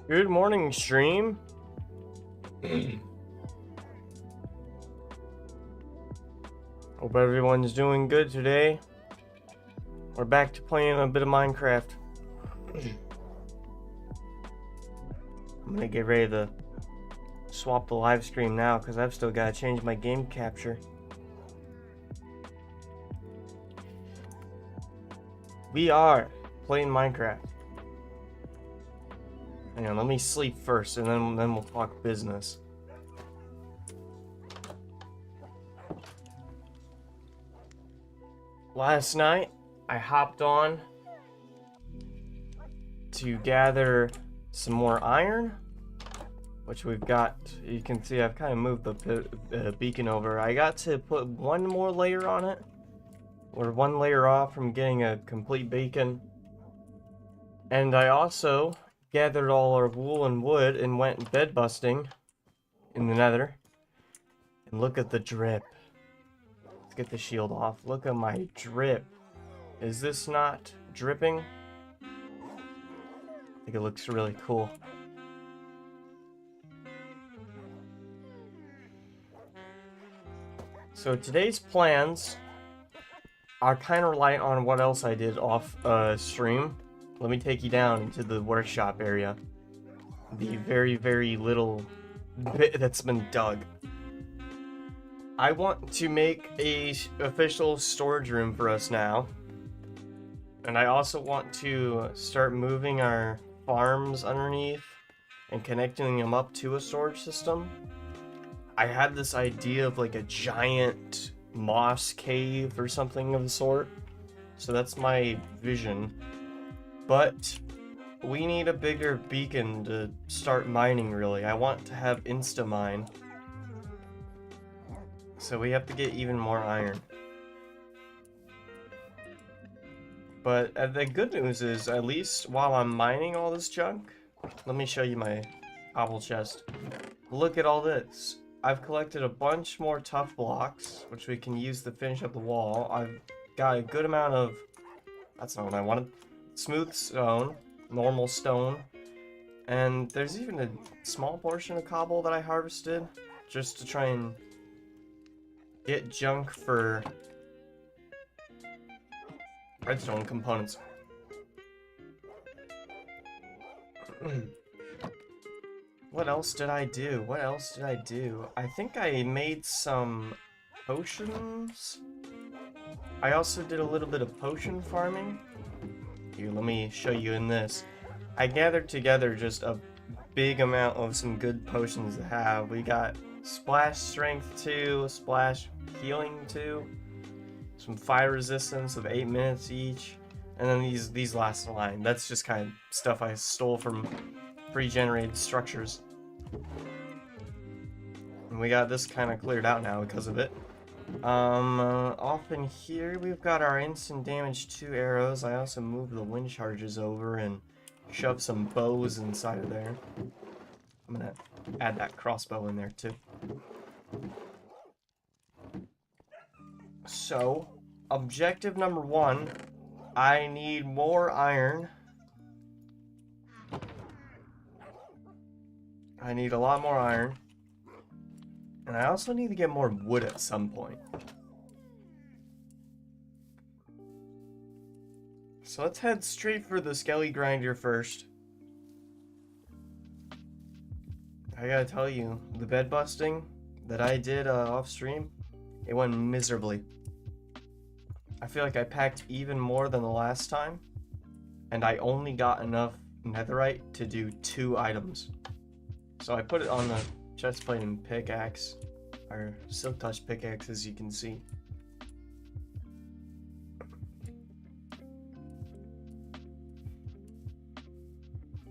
Good morning, stream. Hope everyone's doing good today. We're back to playing a bit of Minecraft. I'm gonna get ready to swap the live stream now because I've still got to change my game capture. We are playing Minecraft. Hang on, let me sleep first and then we'll talk business. Last night, I hopped on to gather some more iron, which we've got. You can see I've kind of moved the beacon over. I got to put one more layer on it. We're one layer off from getting a complete beacon. And I also gathered all our wool and wood and went bed busting in the nether. And look at the drip. Let's get the shield off. Look at my drip. Is this not dripping? I think it looks really cool. So today's plans are kind of light on what else I did off stream. Let me take you down into the workshop area. The very, very little bit that's been dug. I want to make a official storage room for us now. And I also want to start moving our farms underneath and connecting them up to a storage system. I had this idea of like a giant moss cave or something of the sort. So that's my vision. But we need a bigger beacon to start mining, really. I want to have insta-mine. So we have to get even more iron. But the good news is, at least while I'm mining all this junk, let me show you my cobble chest. Look at all this. I've collected a bunch more tough blocks, which we can use to finish up the wall. I've got a good amount of... That's not what I wanted. Smooth stone, normal stone, and there's even a small portion of cobble that I harvested just to try and get junk for redstone components. What else did I do? What else did I do? I think I made some potions. I also did a little bit of potion farming. Here, let me show you in this. I gathered together just a big amount of some good potions to have. We got Splash Strength 2, Splash Healing 2, some fire resistance of 8 minutes each, and then these last line. That's just kind of stuff I stole from pre-generated structures. And we got this kind of cleared out now because of it. Off in here, we've got our instant damage 2 arrows. I also moved the wind charges over and shoved some bows inside of there. I'm gonna add that crossbow in there too. So, objective number 1, I need more iron. I need a lot more iron. And I also need to get more wood at some point. So let's head straight for the skelly grinder first. I gotta tell you, the bed busting that I did off stream, it went miserably. I feel like I packed even more than the last time, and I only got enough netherite to do 2 items. So I put it on the chestplate and pickaxe, or silk touch pickaxe, as you can see.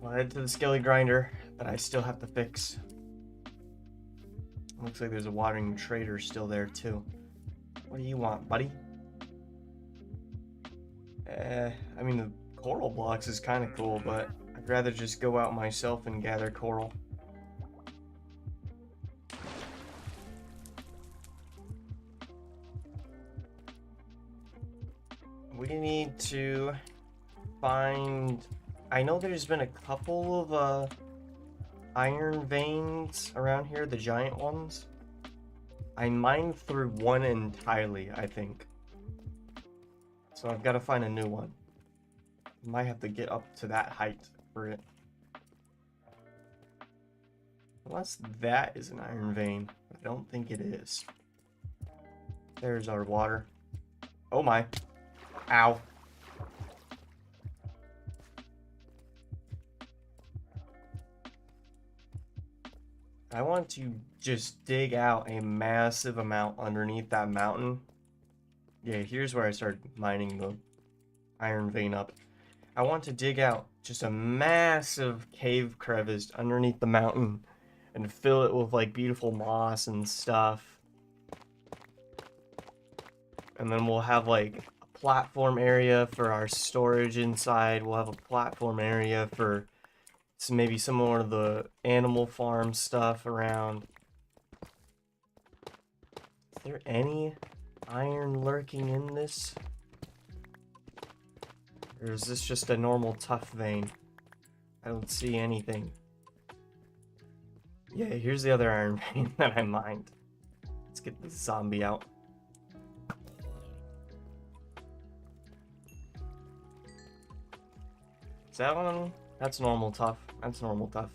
I'll head to the skelly grinder that I still have to fix. Looks like there's a watering trader still there too. What do you want, buddy? I mean, the coral blocks is kind of cool, but I'd rather just go out myself and gather coral. We need to find... I know there's been a couple of iron veins around here, the giant ones. I mined through one entirely, I think. So I've got to find a new one. Might have to get up to that height for it. Unless that is an iron vein. I don't think it is. There's our water. Oh my. Ow. I want to just dig out a massive amount underneath that mountain. Yeah, here's where I started mining the iron vein up. I want to dig out just a massive cave crevice underneath the mountain and fill it with like beautiful moss and stuff. And then we'll have like a platform area for our storage inside. We'll have a platform area for maybe some more of the animal farm stuff around. Is there any iron lurking in this? Or is this just a normal tough vein? I don't see anything. Yeah, here's the other iron vein that I mined. Let's get this zombie out. Is that one? That's normal tough. That's normal tough.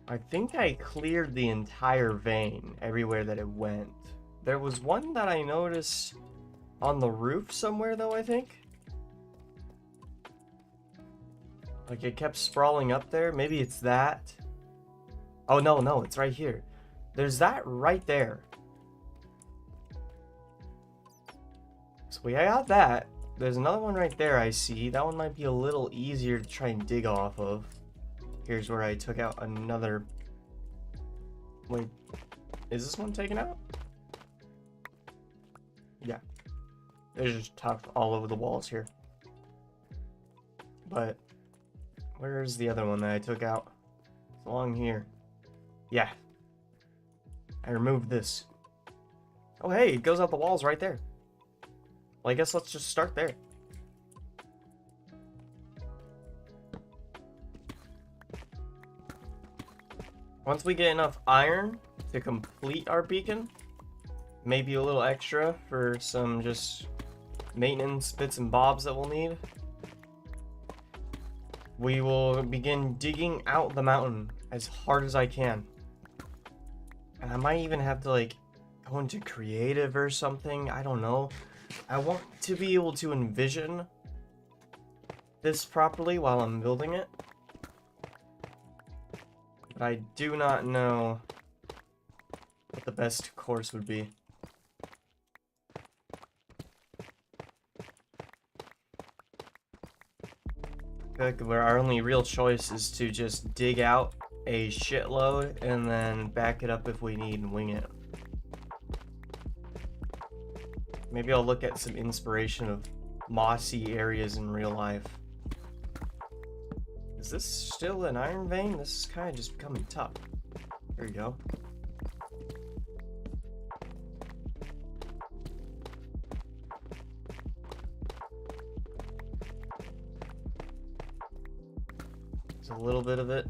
I think I cleared the entire vein everywhere that it went. There was one that I noticed on the roof somewhere though, I think. Like it kept sprawling up there. Maybe it's that. Oh no, it's right here. There's that right there. So we got that. There's another one right there I see. That one might be a little easier to try and dig off of. Here's where I took out another... Wait, is this one taken out? Yeah. There's just tough all over the walls here. But, where's the other one that I took out? It's along here. Yeah. I removed this. Oh hey, it goes out the walls right there. Well, I guess let's just start there. Once we get enough iron to complete our beacon, maybe a little extra for some just maintenance bits and bobs that we'll need, we will begin digging out the mountain as hard as I can. And I might even have to like go into creative or something, I don't know. I want to be able to envision this properly while I'm building it. But I do not know what the best course would be. I feel like our only real choice is to just dig out a shitload and then back it up if we need and wing it. Maybe I'll look at some inspiration of mossy areas in real life. Is this still an iron vein? This is kind of just becoming tough. There you go. There's a little bit of it.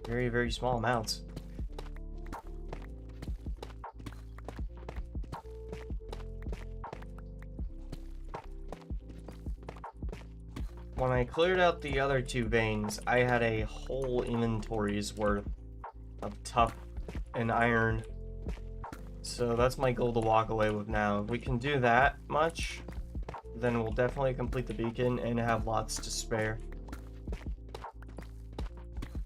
Very, very small amounts. When I cleared out the other two veins, I had a whole inventory's worth of tough and iron. So that's my goal to walk away with now. If we can do that much, then we'll definitely complete the beacon and have lots to spare.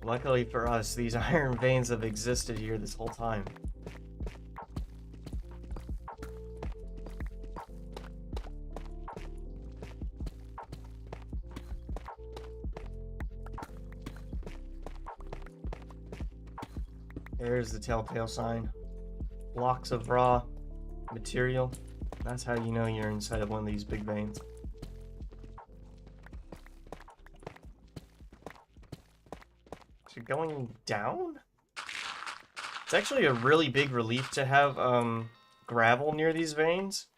Luckily for us, these iron veins have existed here this whole time. There's the telltale sign. Blocks of raw material. That's how you know you're inside of one of these big veins. Is it going down? It's actually a really big relief to have gravel near these veins.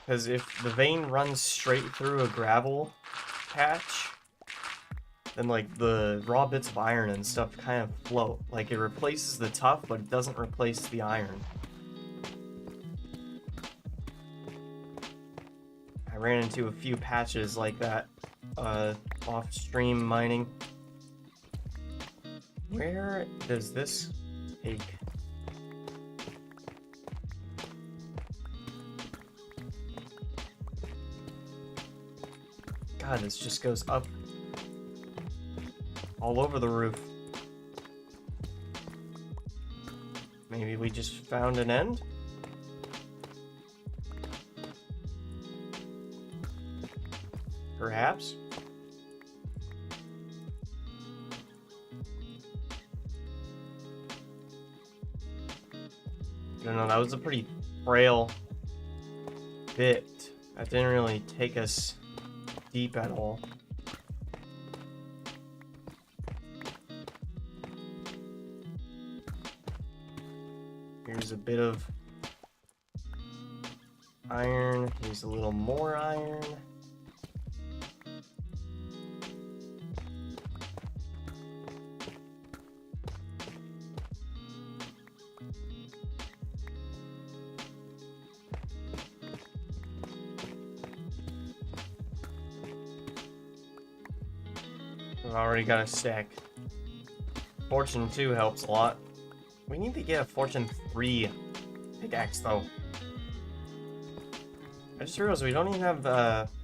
Because if the vein runs straight through a gravel patch, then like the raw bits of iron and stuff kind of float. Like it replaces the tough, but it doesn't replace the iron. I ran into a few patches like that off-stream mining. Where does this take? God, this just goes up all over the roof. Maybe we just found an end? Perhaps? I don't know, that was a pretty frail bit. That didn't really take us deep at all. Here's a bit of iron. Here's a little more iron. I've already got a stack. Fortune 2 helps a lot. We need to get a Fortune 3 pickaxe though. I just realized we don't even have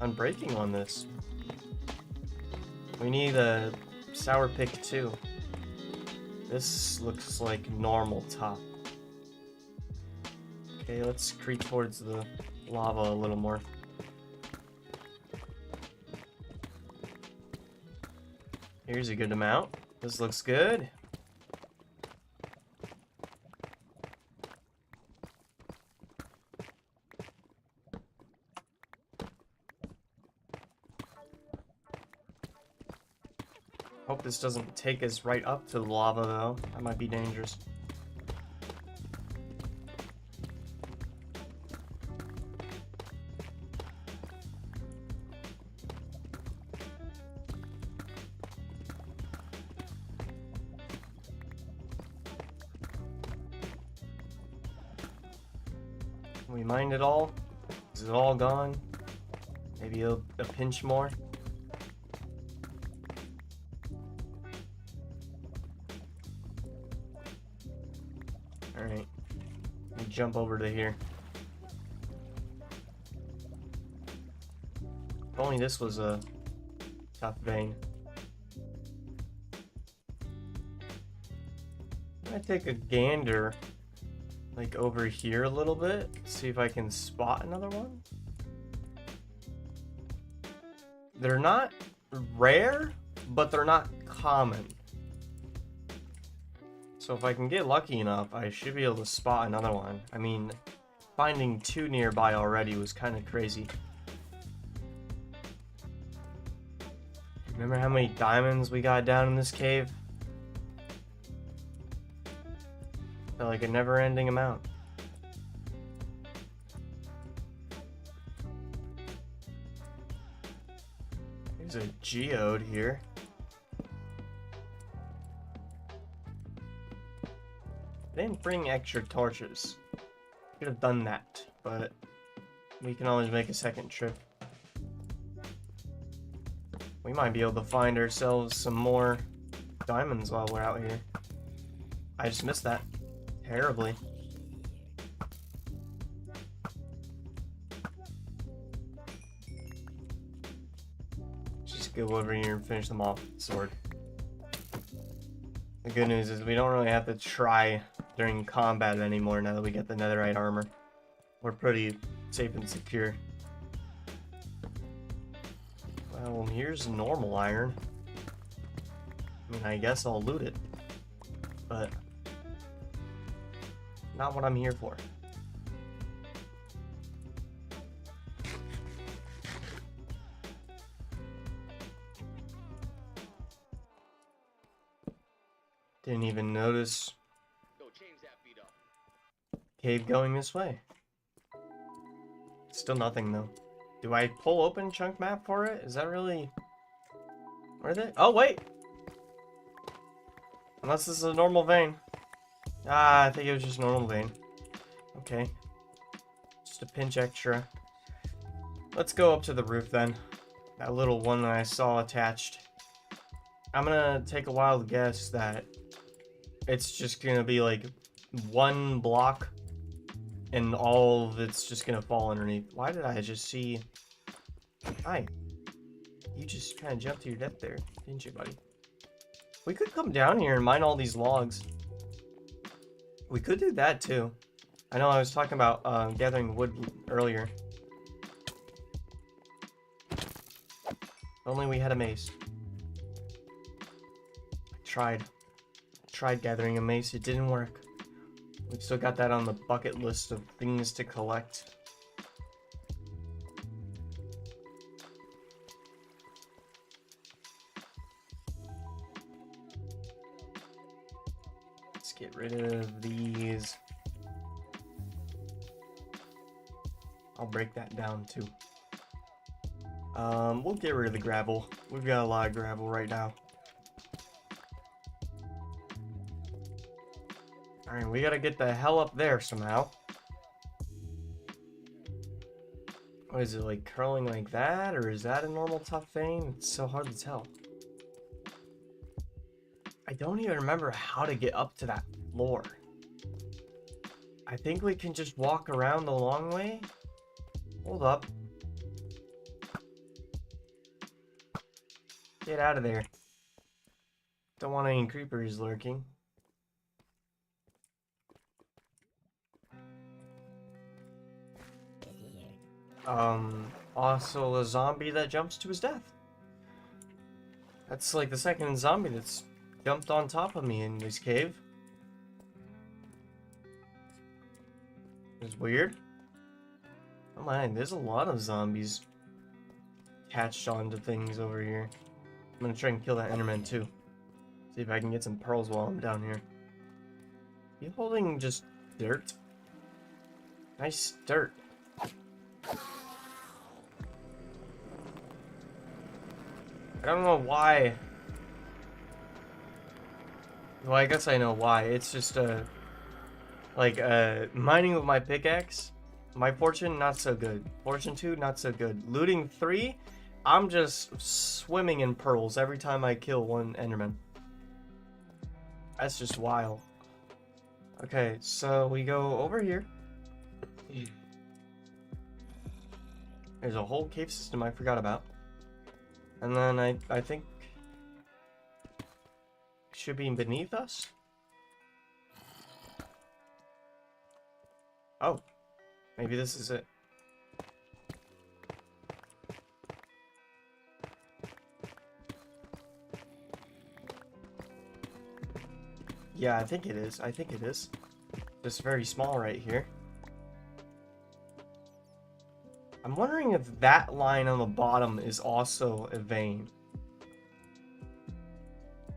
Unbreaking on this. We need a Sour Pick 2. This looks like normal top. Okay, let's creep towards the lava a little more. Here's a good amount. This looks good. Hope this doesn't take us right up to the lava though. That might be dangerous. We mined it all. Is it all gone? Maybe a pinch more. Alright. Let me jump over to here. If only this was a tough vein. I take a gander like over here a little bit, see if I can spot another one. They're not rare, but they're not common. So if I can get lucky enough, I should be able to spot another one. I mean, finding 2 nearby already was kind of crazy. Remember how many diamonds we got down in this cave? Felt like a never-ending amount. There's a geode here. I didn't bring extra torches. Could have done that, but we can always make a second trip. We might be able to find ourselves some more diamonds while we're out here. I just missed that terribly. Just go over here and finish them off with the sword. The good news is we don't really have to try during combat anymore now that we get the netherite armor. We're pretty safe and secure. Well, here's normal iron. I mean, I guess I'll loot it, but not what I'm here for. Didn't even notice cave going this way. Still nothing though. Do I pull open chunk map for it? Is that really Where are they? Oh, wait! Unless this is a normal vein. Ah, I think it was just normal vein. Okay. Just a pinch extra. Let's go up to the roof then. That little one that I saw attached. I'm gonna take a wild guess that it's just gonna be like one block and all of it's just gonna fall underneath. Why did I just see... Hi. You just kind of jumped to your death there, didn't you, buddy? We could come down here and mine all these logs. We could do that too. I know I was talking about gathering wood earlier. If only we had a mace. Tried gathering a mace, it didn't work. We've still got that on the bucket list of things to collect. Let's get rid of these. I'll break that down too. We'll get rid of the gravel. We've got a lot of gravel right now. Alright, we gotta get the hell up there somehow. What is it, like curling like that? Or is that a normal tough vein? It's so hard to tell. I don't even remember how to get up to that floor. I think we can just walk around the long way. Hold up. Get out of there. Don't want any creepers lurking. Also a zombie that jumps to his death. That's like the second zombie that's jumped on top of me in this cave. It's weird. Oh my, there's a lot of zombies attached onto things over here. I'm gonna try and kill that Enderman too. See if I can get some pearls while I'm down here. You holding just dirt? Nice dirt. I don't know why. Well, I guess I know why. It's just mining with my pickaxe. My fortune, not so good. Fortune 2, not so good. Looting 3, I'm just swimming in pearls every time I kill one Enderman. That's just wild. Okay, so we go over here. There's a whole cave system I forgot about. And then I think it should be beneath us. Oh, maybe this is it. Yeah, I think it is. I think it is. Just very small right here. I'm wondering if that line on the bottom is also a vein.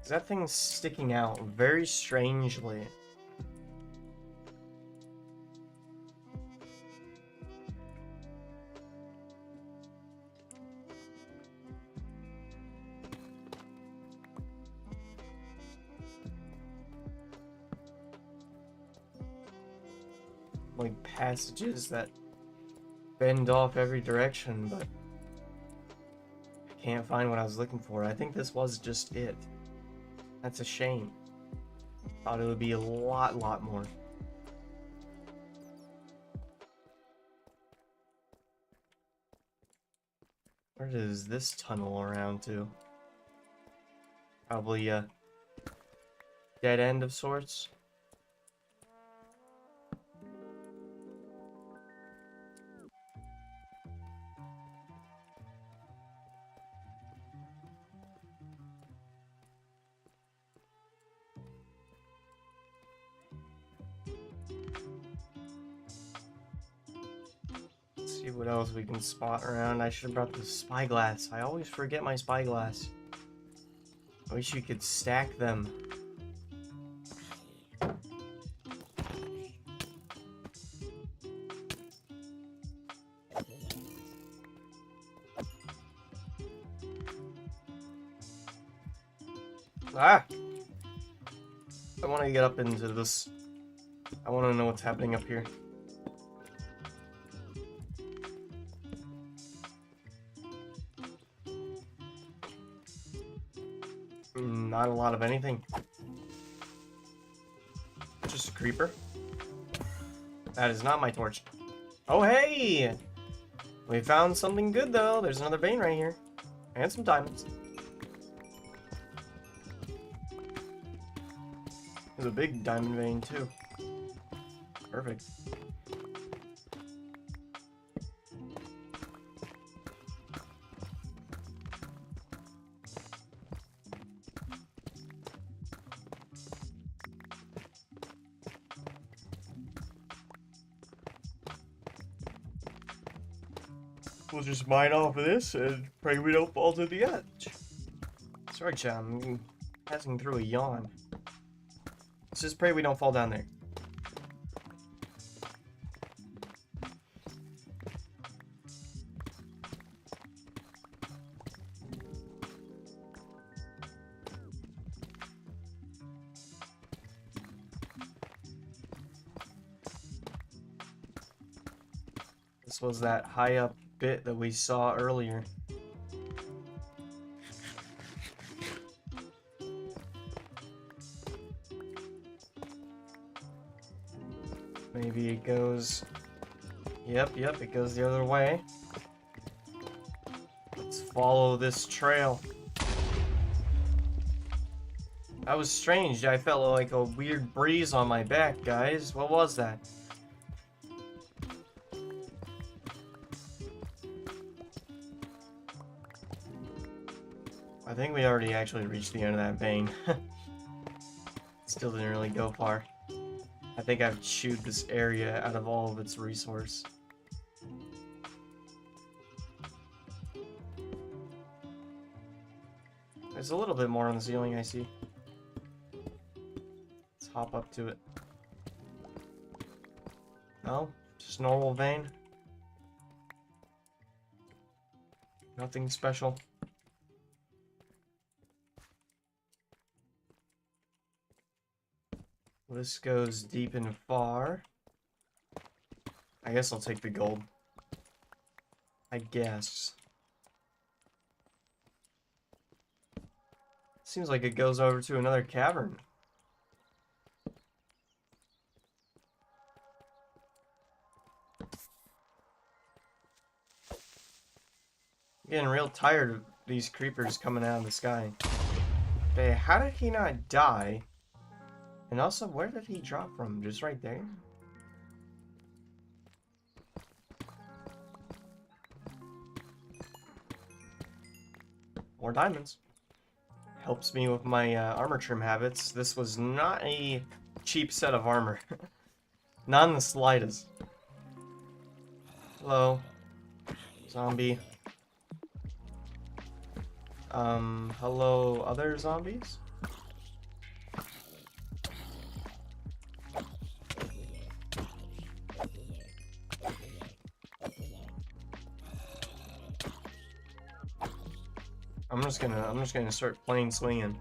That thing's sticking out very strangely. Like passages that bend off every direction, but I can't find what I was looking for. I think this was just it. That's a shame. Thought it would be a lot more. Where does this tunnel around to? Probably a dead end of sorts. See what else we can spot around. I should have brought the spyglass. I always forget my spyglass. I wish you could stack them. Ah! I want to get up into this. I want to know what's happening up here. Not a lot of anything. Just a creeper. That is not my torch. Oh, hey! We found something good, though. There's another vein right here. And some diamonds. There's a big diamond vein, too. Perfect. We'll just mine off of this and pray we don't fall to the edge. Sorry, chat, I'm passing through a yawn. Let's just pray we don't fall down there. This was that high up bit that we saw earlier. Maybe it goes... Yep, it goes the other way. Let's follow this trail. That was strange. I felt like a weird breeze on my back, guys. What was that? I think we already actually reached the end of that vein. Still didn't really go far. I think I've chewed this area out of all of its resource. There's a little bit more on the ceiling, I see. Let's hop up to it. No, just normal vein. Nothing special. This goes deep and far. I guess I'll take the gold. I guess. Seems like it goes over to another cavern. I'm getting real tired of these creepers coming out of the sky. Okay, how did he not die? And also, where did he drop from? Just right there? More diamonds. Helps me with my armor trim habits. This was not a cheap set of armor. Not in the slightest. Hello. Zombie. Hello, other zombies? I'm just gonna start playing swinging.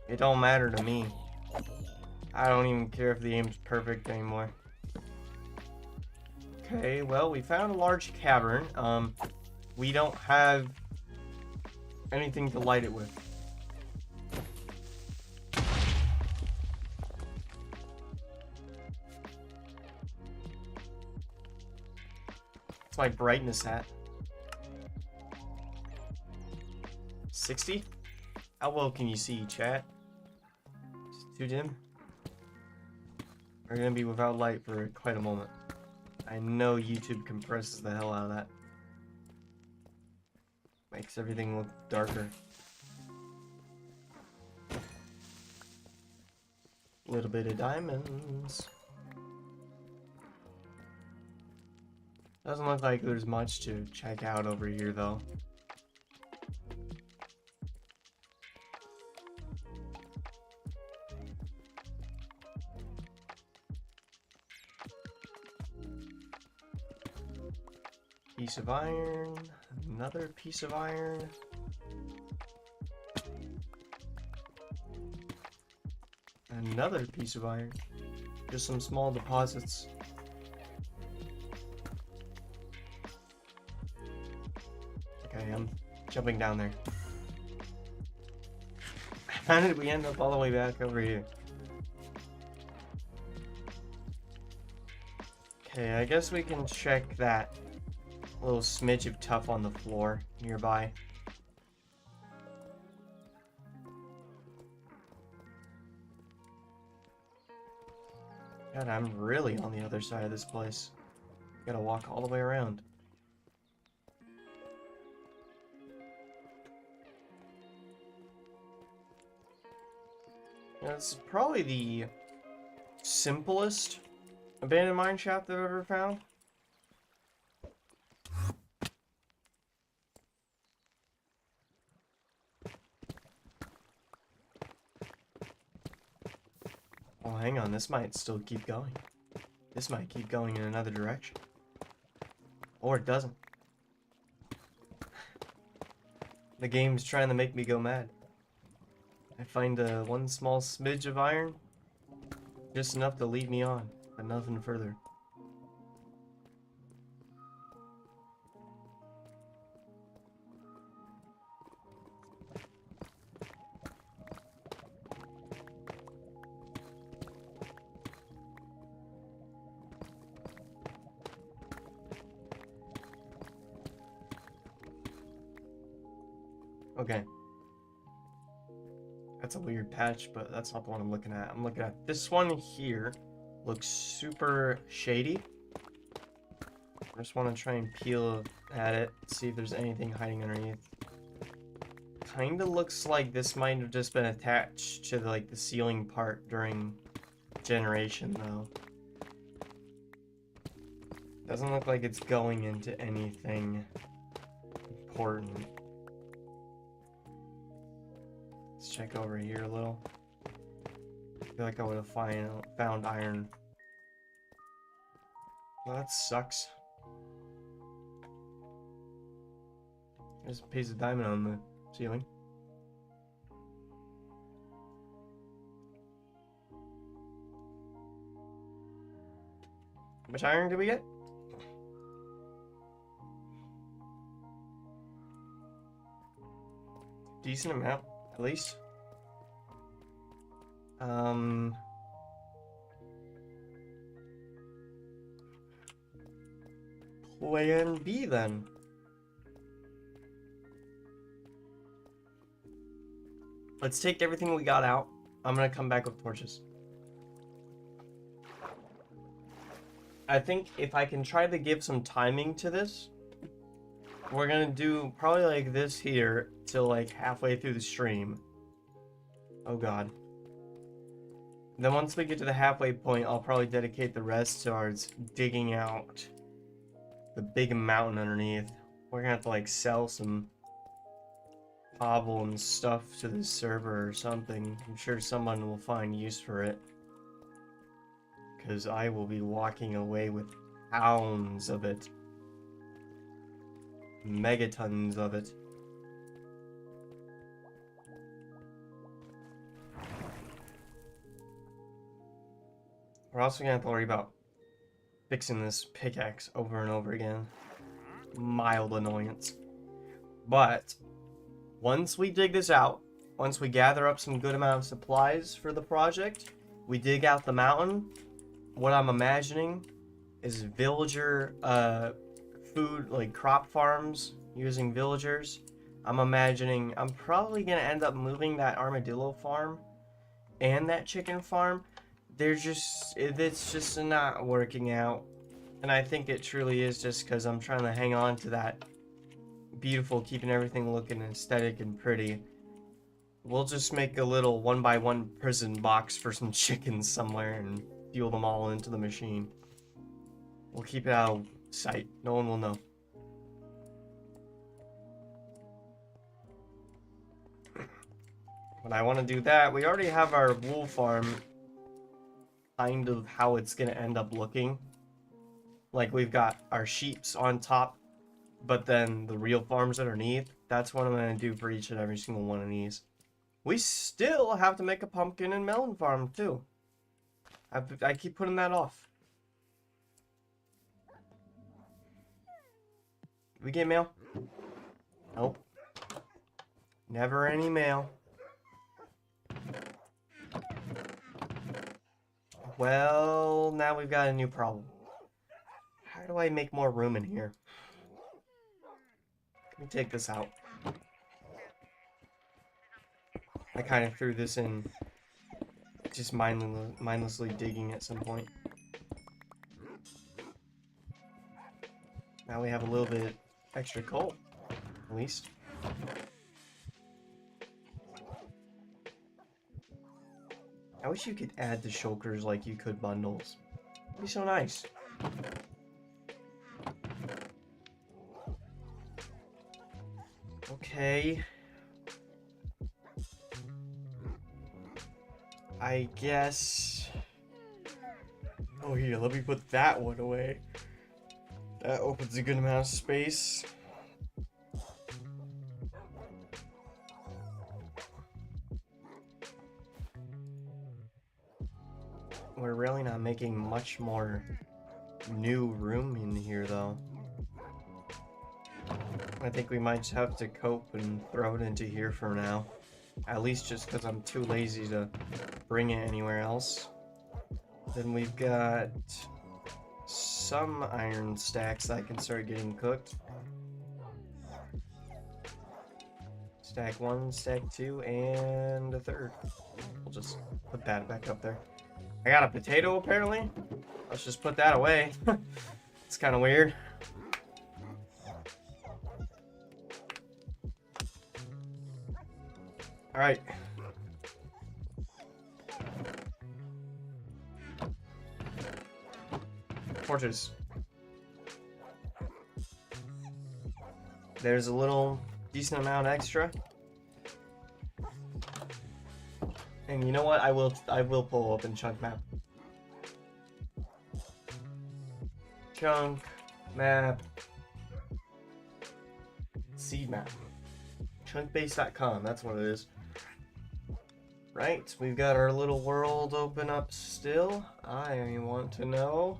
It don't matter to me. I don't even care if the aim's perfect anymore. Okay, well, we found a large cavern. We don't have anything to light it with. What's my brightness at? 60? How well can you see, chat? Is it too dim? We're gonna be without light for quite a moment. I know YouTube compresses the hell out of that. Makes everything look darker. Little bit of diamonds. Doesn't look like there's much to check out over here, though. Piece of iron, another piece of iron. Another piece of iron. Just some small deposits. Okay, I'm jumping down there. How did we end up all the way back over here? Okay, I guess we can check that little smidge of tuff on the floor nearby. God, I'm really on the other side of this place. Gotta walk all the way around. Yeah, it's probably the simplest abandoned mine shaft I've ever found. Oh, hang on, this might still keep going. This might keep going in another direction. Or it doesn't. The game's trying to make me go mad. I find one small smidge of iron, just enough to lead me on, but nothing further. Okay. That's a weird patch, but that's not the one I'm looking at. I'm looking at this one here. Looks super shady. I just want to try and peel at it, see if there's anything hiding underneath. Kinda looks like this might have just been attached to like the ceiling part during generation, though. Doesn't look like it's going into anything important. Let's check over here a little. I feel like I would have found iron. Well, that sucks. There's a piece of diamond on the ceiling. How much iron did we get? Decent amount, at least. Plan B then. Let's take everything we got out. I'm gonna come back with torches. I think if I can try to give some timing to this, we're gonna do probably like this here till like halfway through the stream. Oh god. Then once we get to the halfway point, I'll probably dedicate the rest towards digging out the big mountain underneath. We're gonna have to like sell some cobble and stuff to this server or something. I'm sure someone will find use for it. Because I will be walking away with pounds of it. Megatons of it. We're also gonna have to worry about fixing this pickaxe over and over again. Mild annoyance. But once we dig this out, once we gather up some good amount of supplies for the project, we dig out the mountain, what I'm imagining is villager food, like crop farms using villagers. I'm imagining I'm probably gonna end up moving that armadillo farm and that chicken farm. It's just not working out. And I think it truly is just because I'm trying to hang on to that beautiful, keeping everything looking aesthetic and pretty. We'll just make a little 1x1 prison box for some chickens somewhere and fuel them all into the machine. We'll keep it out of sight. No one will know. When I want to do that, we already have our wool farm kind of how it's going to end up looking. Like we've got our sheeps on top, but then the real farms underneath. That's what I'm going to do for each and every single one of these. We still have to make a pumpkin and melon farm, too. I keep putting that off. We get mail? Nope. Never any mail. Well, now we've got a new problem. How do I make more room in here? Let me take this out. I kind of threw this in just mindlessly digging at some point. Now we have a little bit extra coal, at least. I wish you could add the shulkers like you could bundles. It'd be so nice. Okay. I guess... Oh, here, let me put that one away. That opens a good amount of space. We're really not making much more new room in here, though. I think we might just have to cope and throw it into here for now. At least just because I'm too lazy to bring it anywhere else. Then we've got some iron stacks that I can start getting cooked. Stack 1, stack 2, and a third. We'll just put that back up there. I got a potato apparently. Let's just put that away. It's kind of weird. Alright. Torches. There's a little decent amount extra. And you know what? I will pull open chunk map. Chunk map. Seed map. Chunkbase.com, that's what it is. Right, we've got our little world open up still. I want to know.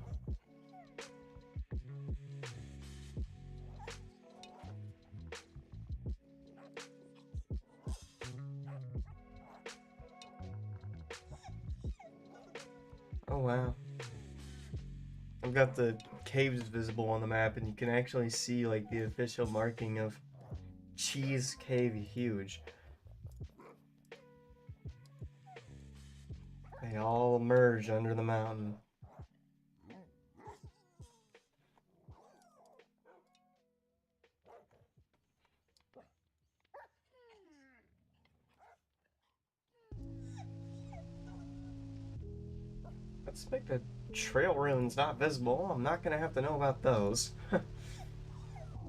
Oh wow. I've got the caves visible on the map and you can actually see like the official marking of Cheese Cave Huge. They all merge under the mountain. Let's make the trail runes not visible. I'm not gonna have to know about those.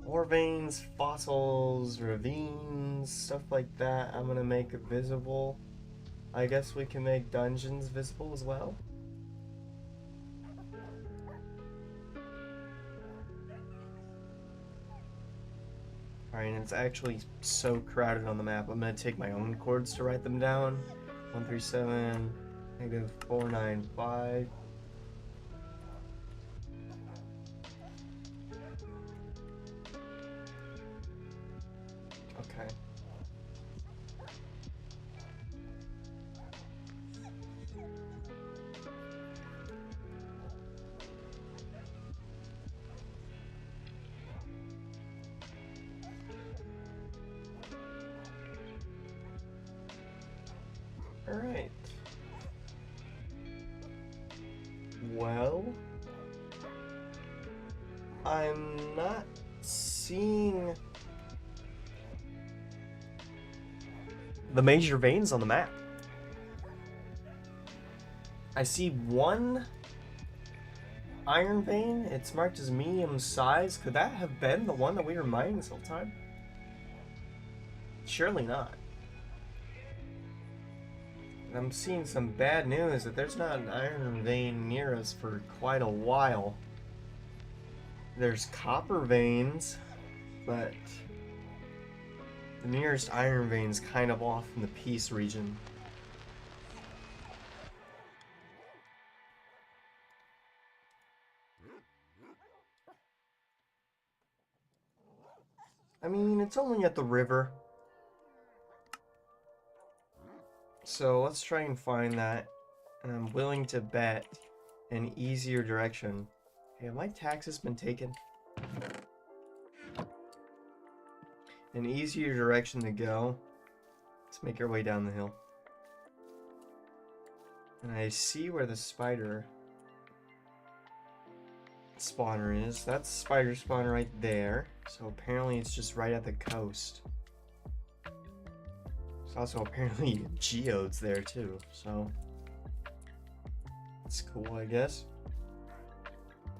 Ore veins, fossils, ravines, stuff like that. I'm gonna make it visible. I guess we can make dungeons visible as well. Alright, and it's actually so crowded on the map. I'm gonna take my own chords to write them down. 137, -495. Okay. Alright. Well, I'm not seeing the major veins on the map. I see one iron vein. It's marked as medium size. Could that have been the one that we were mining this whole time? Surely not. I'm seeing some bad news that there's not an iron vein near us for quite a while. There's copper veins, but The nearest iron vein's kind of off in the Peace region. I mean, it's only at the river. So let's try and find that. And I'm willing to bet an easier direction. Hey, have my taxes been taken? An easier direction to go. Let's make our way down the hill. And I see where the spider spawner is. That's the spider spawner right there. So apparently it's just right at the coast. There's also apparently geodes there too, so that's cool, I guess.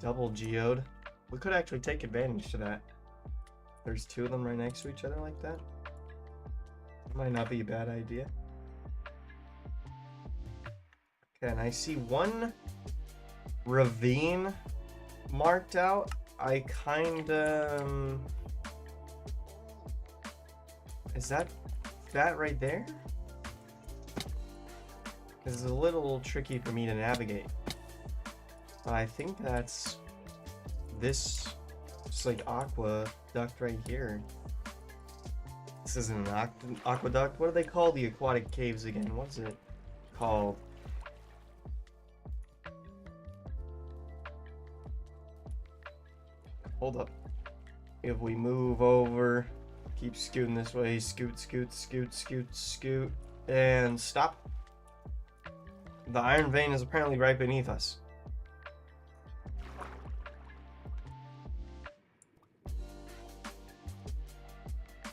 Double geode. We could actually take advantage to that. There's two of them right next to each other like that. Might not be a bad idea. Okay, and I see one ravine marked out. I kinda... is that right there? It's a little tricky for me to navigate. But I think that's this, just like aqueduct right here. This isn't an aqueduct. What do they call the aquatic caves again? What's it called? Hold up. If we move over, keep scooting this way, scoot, scoot, scoot, scoot, scoot, and stop. The iron vein is apparently right beneath us.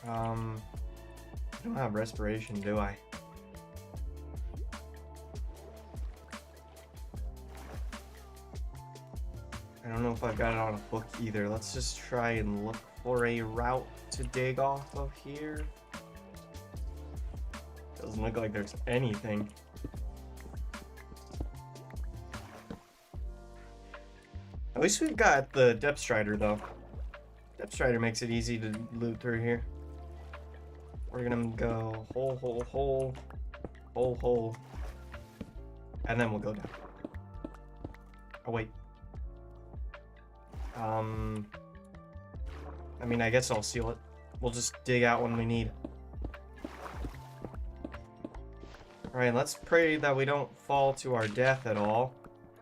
I don't have respiration, do I? I don't know if I've got it on a book either. Let's just try and look for a route to dig off of here. Doesn't look like there's anything. At least we've got the depth strider though. Depth strider makes it easy to loot through here. We're gonna go hole, hole, hole, hole, hole, and then we'll go down. Oh wait. I mean, I guess I'll seal it. We'll just dig out when we need. Alright, let's pray that we don't fall to our death at all.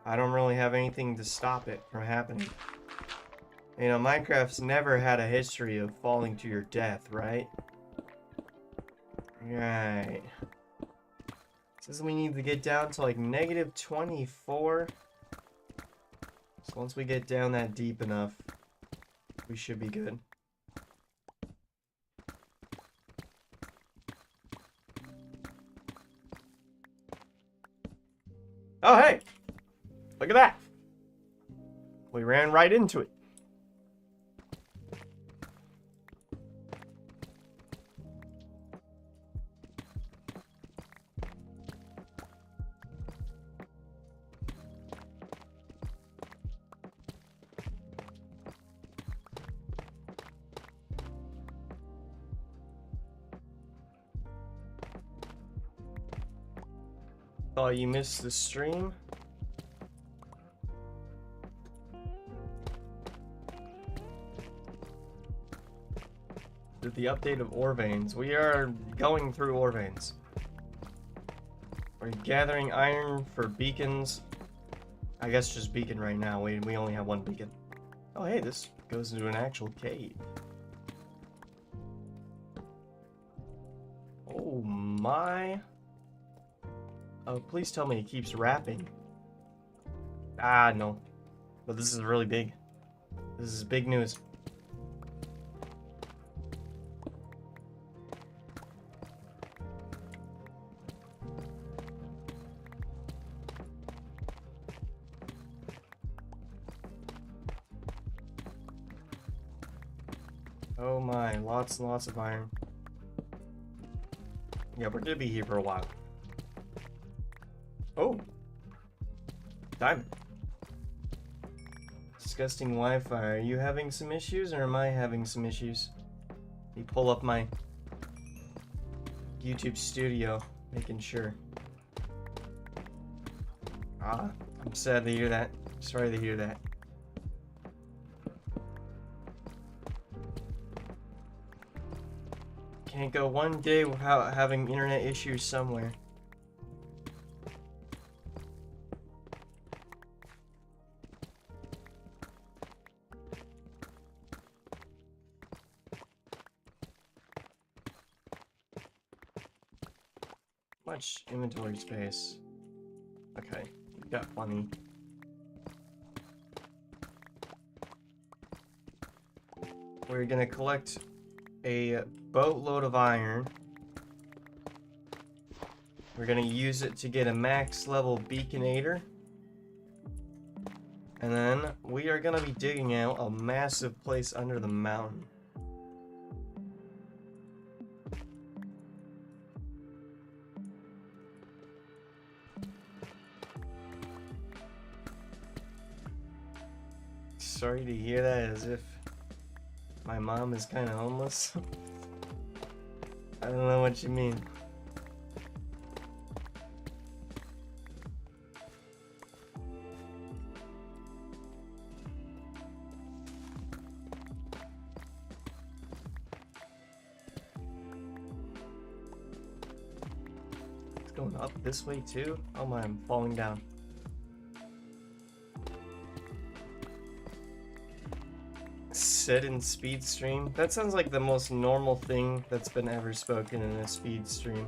I don't really have anything to stop it from happening. You know, Minecraft's never had a history of falling to your death, right? Right. Says we need to get down to like -24. So once we get down that deep enough, we should be good. Oh, hey! Look at that! We ran right into it. Thought you missed the stream. With the update of ore veins, we are going through ore veins. We're gathering iron for beacons. I guess just beacon right now. We only have one beacon. Oh hey, this goes into an actual cave. Oh my. Oh, please tell me it keeps wrapping. Ah, no. But this is really big. This is big news. Oh my, lots and lots of iron. Yeah, we're gonna be here for a while. Oh! Diamond. Disgusting Wi-Fi. Are you having some issues or am I having some issues? Let me pull up my YouTube Studio, making sure. Ah, I'm sad to hear that. Sorry to hear that. Can't go one day without having internet issues somewhere. Much inventory space. Okay, we got plenty. We're gonna collect a boatload of iron. We're gonna use it to get a max level beaconator. And then we are gonna be digging out a massive place under the mountain. Sorry to hear that, as if my mom is kind of homeless. I don't know what you mean. It's going up this way too? Oh my, I'm falling down. Set in speed stream? That sounds like the most normal thing that's been ever spoken in a speed stream.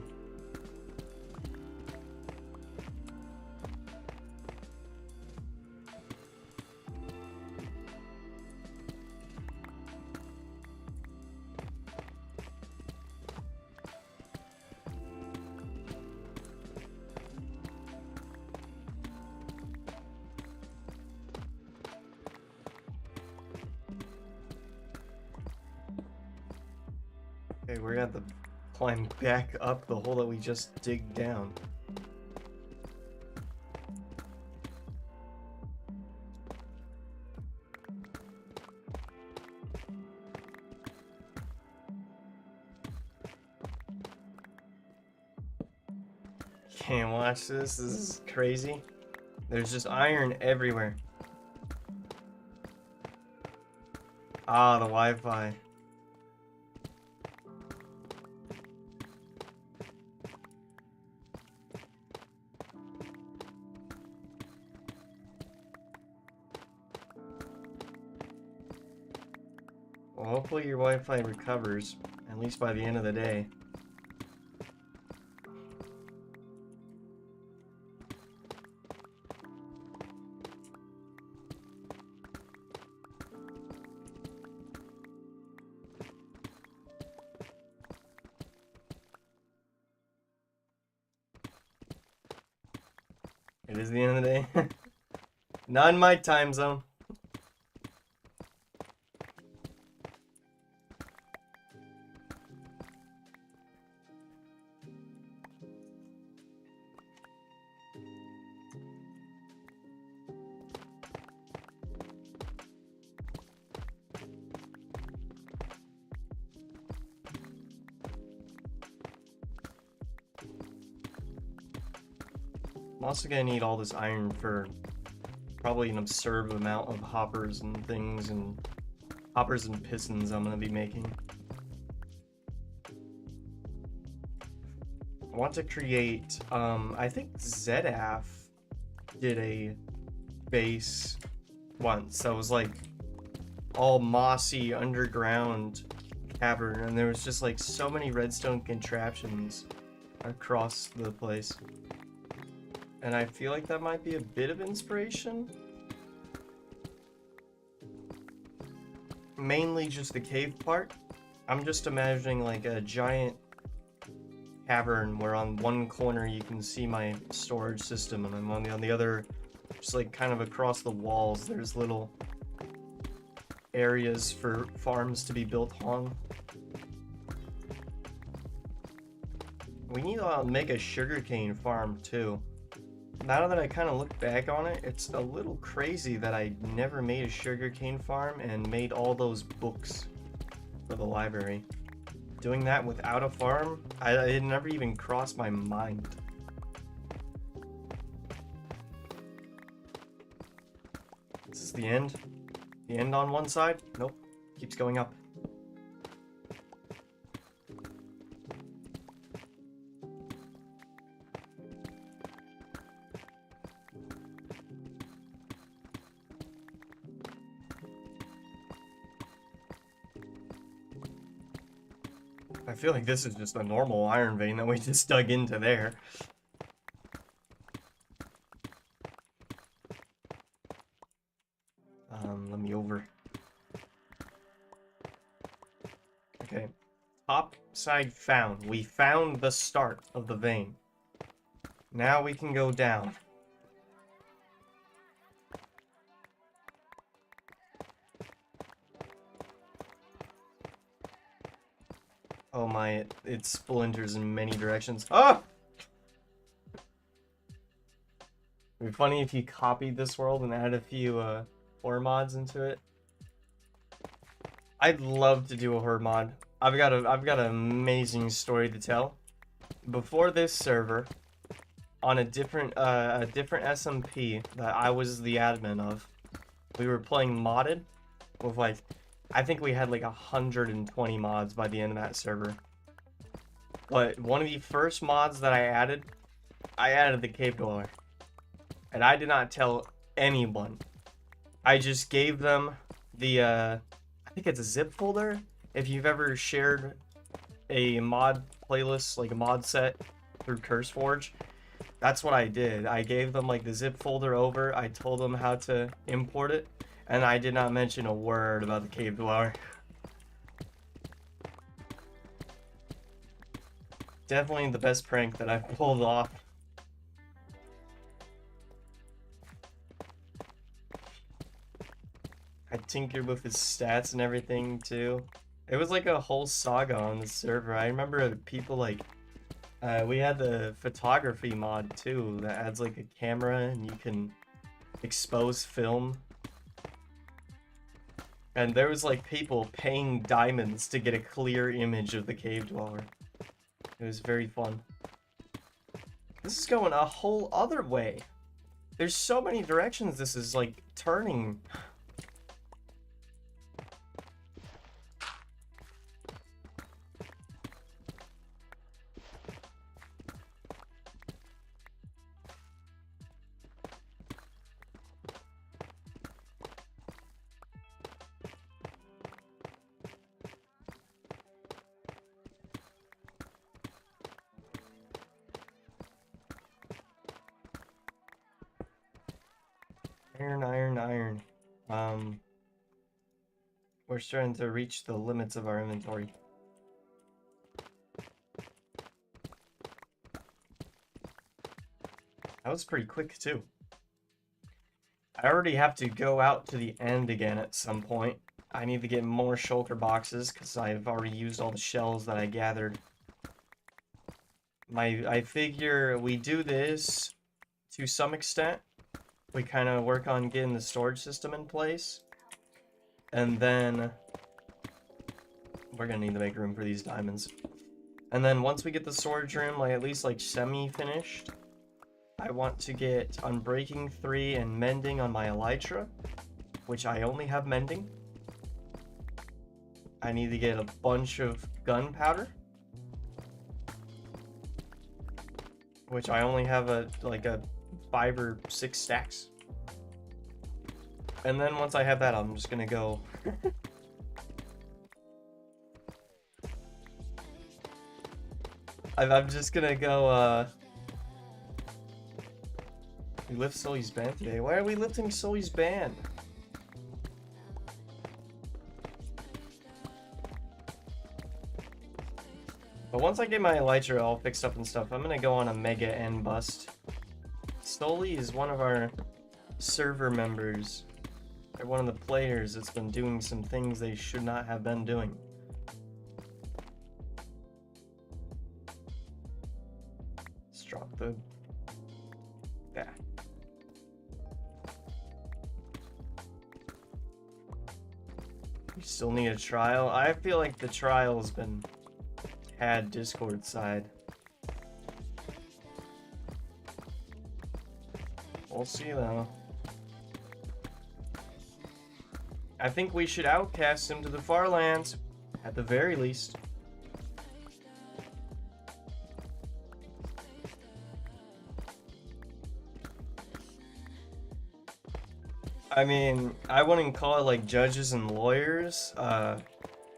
Okay, we're gonna have to climb back up the hole that we just dig down. Can't watch this. This is crazy. There's just iron everywhere. Ah, the Wi-Fi. Well, hopefully your Wi-Fi recovers, at least by the end of the day. It is the end of the day. Not in my time zone. I'm also gonna need all this iron for probably an absurd amount of hoppers and things, and hoppers and pistons I'm gonna be making. I want to create, I think ZAF did a base once that was like all mossy underground cavern, and there was just like so many redstone contraptions across the place. And I feel like that might be a bit of inspiration. Mainly just the cave part. I'm just imagining like a giant cavern where on one corner you can see my storage system, and I'm on the other, just like kind of across the walls, there's little areas for farms to be built on. We need to make a sugarcane farm too. Now that I kind of look back on it, it's a little crazy that I never made a sugarcane farm and made all those books for the library. doing that without a farm, it never even crossed my mind. Is this the end? The end on one side? Nope. Keeps going up. I feel like this is just a normal iron vein that we just dug into there. Let me over. Okay. Top side found. We found the start of the vein. Now we can go down. Oh my, it splinters in many directions. Ah! It'd be funny if you copied this world and added a few horror mods into it. I'd love to do a horror mod. I've got an amazing story to tell. Before this server, on a different SMP that I was the admin of, we were playing modded with like, I think we had like 120 mods by the end of that server. But one of the first mods that I added the cave dweller. And I did not tell anyone. I just gave them the, I think it's a zip folder. If you've ever shared a mod playlist, like a mod set through CurseForge, that's what I did. I gave them like the zip folder over. I told them how to import it. And I did not mention a word about the cave dweller. Definitely the best prank that I've pulled off. I tinkered with his stats and everything too. It was like a whole saga on the server. I remember people like, we had the photography mod too that adds like a camera and you can expose film. And there was like people paying diamonds to get a clear image of the cave dweller. It was very fun. This is going a whole other way. There's so many directions this is like turning. Iron. We're starting to reach the limits of our inventory. That was pretty quick too. I already have to go out to the end again at some point. I need to get more shulker boxes because I've already used all the shells that I gathered. I figure we do this to some extent. We kind of work on getting the storage system in place. And then we're gonna need to make room for these diamonds. And then once we get the storage room, like at least like semi-finished, I want to get Unbreaking 3 and Mending on my Elytra, which I only have Mending. I need to get a bunch of gunpowder, which I only have like a 5 or 6 stacks. And then once I have that, I'm just gonna go I'm just gonna go we lift Sully's band today. Why are we lifting Sully's band? But once I get my Elytra all fixed up and stuff, I'm gonna go on a mega end bust. Sully is one of our server members. They're one of the players that's been doing some things they should not have been doing. Let's drop the back. We still need a trial. I feel like the trial has been had Discord side. We'll see though. I think we should outcast him to the far lands, at the very least. I mean, I wouldn't call it like judges and lawyers.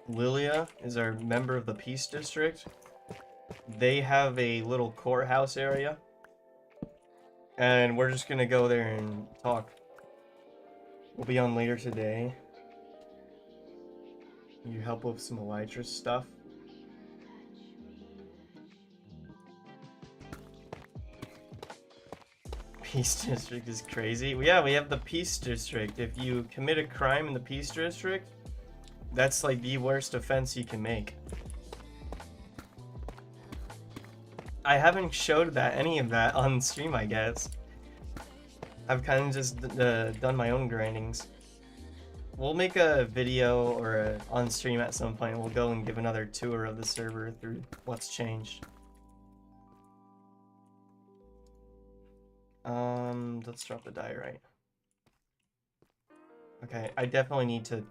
Lilia is our member of the Peace District. They have a little courthouse area. And we're just gonna go there and talk. We'll be on later today. You help with some elytra stuff. Peace District is crazy. Yeah, we have the Peace District. If you commit a crime in the Peace District, that's like the worst offense you can make. I haven't showed any of that on stream, I guess. I've kind of just done my own grindings. We'll make a video or on stream at some point. We'll go and give another tour of the server through what's changed. Let's drop the diorite. Okay, I definitely need to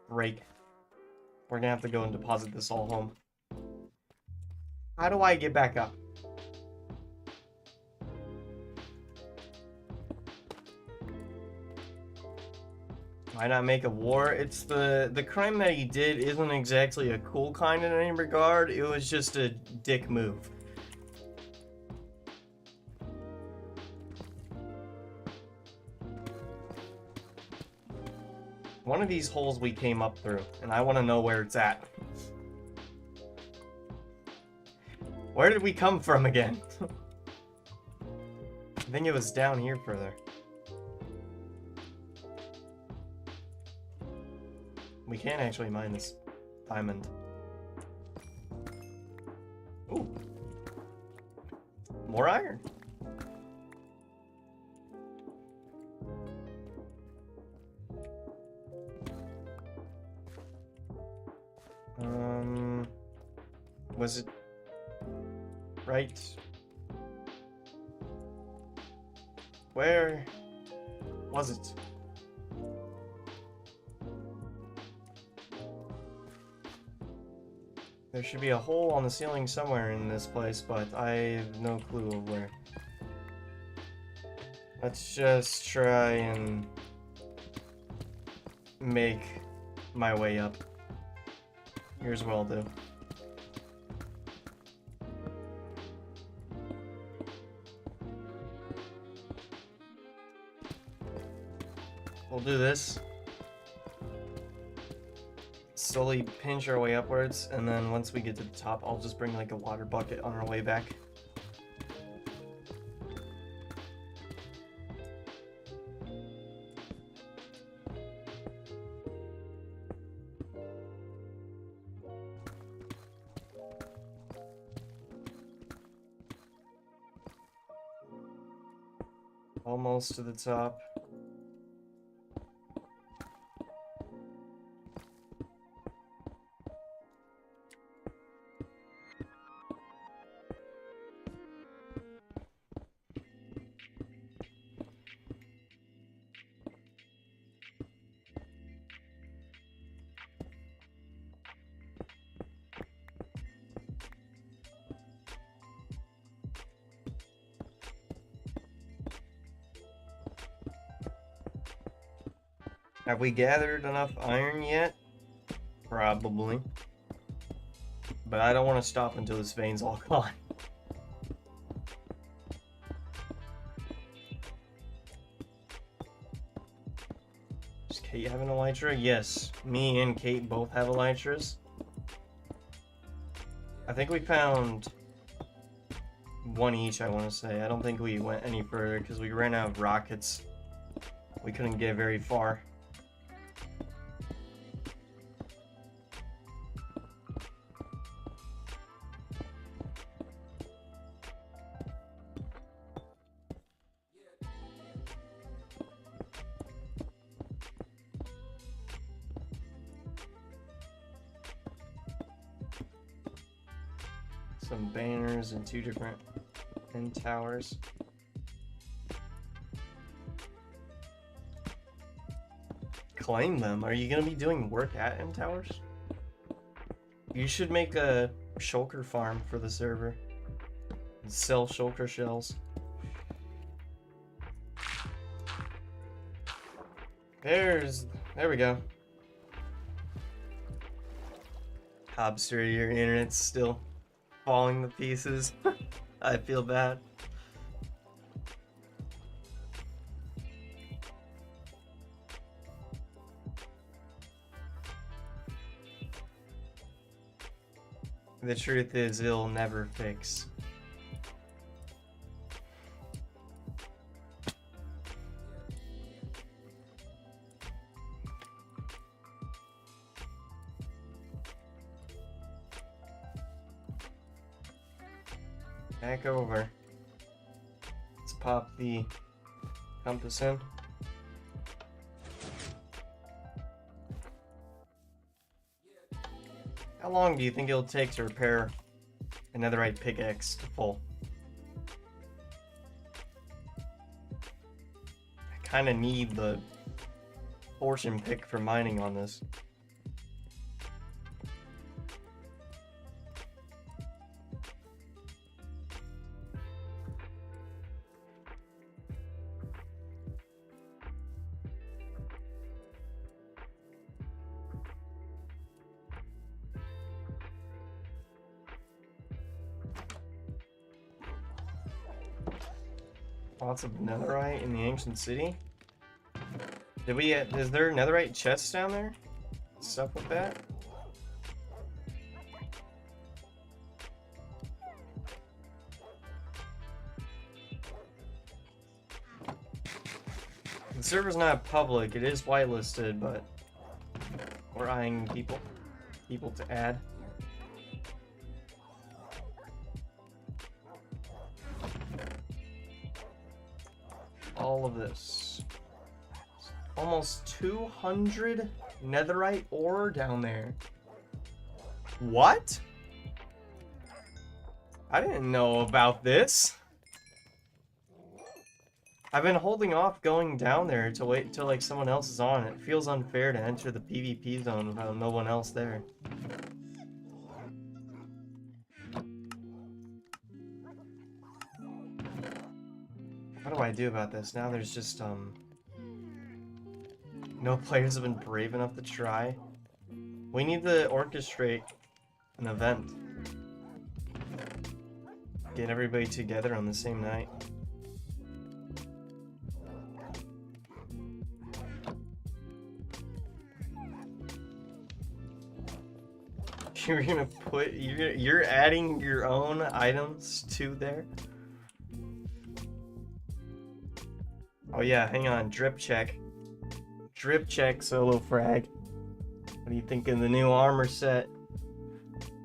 break. We're gonna have to go and deposit this all home. How do I get back up? Why not make a war? It's the crime that he did isn't exactly a cool kind in any regard. It was just a dick move. One of these holes we came up through, and I want to know where it's at. Where did we come from again? I think it was down here further. We can't actually mine this diamond. Ooh. More iron. Was it right? Where was it? There should be a hole on the ceiling somewhere in this place, but I have no clue of where. Let's just try and make my way up. Here's what I'll do. We'll do this. Slowly pinch our way upwards, and then once we get to the top, I'll just bring like a water bucket on our way back. Almost to the top. Have we gathered enough iron yet? Probably. But I don't want to stop until this vein's all gone. Does Kate have an elytra? Yes. Me and Kate both have elytras. I think we found one each, I want to say. I don't think we went any further because we ran out of rockets. We couldn't get very far. some banners and 2 different end towers. Claim them. Are you gonna be doing work at end towers? You should make a shulker farm for the server and sell shulker shells. There we go. Hobster, your internet's still falling to pieces. I feel bad. The truth is, it'll never fix. Back over. Let's pop the compass in. How long do you think it'll take to repair a netherite pickaxe to full? I kind of need the fortune pick for mining on this. Lots of netherite in the ancient city. Is there netherite chests down there? Stuff with that? The server's not public, it is whitelisted, but we're eyeing people to add. All of this. Almost 200 netherite ore down there. What? I didn't know about this. I've been holding off going down there to wait until like someone else is on. It feels unfair to enter the PvP zone without no one else there. What do I do about this? Now there's just, no players have been brave enough to try. We need to orchestrate an event. Get everybody together on the same night. You're adding your own items to there? Oh yeah, hang on, drip check. Drip check, solo frag. What do you think of the new armor set?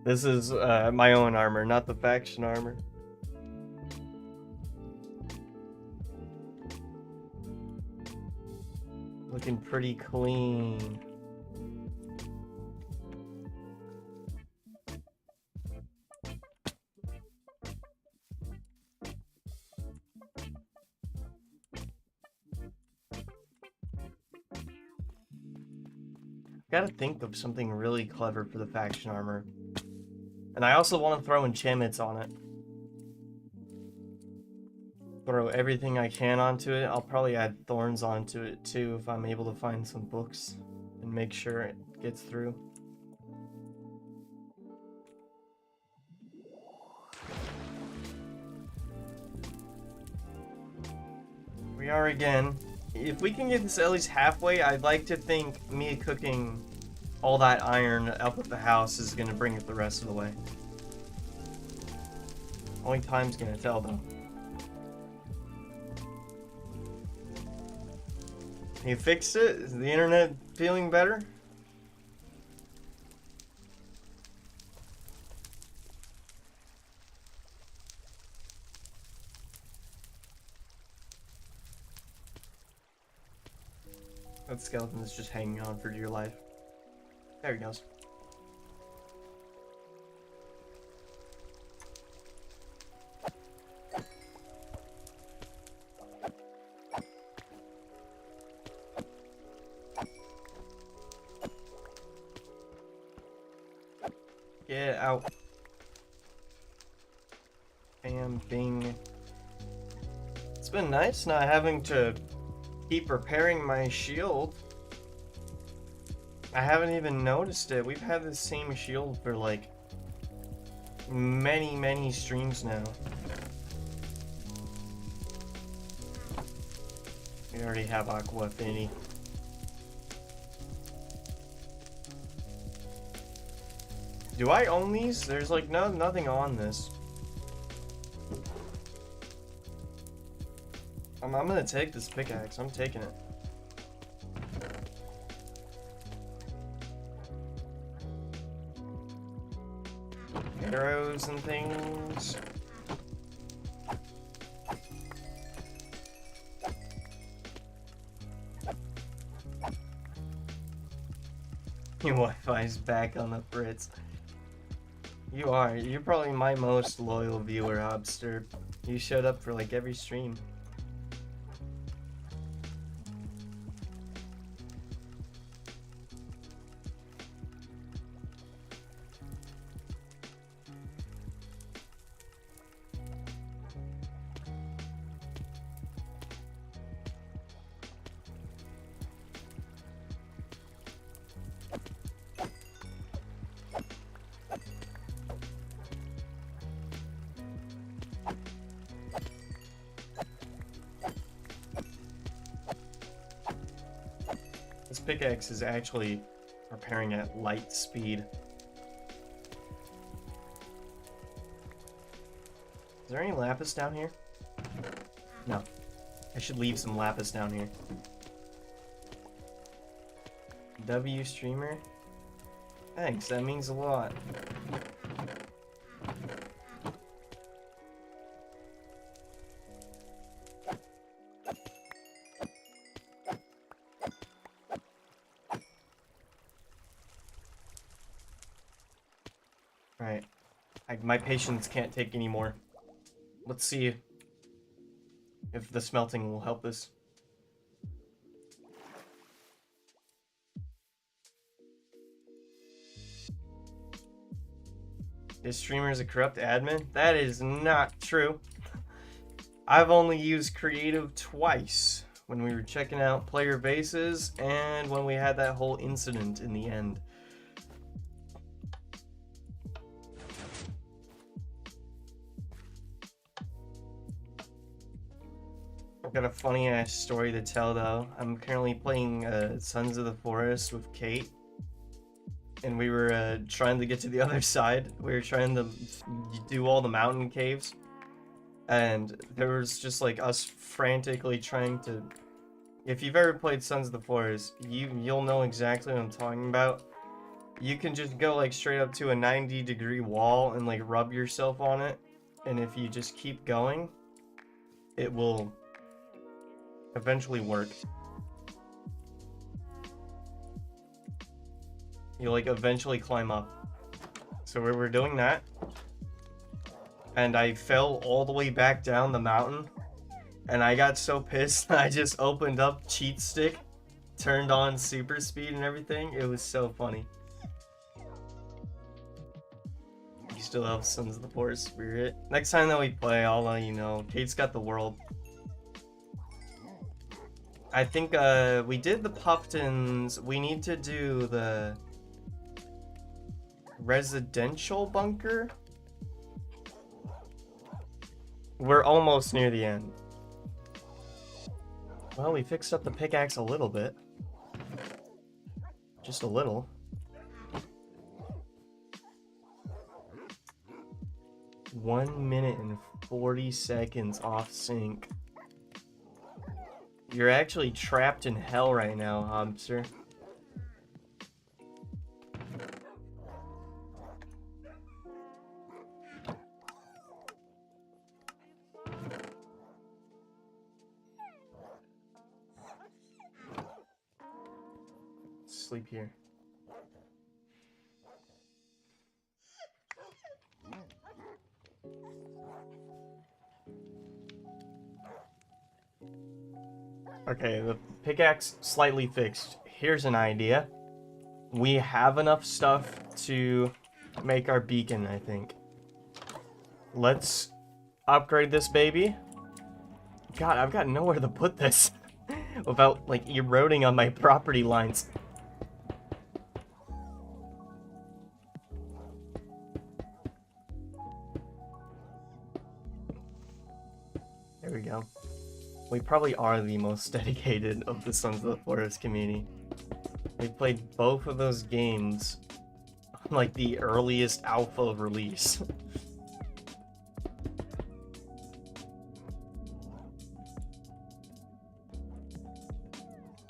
This is my own armor, not the faction armor. Looking pretty clean. Gotta think of something really clever for the faction armor. And I also want to throw enchantments on it. Throw everything I can onto it. I'll probably add thorns onto it too if I'm able to find some books and make sure it gets through. We are again. If we can get this at least halfway, I'd like to think me cooking all that iron up at the house is gonna bring it the rest of the way. Only time's gonna tell though. You fixed it? Is the internet feeling better? That skeleton is just hanging on for dear life. There he goes. Get out. Bam, bing. It's been nice not having to keep repairing my shield. I haven't even noticed it. We've had the same shield for like many streams now. We already have Aqua Affinity. Do I own these? There's like nothing on this. I'm gonna take this pickaxe. I'm taking it. Arrows and things. Your Wi-Fi's back on the fritz. You are. You're probably my most loyal viewer, Hobster. You showed up for like every stream. This pickaxe is actually repairing at light speed. Is there any lapis down here? No. I should leave some lapis down here. W streamer? Thanks, that means a lot. Alright. My patience can't take anymore. Let's see if the smelting will help us. This streamer is a corrupt admin? That is not true. I've only used creative twice. When we were checking out player bases and when we had that whole incident in the end. I've got a funny ass story to tell though. I'm currently playing Sons of the Forest with Kate. And we were trying to get to the other side. We were trying to do all the mountain caves. And there was just like us frantically trying to... If you've ever played Sons of the Forest, you'll know exactly what I'm talking about. You can just go like straight up to a 90-degree wall and like rub yourself on it. And if you just keep going, it will eventually work. You'll like eventually climb up. So we were doing that. And I fell all the way back down the mountain. And I got so pissed that I just opened up cheat stick, turned on super speed and everything. It was so funny. You still have Sons of the Forest spirit. Next time that we play, I'll let you know. Kate's got the world. I think we did the Pufftons. We need to do the residential bunker. We're almost near the end. Well, we fixed up the pickaxe a little bit. Just a little. One minute and 40 seconds off sync. You're actually trapped in hell right now, Hobster. Sleep here. Okay, the pickaxe slightly fixed. Here's an idea. We have enough stuff to make our beacon, I think. Let's upgrade this baby. God, I've got nowhere to put this without, like, eroding on my property lines. There we go. We probably are the most dedicated of the Sons of the Forest community. We played both of those games on, like, the earliest alpha release.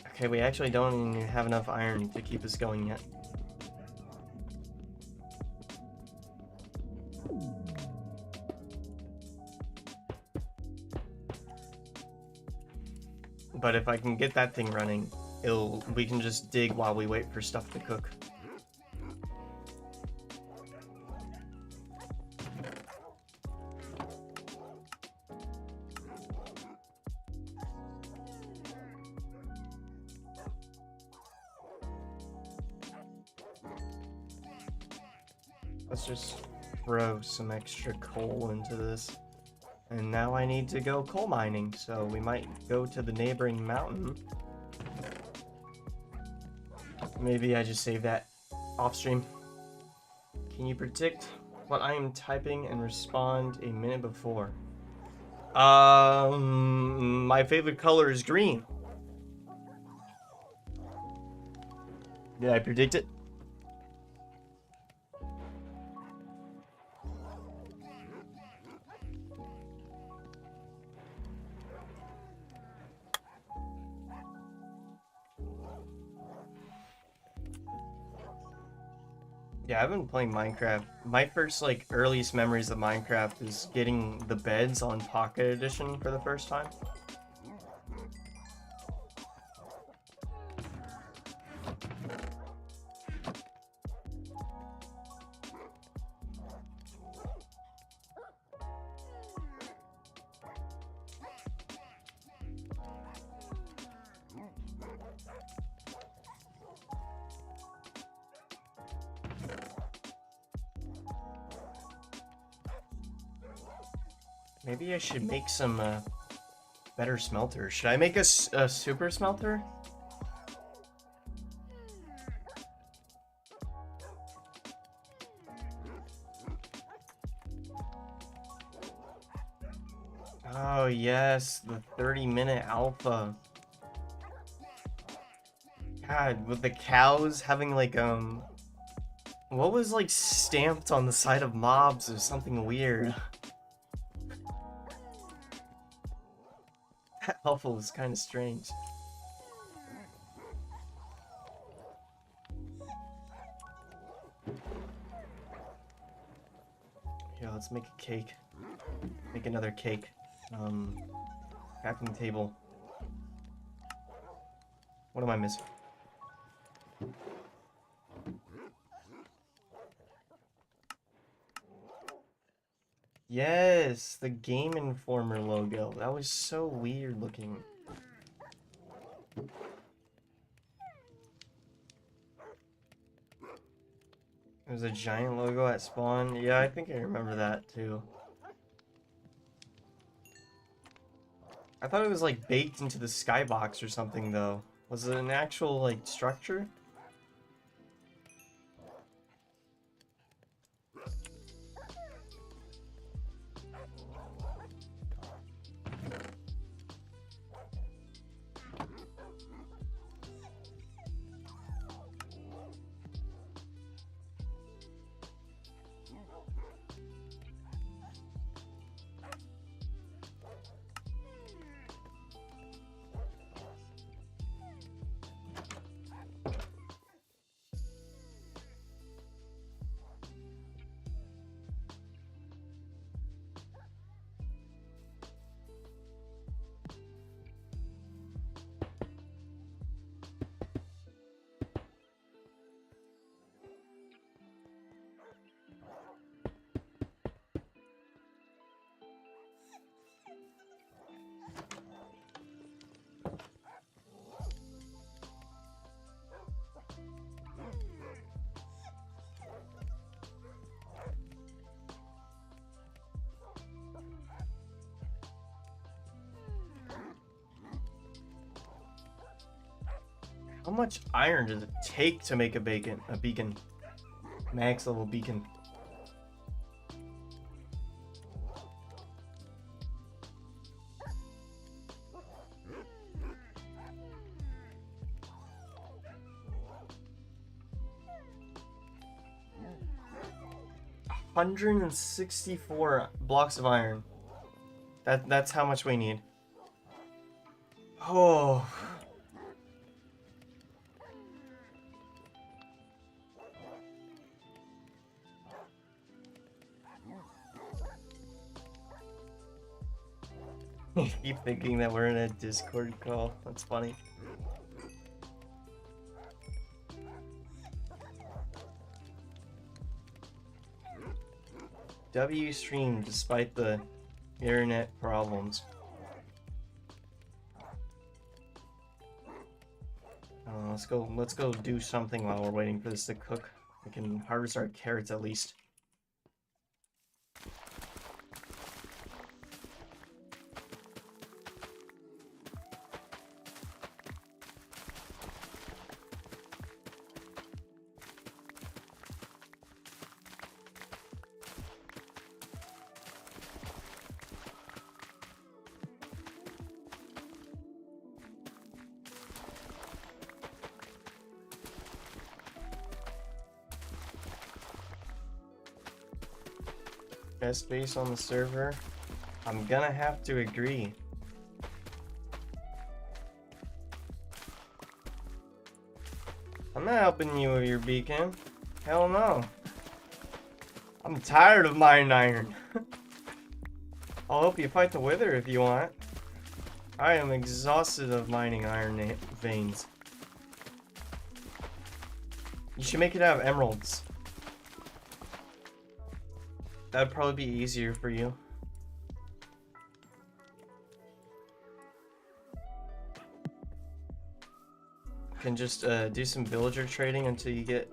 Okay, we actually don't even have enough iron to keep us going yet. But if I can get that thing running, we can just dig while we wait for stuff to cook. Let's just throw some extra coal into this. And now I need to go coal mining, so we might go to the neighboring mountain. Maybe I just save that off stream. Can you predict what I am typing and respond a minute before? My favorite color is green. Did I predict it? Yeah, I've been playing Minecraft. My first, like, earliest memories of Minecraft is getting the beds on Pocket Edition for the first time. Maybe I should make some better smelters. Should I make a super smelter? Oh yes, the 30-minute alpha. God, with the cows having like what was like stamped on the side of mobs or something weird. That alpha was kind of strange. Yeah, let's make a cake. Make another cake. Crafting table. What am I missing? Yes, the Game Informer logo. That was so weird looking. There's a giant logo at spawn. Yeah, I think I remember that too. I thought it was like baked into the skybox or something though. Was it an actual like structure? How much iron does it take to make a beacon? Max level beacon. $164 blocks of iron. That's how much we need. Oh. I keep thinking that we're in a Discord call. That's funny. W stream despite the internet problems. Let's go do something while we're waiting for this to cook. We can harvest our carrots at least. Best base on the server? I'm gonna have to agree. I'm not helping you with your beacon. Hell no. I'm tired of mining iron. I'll help you fight the wither if you want. I am exhausted of mining iron veins. You should make it out of emeralds. That'd probably be easier for you. You can just do some villager trading until you get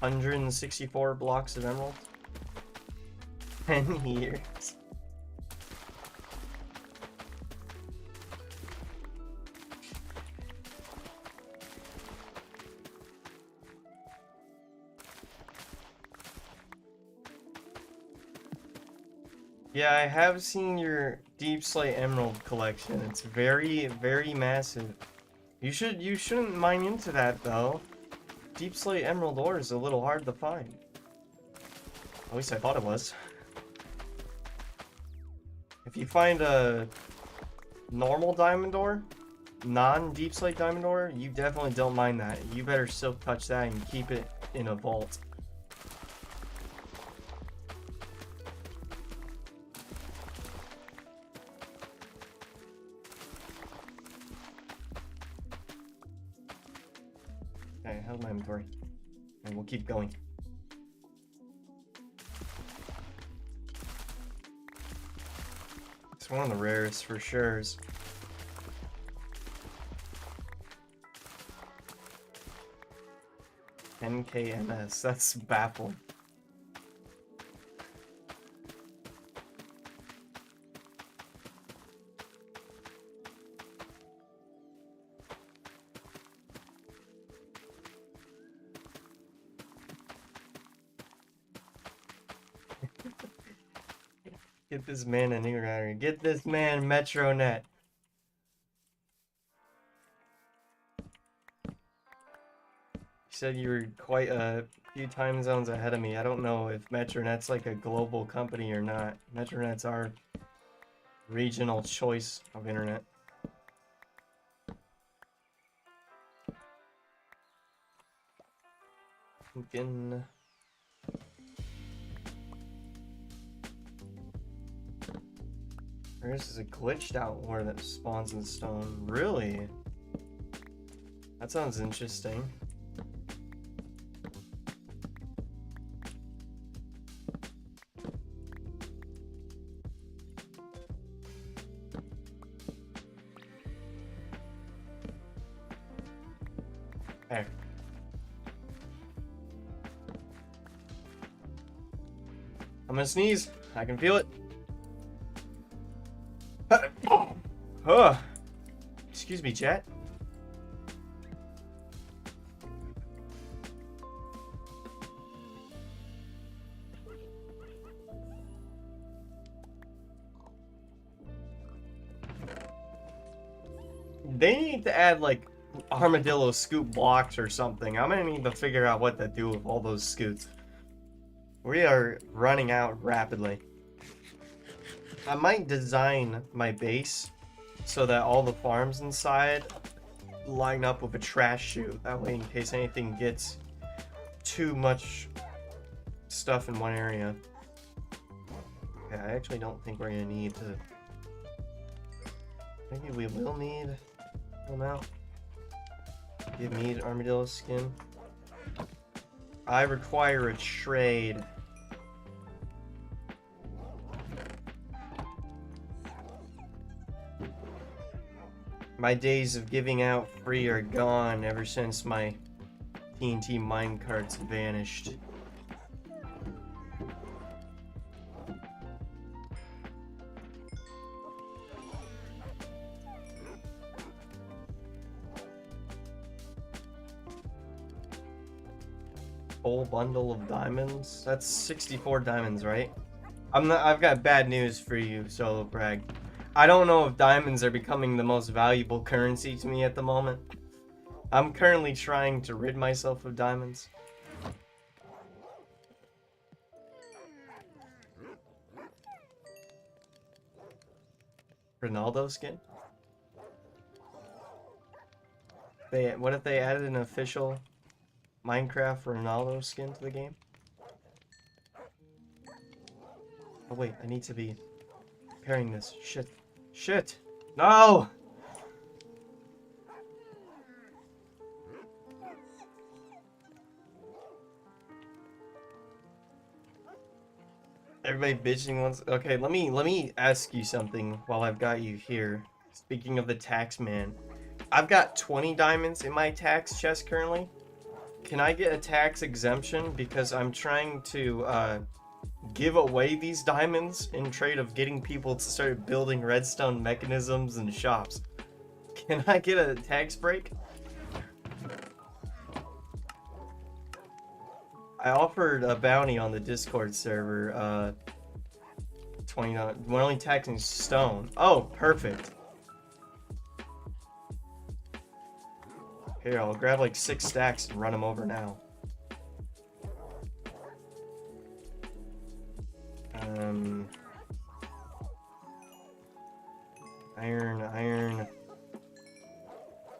164 blocks of emerald. 10 years. Yeah, I have seen your Deep Slate Emerald collection. It's very, very massive. You shouldn't mine into that though. Deep Slate Emerald ore is a little hard to find. At least I thought it was. If you find a normal diamond ore, non-Deep Slate diamond ore, you definitely don't mine that. You better silk touch that and keep it in a vault. Okay, how's my inventory? And we'll keep going. It's one of the rarest for sure. 10k MS, that's baffling. Get this man an internet. Get this man MetroNet. You said you were quite a few time zones ahead of me. I don't know if MetroNet's like a global company or not. MetroNet's our regional choice of internet. Fucking... This is a glitched out ore that spawns in stone. Really? That sounds interesting. There. I'm gonna sneeze. I can feel it. Excuse me, chat. They need to add like armadillo scoot blocks or something. I'm gonna need to figure out what to do with all those scoots. We are running out rapidly. I might design my base so that all the farms inside line up with a trash chute. That way, in case anything gets too much stuff in one area. Okay, I actually don't think we're gonna need to. Maybe we will need them out. Give me an armadillo skin. I require a trade. My days of giving out free are gone ever since my TNT minecarts vanished. Full bundle of diamonds? That's 64 diamonds, right? I've got bad news for you, Solo Brag. I don't know if diamonds are becoming the most valuable currency to me at the moment. I'm currently trying to rid myself of diamonds. Ronaldo skin? What if they added an official Minecraft Ronaldo skin to the game? Oh wait, I need to be repairing this. Shit. Shit! No! Everybody bitching once. Okay, let me ask you something while I've got you here. Speaking of the tax man, I've got 20 diamonds in my tax chest currently. Can I get a tax exemption because I'm trying to give away these diamonds in trade of getting people to start building redstone mechanisms and shops? Can I get a tax break? I offered a bounty on the Discord server, $20. We're only taxing stone. Oh, perfect. Here, I'll grab like 6 stacks and run them over now.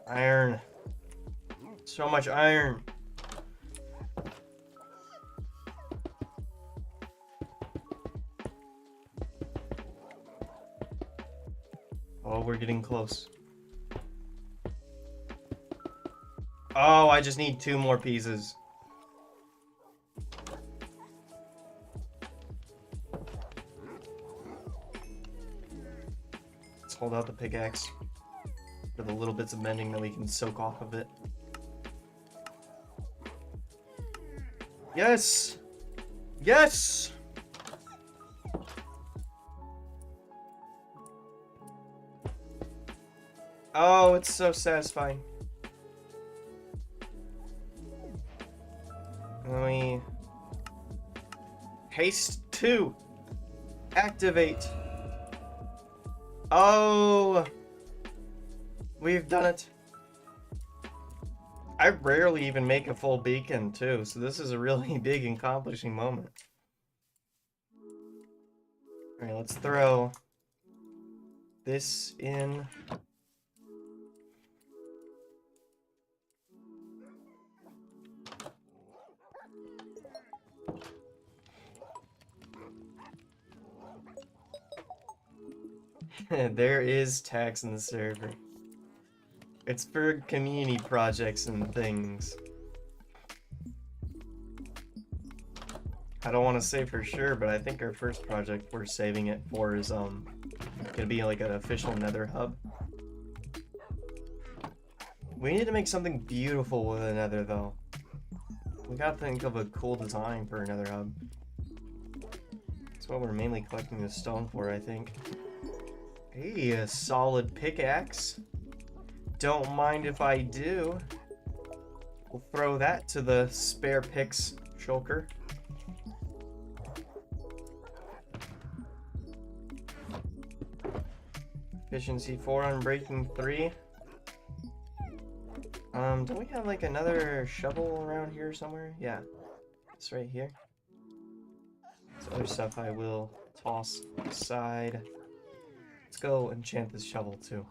Iron. So much iron. Oh, we're getting close. Oh, I just need 2 more pieces. Let's hold out the pickaxe for the little bits of mending that we can soak off of it. Yes! Yes! Oh, it's so satisfying. Let me... Haste 2! Activate! Oh! We've done it. I rarely even make a full beacon, too, so this is a really big accomplishing moment. Alright, let's throw this in. There is tax in the server. It's for community projects and things. I don't want to say for sure, but I think our first project we're saving it for is gonna be like an official nether hub. We need to make something beautiful with a nether though. We gotta think of a cool design for a nether hub. That's what we're mainly collecting the stone for, I think. Hey, a solid pickaxe. Don't mind if I do. We'll throw that to the spare picks shulker. Efficiency 4, unbreaking 3. Don't we have like another shovel around here somewhere? Yeah, it's right here. This other stuff I will toss aside. Let's go enchant this shovel too.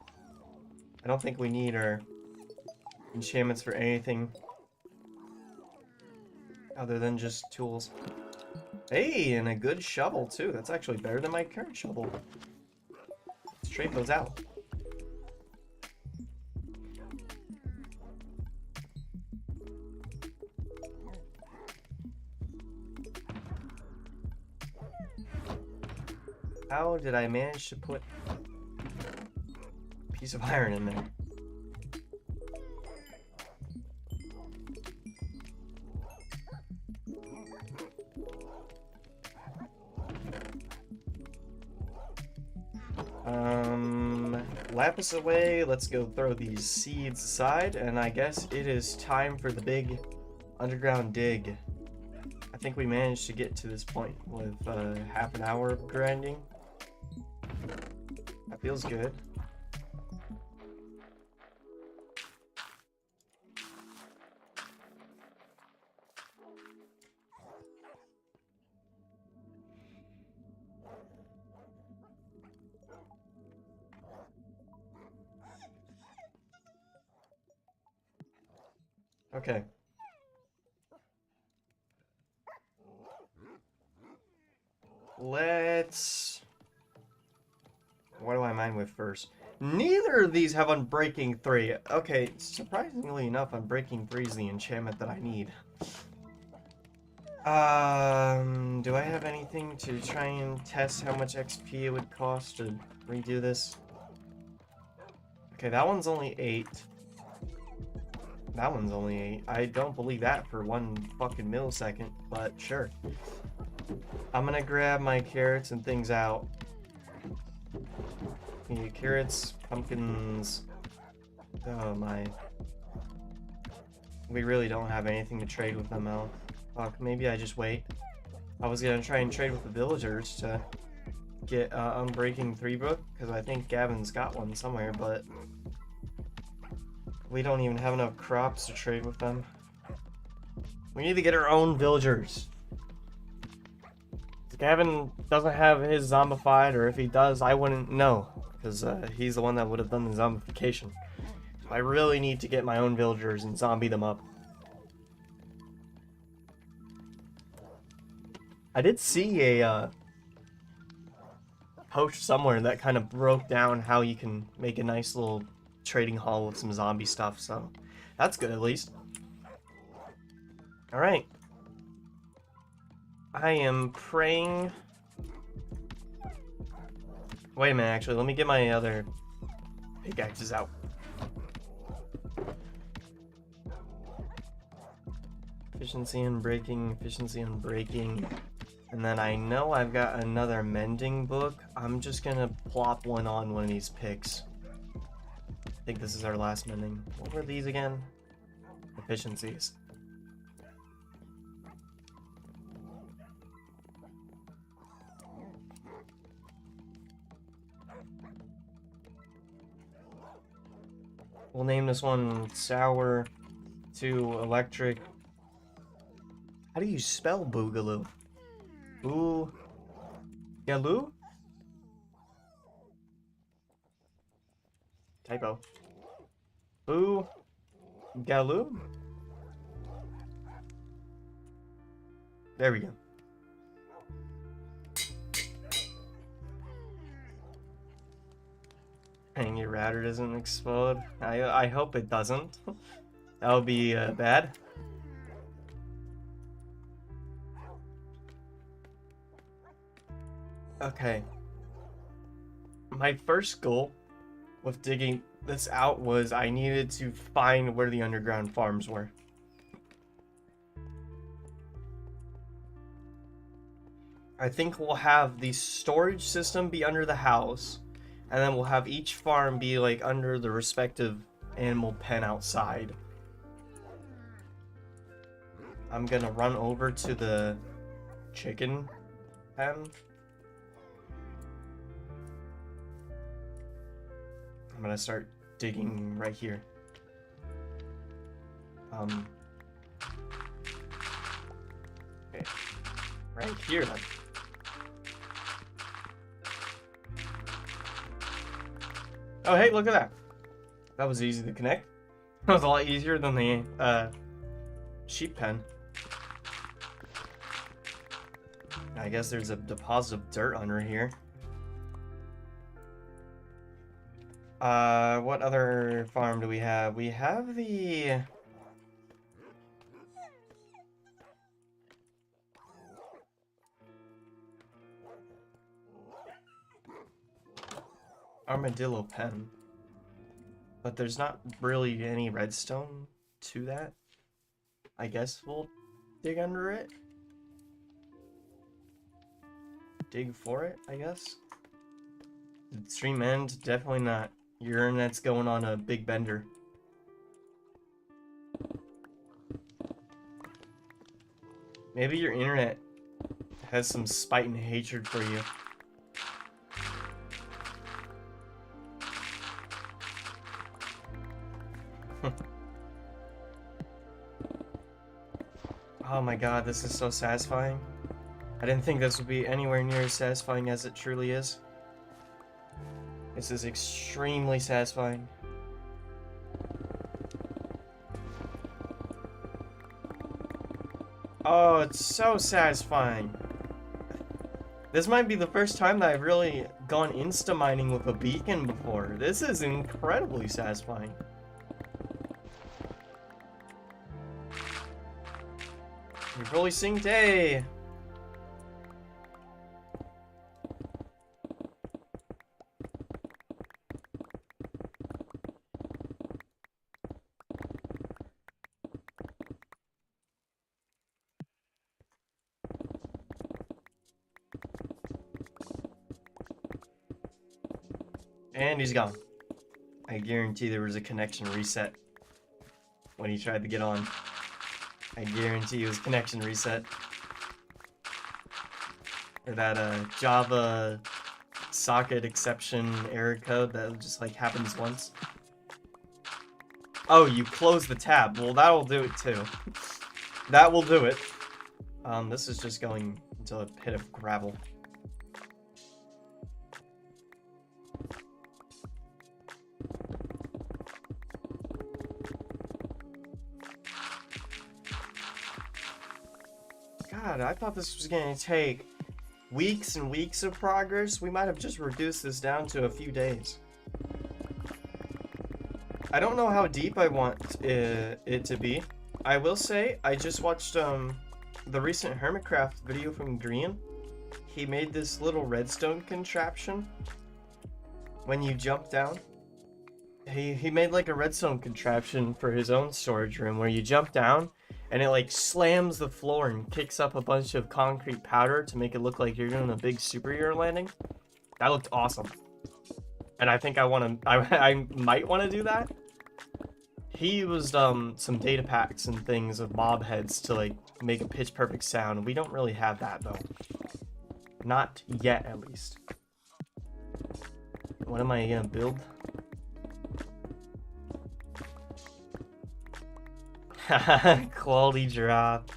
I don't think we need our enchantments for anything other than just tools. Hey, and a good shovel too. That's actually better than my current shovel. Let's trade those out. How did I manage to put a piece of iron in there? Lapis away, let's go throw these seeds aside, and I guess it is time for the big underground dig. I think we managed to get to this point with half an hour of grinding. That feels good. Okay. Let's... What do I mine with first? Neither of these have Unbreaking 3. Okay, surprisingly enough, Unbreaking 3 is the enchantment that I need. Do I have anything to try and test how much XP it would cost to redo this? Okay, that one's only 8. That one's only 8. I don't believe that for 1 fucking millisecond, but sure. I'm gonna grab my carrots and things out. Carrots, pumpkins. Oh my. We really don't have anything to trade with them out. Fuck, maybe I just wait. I was gonna try and trade with the villagers to get Unbreaking 3 book, because I think Gavin's got one somewhere, but we don't even have enough crops to trade with them. We need to get our own villagers. If Gavin doesn't have his zombified, or if he does, I wouldn't know, because he's the one that would have done the zombification. I really need to get my own villagers and zombie them up. I did see a post somewhere that kind of broke down how you can make a nice little trading hall with some zombie stuff, so that's good at least. Alright. I am praying... Wait a minute, actually, let me get my other pickaxes out. Efficiency and breaking, efficiency and breaking. And then I know I've got another mending book. I'm just gonna plop one on one of these picks. I think this is our last mending. What were these again? Efficiencies. We'll name this one Sour to Electric. How do you spell Boogaloo? Boogaloo? Typo. Boogaloo? There we go. Dang, your router doesn't explode. I hope it doesn't. That would be bad. Okay. My first goal with digging this out was I needed to find where the underground farms were. I think we'll have the storage system be under the house, and then we'll have each farm be like under the respective animal pen outside. I'm gonna run over to the chicken pen. I'm gonna start digging right here. Okay. Right here then. Oh, hey, look at that. That was easy to connect. That was a lot easier than the sheep pen. I guess there's a deposit of dirt under here. What other farm do we have? We have the... armadillo pen. But there's not really any redstone to that. I guess we'll dig under it. Dig for it, I guess. The stream end? Definitely not. Your internet's going on a big bender. Maybe your internet has some spite and hatred for you. Oh my god, this is so satisfying. I didn't think this would be anywhere near as satisfying as it truly is. This is extremely satisfying. Oh, it's so satisfying. This might be the first time that I've really gone insta-mining with a beacon before. This is incredibly satisfying. You've really synced, hey! And he's gone. I guarantee there was a connection reset when he tried to get on. I guarantee it was connection reset. Or that Java socket exception error code that just like happens once. Oh, you close the tab. Well, that'll do it too. That will do it. This is just going into a pit of gravel. God, I thought this was going to take weeks and weeks of progress. We might have just reduced this down to a few days. I don't know how deep I want it to be. I will say, I just watched the recent Hermitcraft video from Green. He made this little redstone contraption when you jump down. He made like a redstone contraption for his own storage room where you jump down and it like slams the floor and kicks up a bunch of concrete powder to make it look like you're doing a big superhero landing. That looked awesome. And I think I might want to do that. He used some data packs and things of mob heads to like make a pitch perfect sound. We don't really have that though. Not yet, at least. What am I gonna build? Quality drop.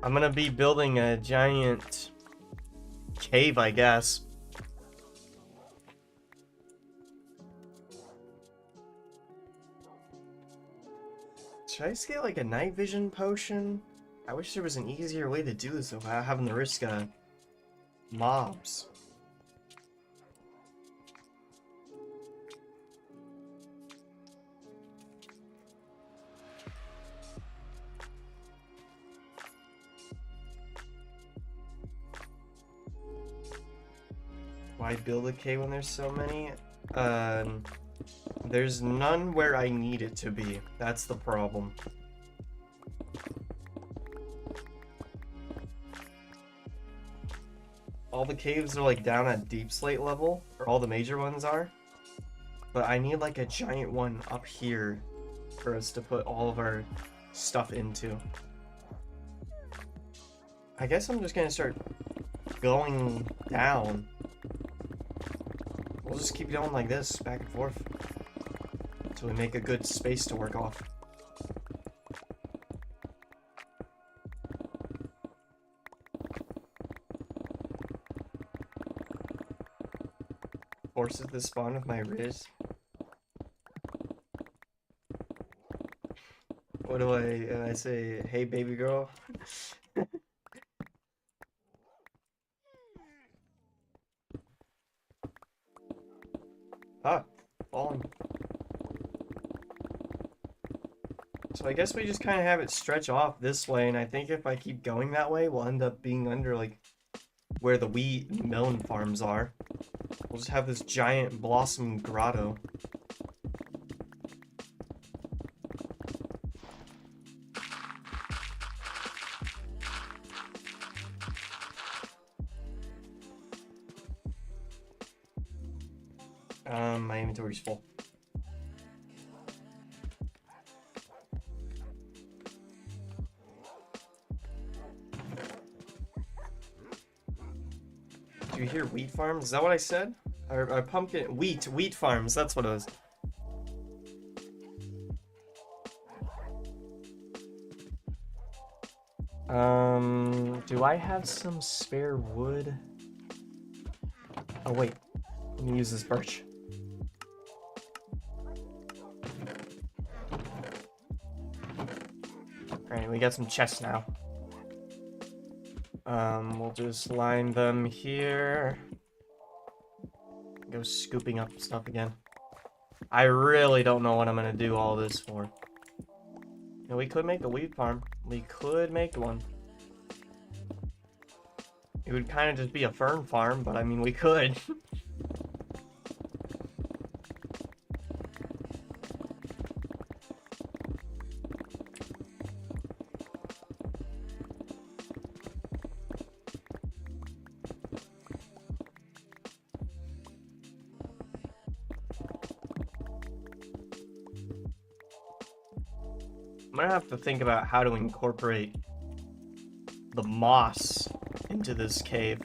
I'm gonna be building a giant cave, I guess. Should I just get like a night vision potion? I wish there was an easier way to do this without having to risk mobs. Why build a cave when there's so many? There's none where I need it to be. That's the problem. All the caves are like down at deep slate level, or all the major ones are. But I need like a giant one up here for us to put all of our stuff into. I guess I'm just gonna start going down. We'll just keep going like this, back and forth, until So we make a good space to work off. Forces the spawn with my Riz. What do I say? Hey, baby girl. Ah, falling. So I guess we just kind of have it stretch off this way, and I think if I keep going that way, we'll end up being under, like, where the wheat and melon farms are. We'll just have this giant blossom grotto. My inventory's full. Do you hear wheat farms? Is that what I said? Or pumpkin... Wheat farms, that's what it was. Do I have some spare wood? Oh, wait. Let me use this birch. Alright, we got some chests now. We'll just line them here. Go scooping up stuff again. I really don't know what I'm gonna do all this for. You know, we could make a wheat farm. We could make one. It would kind of just be a fern farm, but I mean, we could. I'm gonna have to think about how to incorporate the moss into this cave.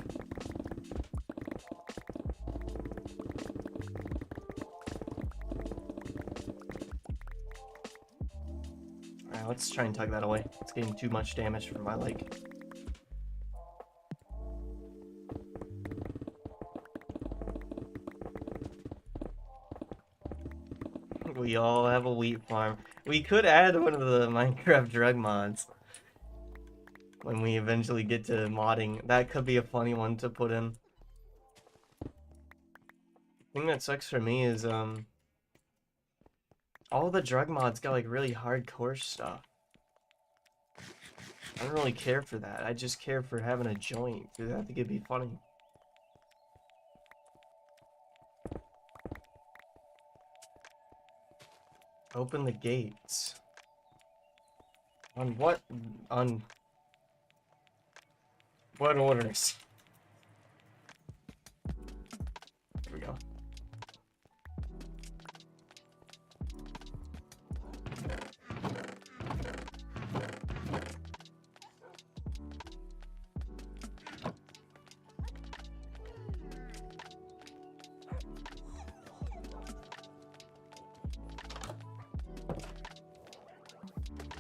Alright, let's try and tug that away. It's getting too much damage for my leg. We all have a wheat farm. We could add one of the Minecraft drug mods when we eventually get to modding. That could be a funny one to put in. The thing that sucks for me is all the drug mods got like really hardcore stuff. I don't really care for that. I just care for having a joint, because I think it'd be funny. Open the gates. On what? On what orders? Here we go.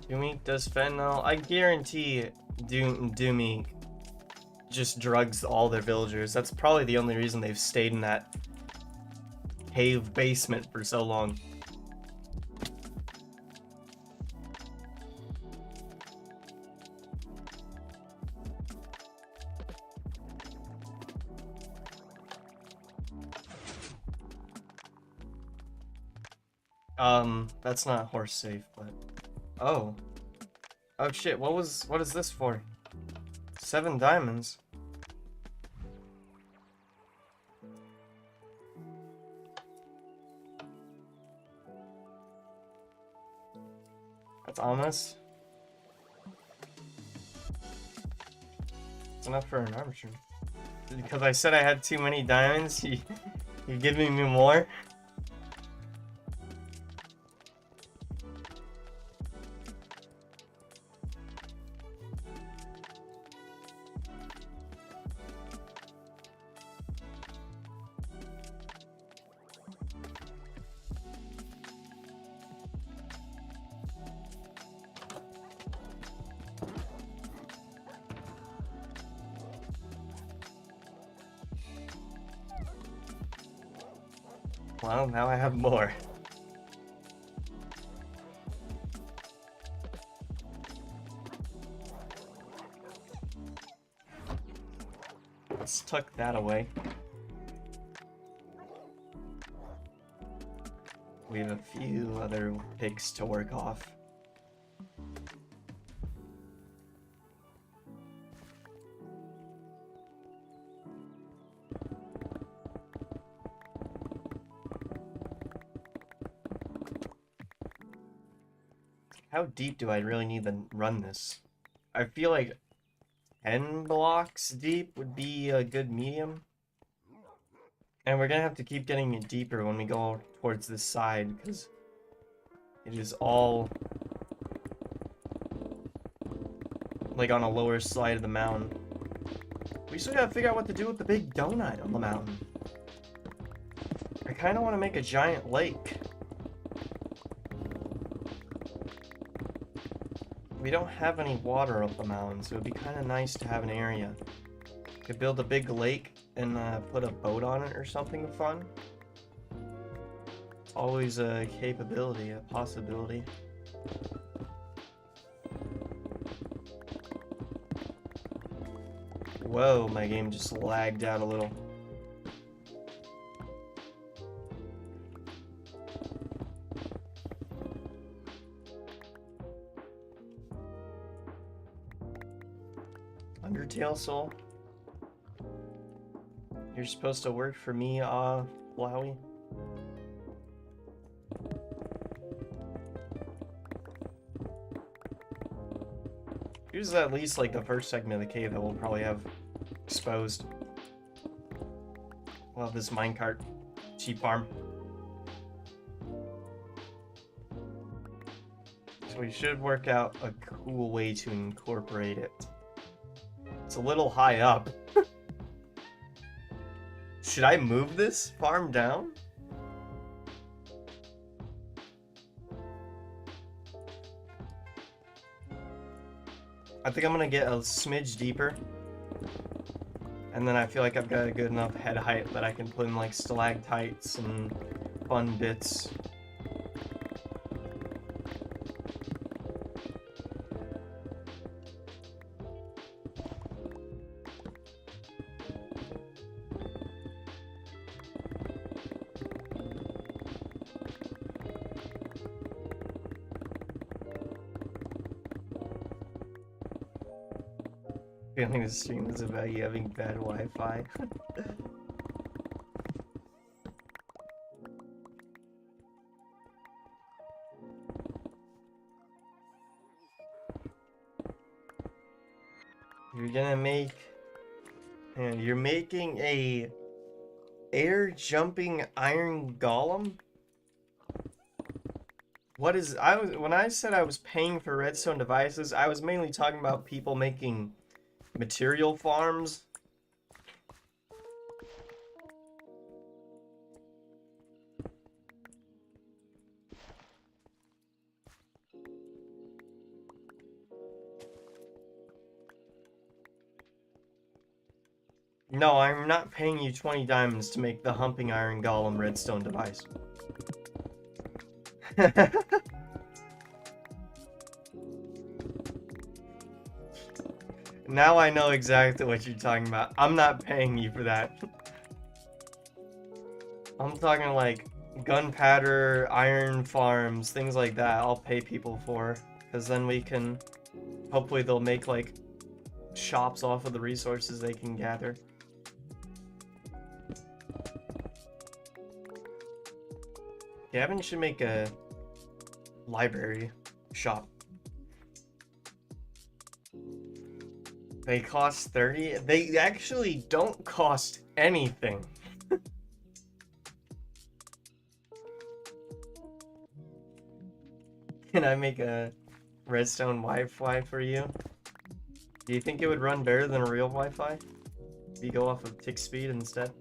Doomy does fentanyl. I guarantee Doomy just drugs all their villagers. That's probably the only reason they've stayed in that cave basement for so long. That's not horse safe, but... Oh. Oh shit, what is this for? 7 diamonds. That's ominous. It's enough for an armature. Because I said I had too many diamonds, you're giving me more? Well, now I have more. Let's tuck that away. We have a few other pigs to work off. How deep do I really need to run this? I feel like 10 blocks deep would be a good medium. And we're gonna have to keep getting it deeper when we go towards this side, because it is all like on a lower side of the mountain. We still gotta figure out what to do with the big donut on the mountain. I kinda wanna make a giant lake. We don't have any water up the mountain, so it'd be kind of nice to have an area. Could build a big lake and put a boat on it or something fun. It's always a capability, a possibility. Whoa, my game just lagged out a little. Undertale Soul? You're supposed to work for me, Flowey? Here's at least like the first segment of the cave that we'll probably have exposed. We'll have this minecart sheep farm. So we should work out a cool way to incorporate it. It's a little high up. Should I move this farm down? I think I'm gonna get a smidge deeper. And then I feel like I've got a good enough head height that I can put in like stalactites and fun bits. Feeling the stream is about you having bad Wi-Fi. You're gonna make... And you're making a air jumping iron golem? What is... when I said I was paying for redstone devices, I was mainly talking about people making material farms. No, I'm not paying you 20 diamonds to make the humping iron golem redstone device. Now I know exactly what you're talking about. I'm not paying you for that. I'm talking like gunpowder, iron farms, things like that. I'll pay people for, because then we can... Hopefully they'll make like shops off of the resources they can gather. Gavin should make a library shop. They cost 30. They actually don't cost anything. Can I make a redstone Wi-Fi for you? Do you think it would run better than a real Wi-Fi? If you go off of tick speed instead?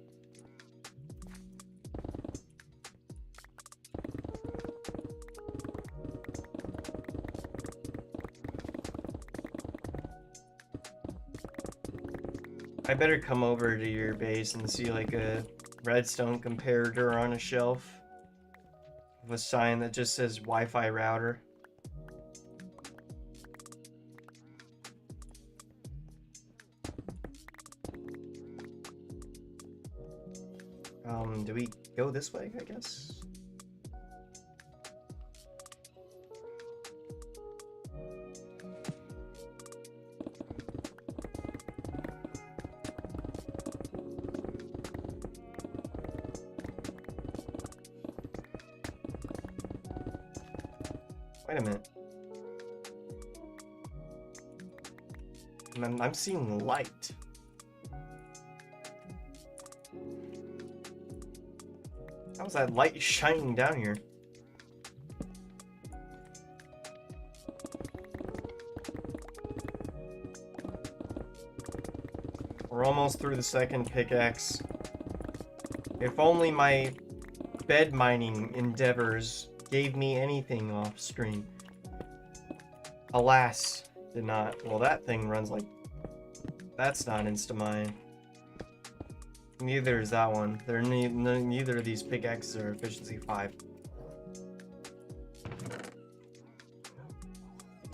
I better come over to your base and see like a redstone comparator on a shelf with a sign that just says Wi-Fi router. Do we go this way, I guess? Wait a minute. I'm seeing light. How's that light shining down here? We're almost through the second pickaxe. If only my bed mining endeavors gave me anything off screen. Alas, did not. Well, that thing runs like... That's not insta-mine. Neither is that one. Neither of these pickaxes are efficiency 5.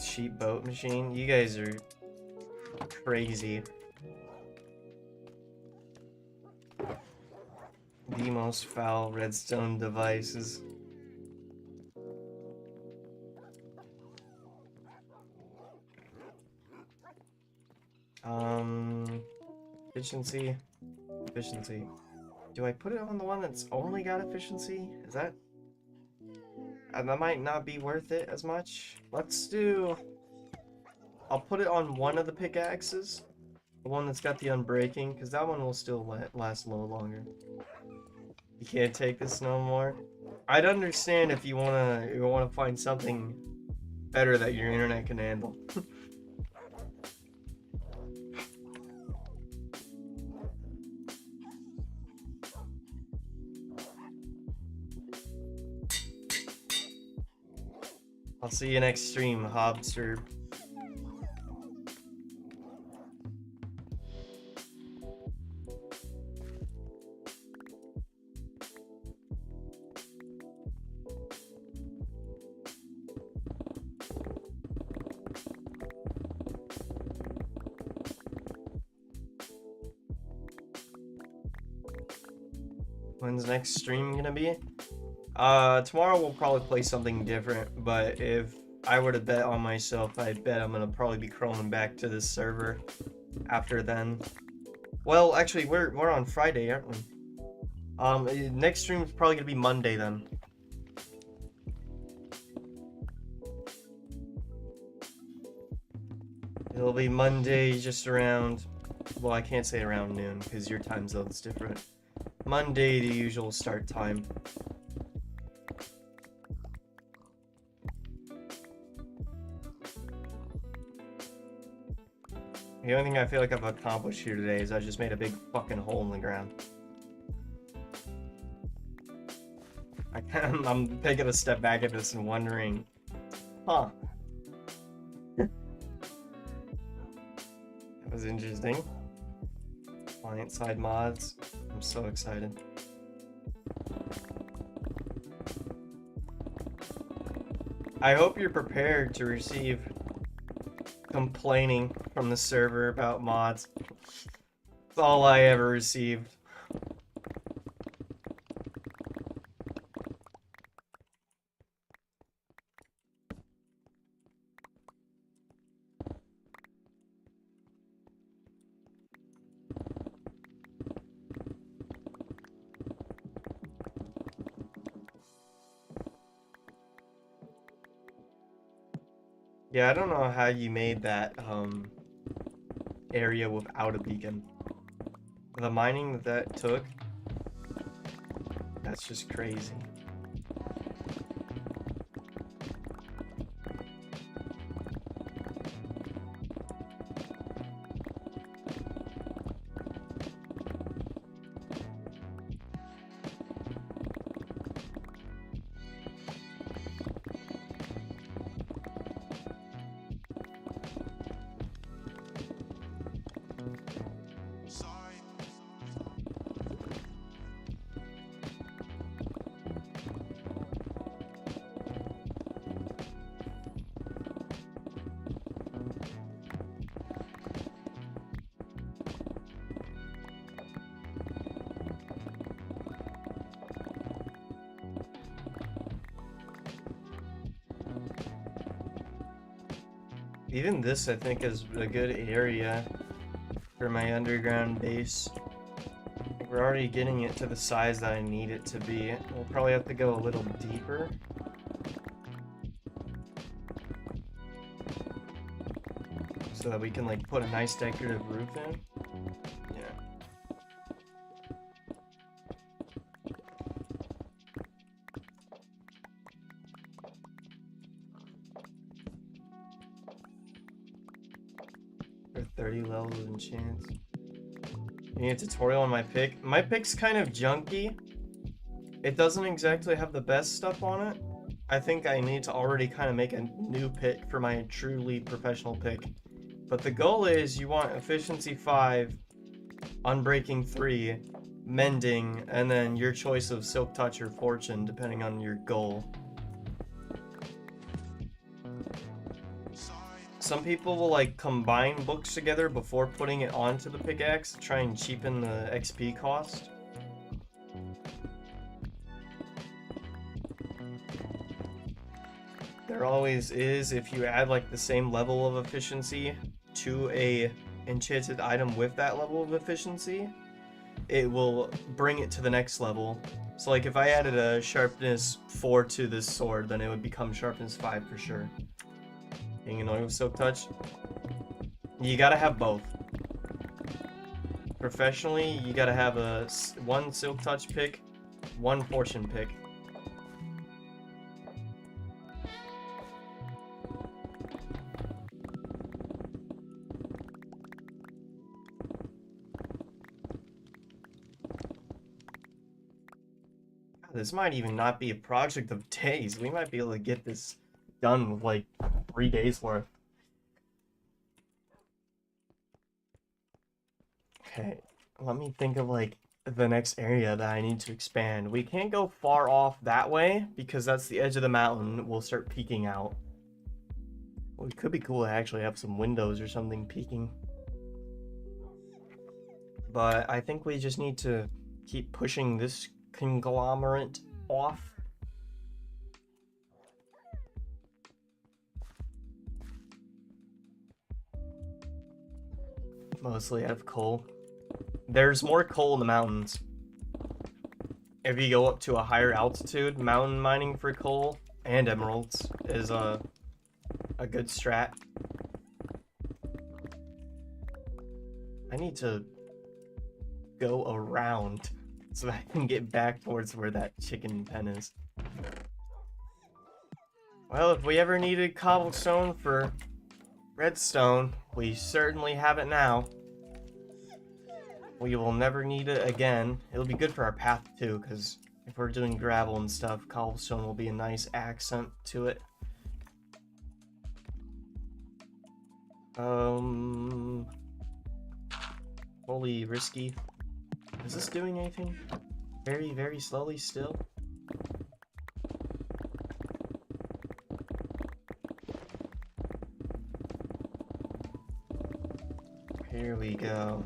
Sheep boat machine. You guys are crazy. The most foul redstone devices. Efficiency. Efficiency. Do I put it on the one that's only got efficiency? Is that... that might not be worth it as much. Let's do... I'll put it on one of the pickaxes. The one that's got the unbreaking, because that one will still last a little longer. You can't take this no more. I'd understand if you wanna find something better that your internet can handle. I'll see you next stream, Hobster. When's next stream gonna be? Tomorrow we'll probably play something different, but if I were to bet on myself, I bet I'm gonna probably be crawling back to this server after then. Well, actually, we're on Friday, aren't we? Next stream is probably gonna be Monday then. It'll be Monday just around, well, I can't say around noon because your time zone's different. Monday, the usual start time. The only thing I feel like I've accomplished here today is I just made a big fucking hole in the ground. I'm taking a step back at this and wondering, huh? That was interesting. Client-side mods. I'm so excited. I hope you're prepared to receive complaining from the server about mods. That's all I ever received. Yeah, I don't know how you made that area without a beacon. The mining that took, that's just crazy. Even this, I think, is a good area for my underground base. We're already getting it to the size that I need it to be. We'll probably have to go a little deeper. So that we can, like, put a nice decorative roof in. Yeah. For 30 levels of enchants. You need a tutorial on my pick. My pick's kind of junky. It doesn't exactly have the best stuff on it. I think I need to already kind of make a new pick for my truly professional pick. But the goal is you want efficiency 5, unbreaking 3, mending, and then your choice of silk touch or fortune depending on your goal. Some people will like combine books together before putting it onto the pickaxe to try and cheapen the XP cost. There always is, if you add like the same level of efficiency to a enchanted item with that level of efficiency, it will bring it to the next level. So like if I added a sharpness 4 to this sword, then it would become sharpness 5 for sure. Being annoying with silk touch. You gotta have both. Professionally, you gotta have one silk touch pick, one fortune pick. This might even not be a project of days. We might be able to get this done with like 3 days worth. Okay, let me think of like the next area that I need to expand. We can't go far off that way because that's the edge of the mountain. We'll start peeking out. Well, it could be cool to actually have some windows or something peeking. But I think we just need to keep pushing this conglomerate off. Mostly out of coal. There's more coal in the mountains. If you go up to a higher altitude, mountain mining for coal and emeralds is a good strat. I need to go around so I can get back towards where that chicken pen is. Well, if we ever needed cobblestone for redstone, we certainly have it now. We will never need it again. It'll be good for our path too, because if we're doing gravel and stuff, cobblestone will be a nice accent to it. Holy risky. Is this doing anything? Very, very slowly still. Here we go.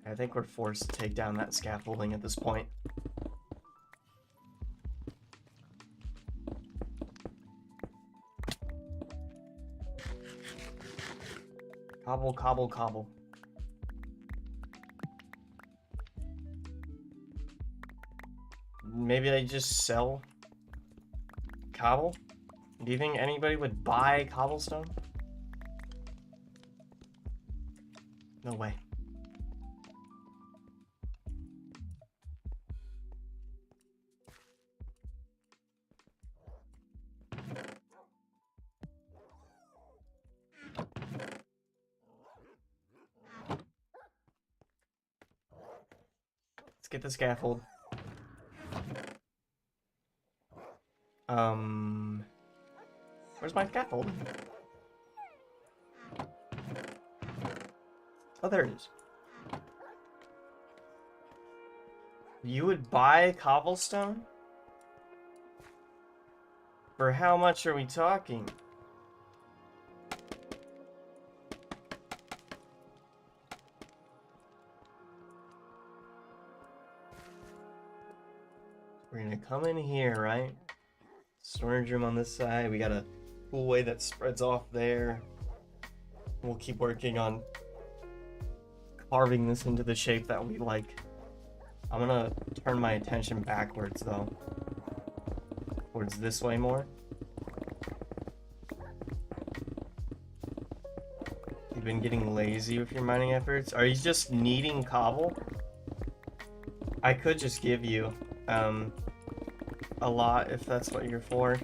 I think we're forced to take down that scaffolding at this point. Cobble, cobble, cobble. Maybe I just sell cobble? Do you think anybody would buy cobblestone? No way. Let's get the scaffold. Where's my scaffold? Oh, there it is. You would buy cobblestone? For how much are we talking? We're gonna come in here, right? Storage room on this side. We got a cool way that spreads off there. We'll keep working on carving this into the shape that we like. I'm gonna turn my attention backwards though. Towards this way more. You've been getting lazy with your mining efforts. Are you just needing cobble? I could just give you a lot if that's what you're for.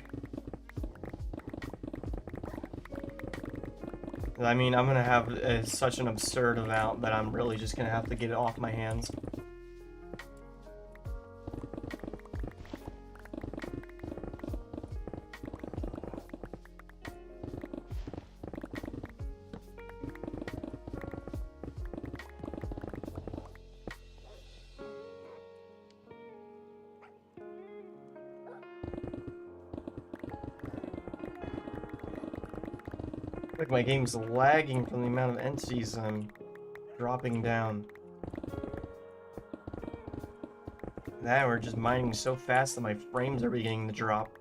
I mean, I'm gonna have such an absurd amount that I'm really just gonna have to get it off my hands. Like my game's lagging from the amount of entities I'm dropping down. That we're just mining so fast that my frames are beginning to drop.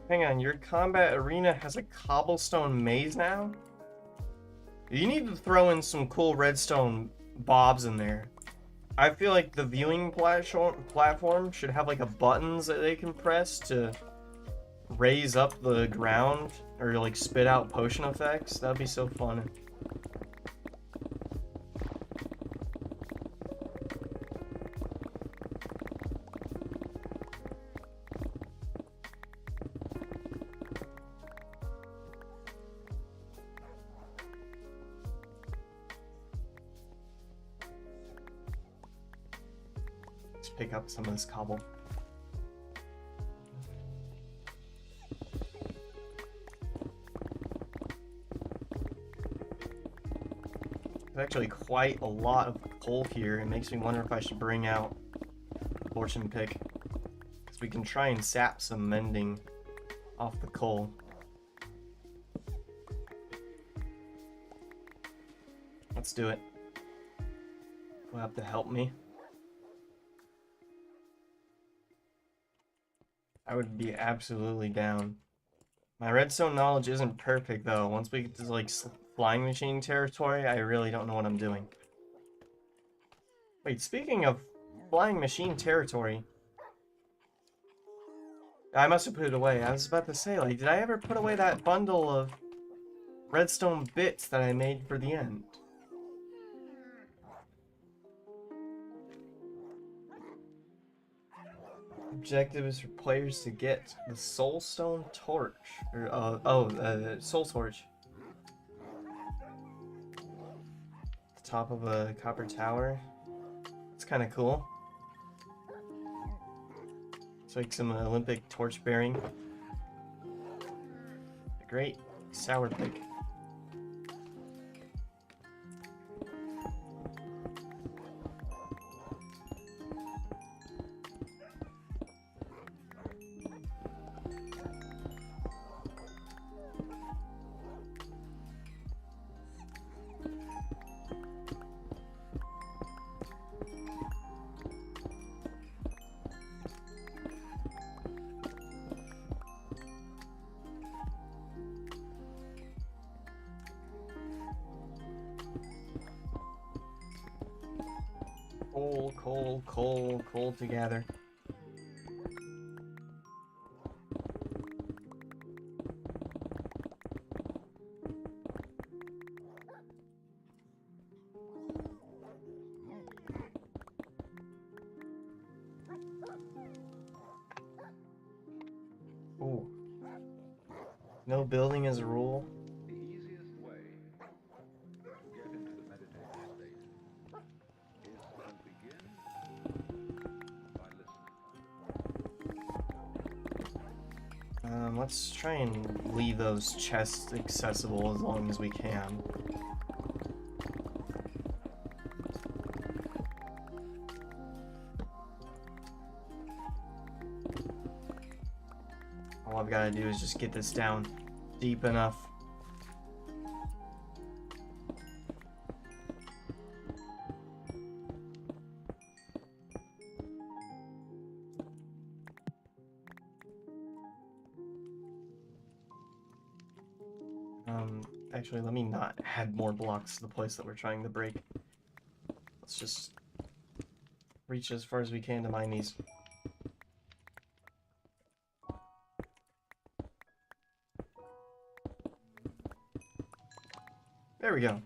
Hang on, your combat arena has a cobblestone maze now? You need to throw in some cool redstone bobs in there. I feel like the viewing platform should have like a buttons that they can press to raise up the ground or like spit out potion effects. That'd be so fun. Pick up some of this cobble. There's actually quite a lot of coal here. It makes me wonder if I should bring out fortune pick, because we can try and sap some mending off the coal. Let's do it. Will have to help me. I would be absolutely down. My redstone knowledge isn't perfect though. Once we get to like flying machine territory, I really don't know what I'm doing. Wait, speaking of flying machine territory, I must have put it away. I was about to say, like, did I ever put away that bundle of redstone bits that I made for the end? Objective is for players to get the soulstone torch, or soul torch. The top of a copper tower. It's kind of cool. It's like some Olympic torch bearing. Great sour pick. Coal together. Ooh. No building as a rule. The easiest way to get into the meditative state is to begin by listening. let's try and leave those chests accessible as long as we can. All I've got to do is just get this down deep enough. Actually, let me not add more blocks to the place that we're trying to break. Let's just reach as far as we can to mine these. There we go.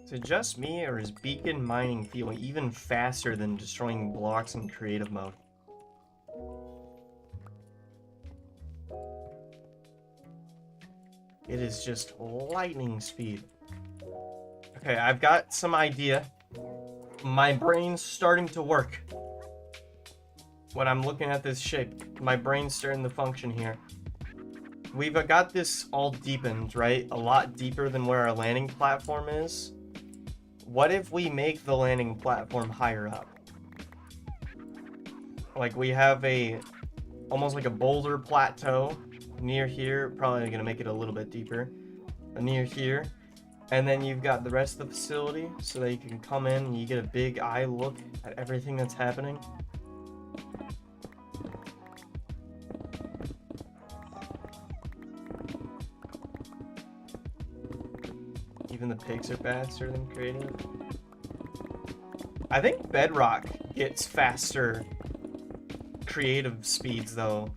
Is it just me, or is beacon mining feel even faster than destroying blocks in creative mode? It is just lightning speed. Okay, I've got some idea. My brain's starting to work. When I'm looking at this shape, my brain's starting to function here. We've got this all deepened, right? A lot deeper than where our landing platform is. What if we make the landing platform higher up? Like we have almost like a boulder plateau near here. Probably gonna make it a little bit deeper. Near here. And then you've got the rest of the facility so that you can come in and you get a big eye look at everything that's happening. Even the pigs are faster than creative. I think Bedrock gets faster creative speeds though.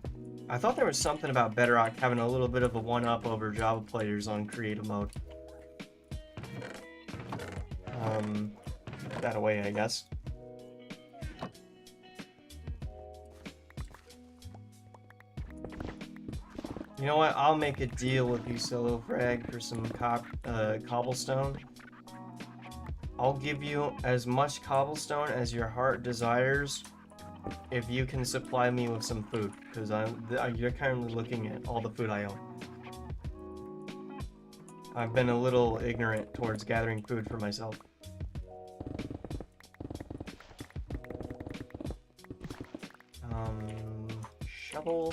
I thought there was something about Bedrock having a little bit of a one-up over Java players on creative mode. That away, I guess. You know what? I'll make a deal with you, Solo Frag, for some cobblestone. I'll give you as much cobblestone as your heart desires if you can supply me with some food, because you're currently looking at all the food I own. I've been a little ignorant towards gathering food for myself. Shovel.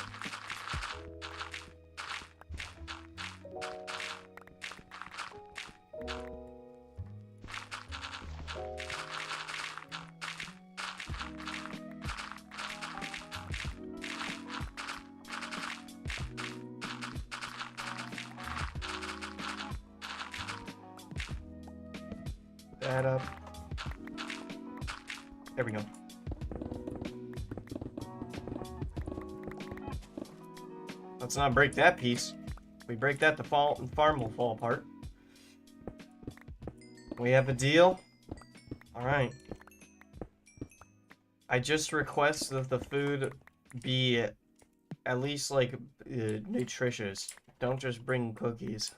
That up. There we go. Let's not break that piece. If we break that, the farm will fall apart. We have a deal. Alright. I just request that the food be at least, like, nutritious. Don't just bring cookies.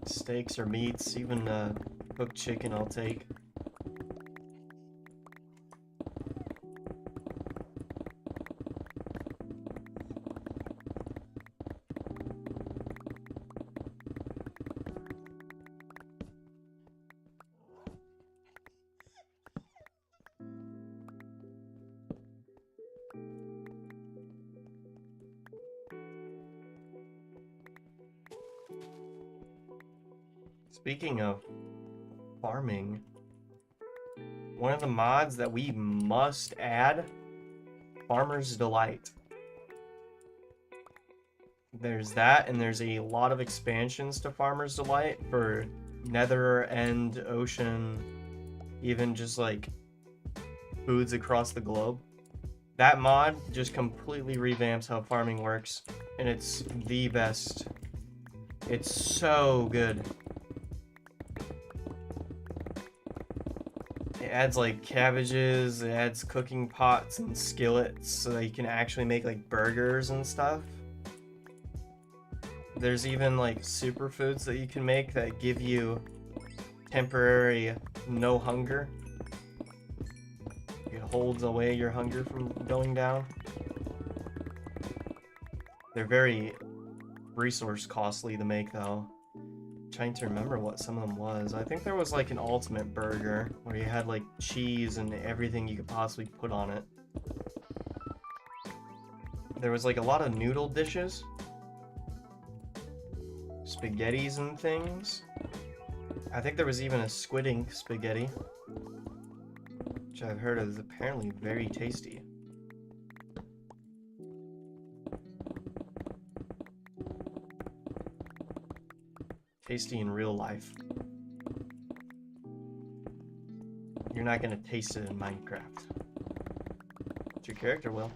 Steaks or meats, even cooked chicken I'll take. Speaking of farming, one of the mods that we must add, Farmer's Delight. There's that, and there's a lot of expansions to Farmer's Delight for Nether and Ocean, even just like foods across the globe. That mod just completely revamps how farming works, and it's the best. It's so good. It adds like cabbages, it adds cooking pots and skillets so that you can actually make like burgers and stuff. There's even like superfoods that you can make that give you temporary no hunger. It holds away your hunger from going down. They're very resource costly to make though. I'm trying to remember what some of them was. I think there was like an ultimate burger where you had like cheese and everything you could possibly put on it. There was like a lot of noodle dishes. Spaghettis and things. I think there was even a squid ink spaghetti, which I've heard is apparently very tasty. Tasty in real life. You're not gonna taste it in Minecraft. But your character will.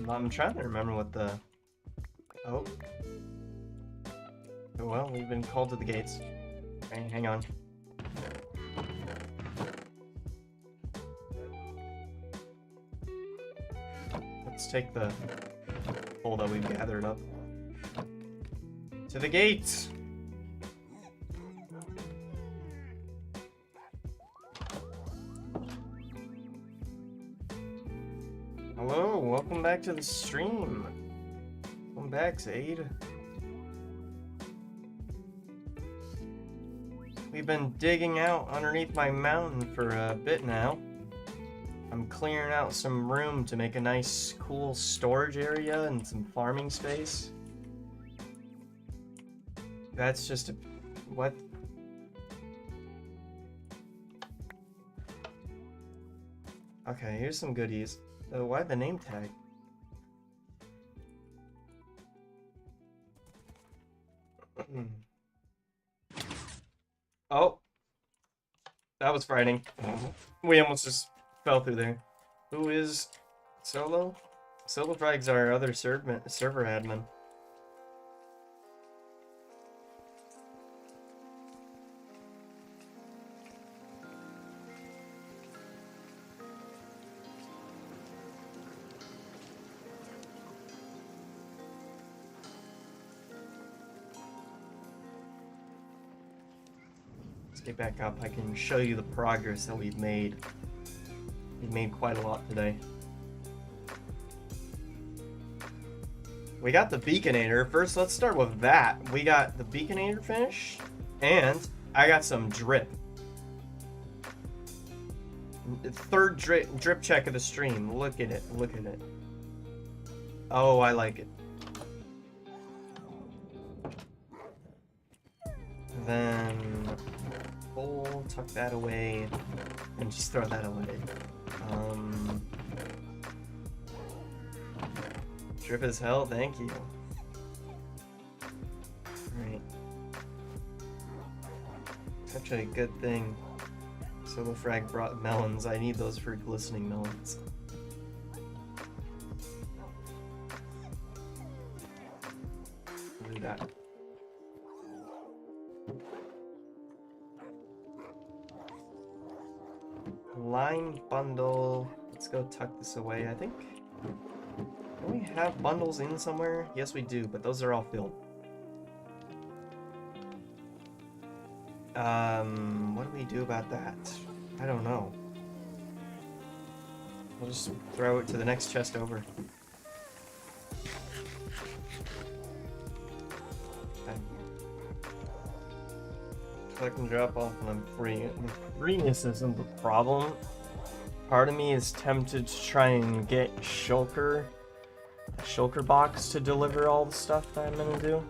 I'm trying to remember what the... Oh. Well, we've been called to the gates. Okay, hang on. Let's take the coal that we've gathered up. To the gates! Hello, welcome back to the stream. Welcome back, Zaid. We've been digging out underneath my mountain for a bit now. I'm clearing out some room to make a nice, cool storage area and some farming space. That's just a... what? Okay, here's some goodies. Why the name tag? Oh. That was frightening. We almost just fell through there. Who is Solo? Solo Frag's our other server admin. Get back up, I can show you the progress that we've made. We've made quite a lot today. We got the Beaconator. First, let's start with that. We got the Beaconator finished, and I got some drip. Third drip check of the stream. Look at it, look at it. Oh, I like it. Then... tuck that away and just throw that away. Drip as hell, thank you. Alright. Such a good thing. Solo Frag brought melons. I need those for glistening melons. Do that. Line bundle. Let's go tuck this away. I think... don't we have bundles in somewhere? Yes, we do, but those are all filled. What do we do about that? I don't know. We'll just throw it to the next chest over. Collect and drop off when I'm free. Freeness isn't the problem. Part of me is tempted to try and get a shulker box to deliver all the stuff that I'm gonna do.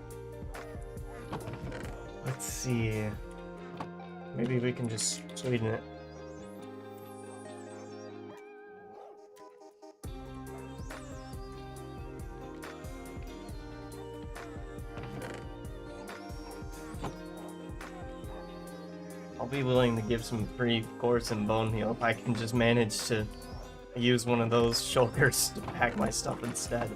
Let's see. Maybe we can just sweeten it. I'll be willing to give some pretty course and bone meal if I can just manage to use one of those shoulders to pack my stuff instead.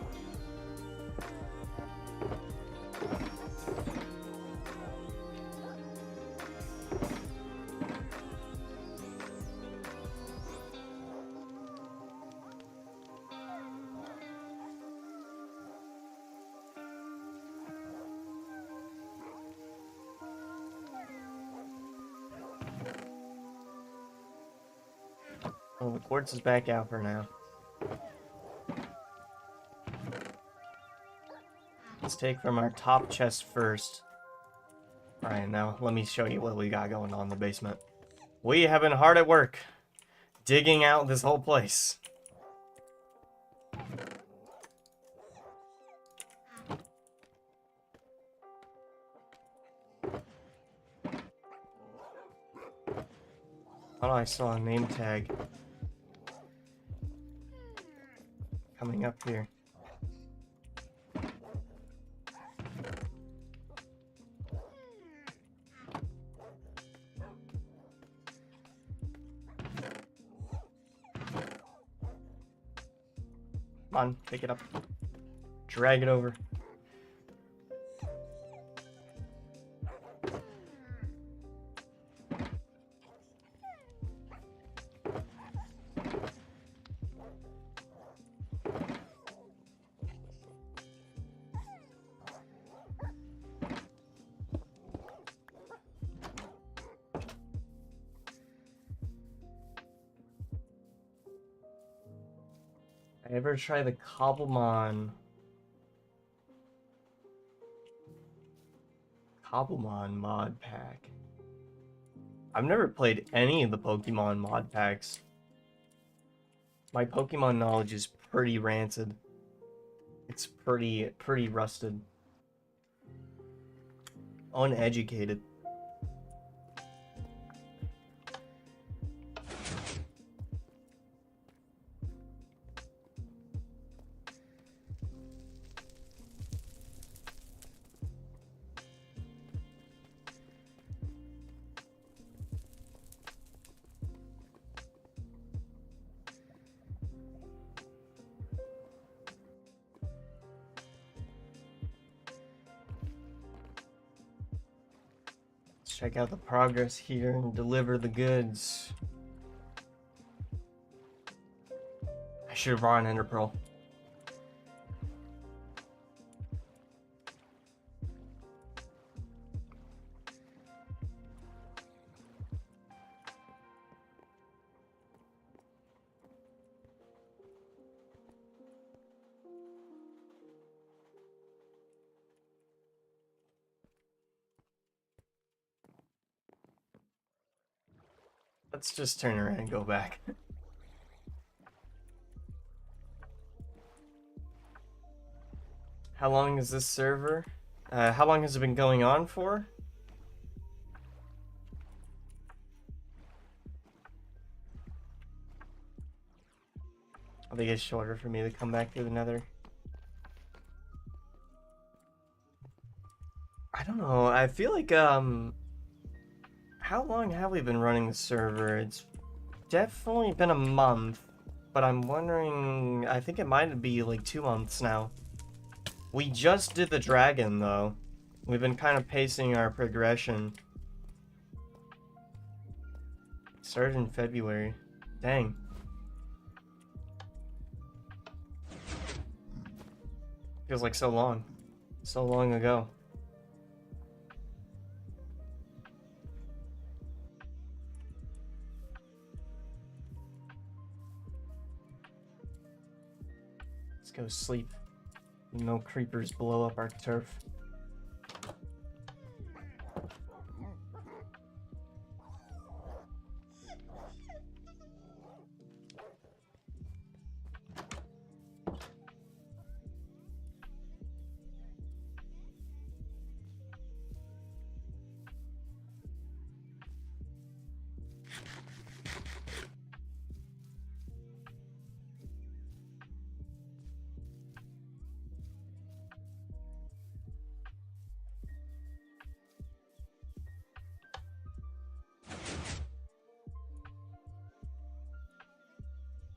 Well, the quartz is back out for now. Let's take from our top chest first. Alright, now let me show you what we got going on in the basement. We have been hard at work, digging out this whole place. Oh, I saw a name tag coming up here. Come on, pick it up. Drag it over. I ever try the Cobblemon mod pack? I've never played any of the Pokemon mod packs. My Pokemon knowledge is pretty rancid. It's pretty rusted. Uneducated. Check out the progress here and deliver the goods. I should have brought an Ender Pearl. Let's just turn around and go back. How long is this server? How long has it been going on for? I think it's shorter for me to come back to the Nether. I don't know. I feel like, how long have we been running the server? It's definitely been a month, but I'm wondering, I think it might be like 2 months now. We just did the dragon, though. We've been kind of pacing our progression. Started in February. Dang. Feels like so long. So long ago. Let's go sleep. No creepers blow up our turf.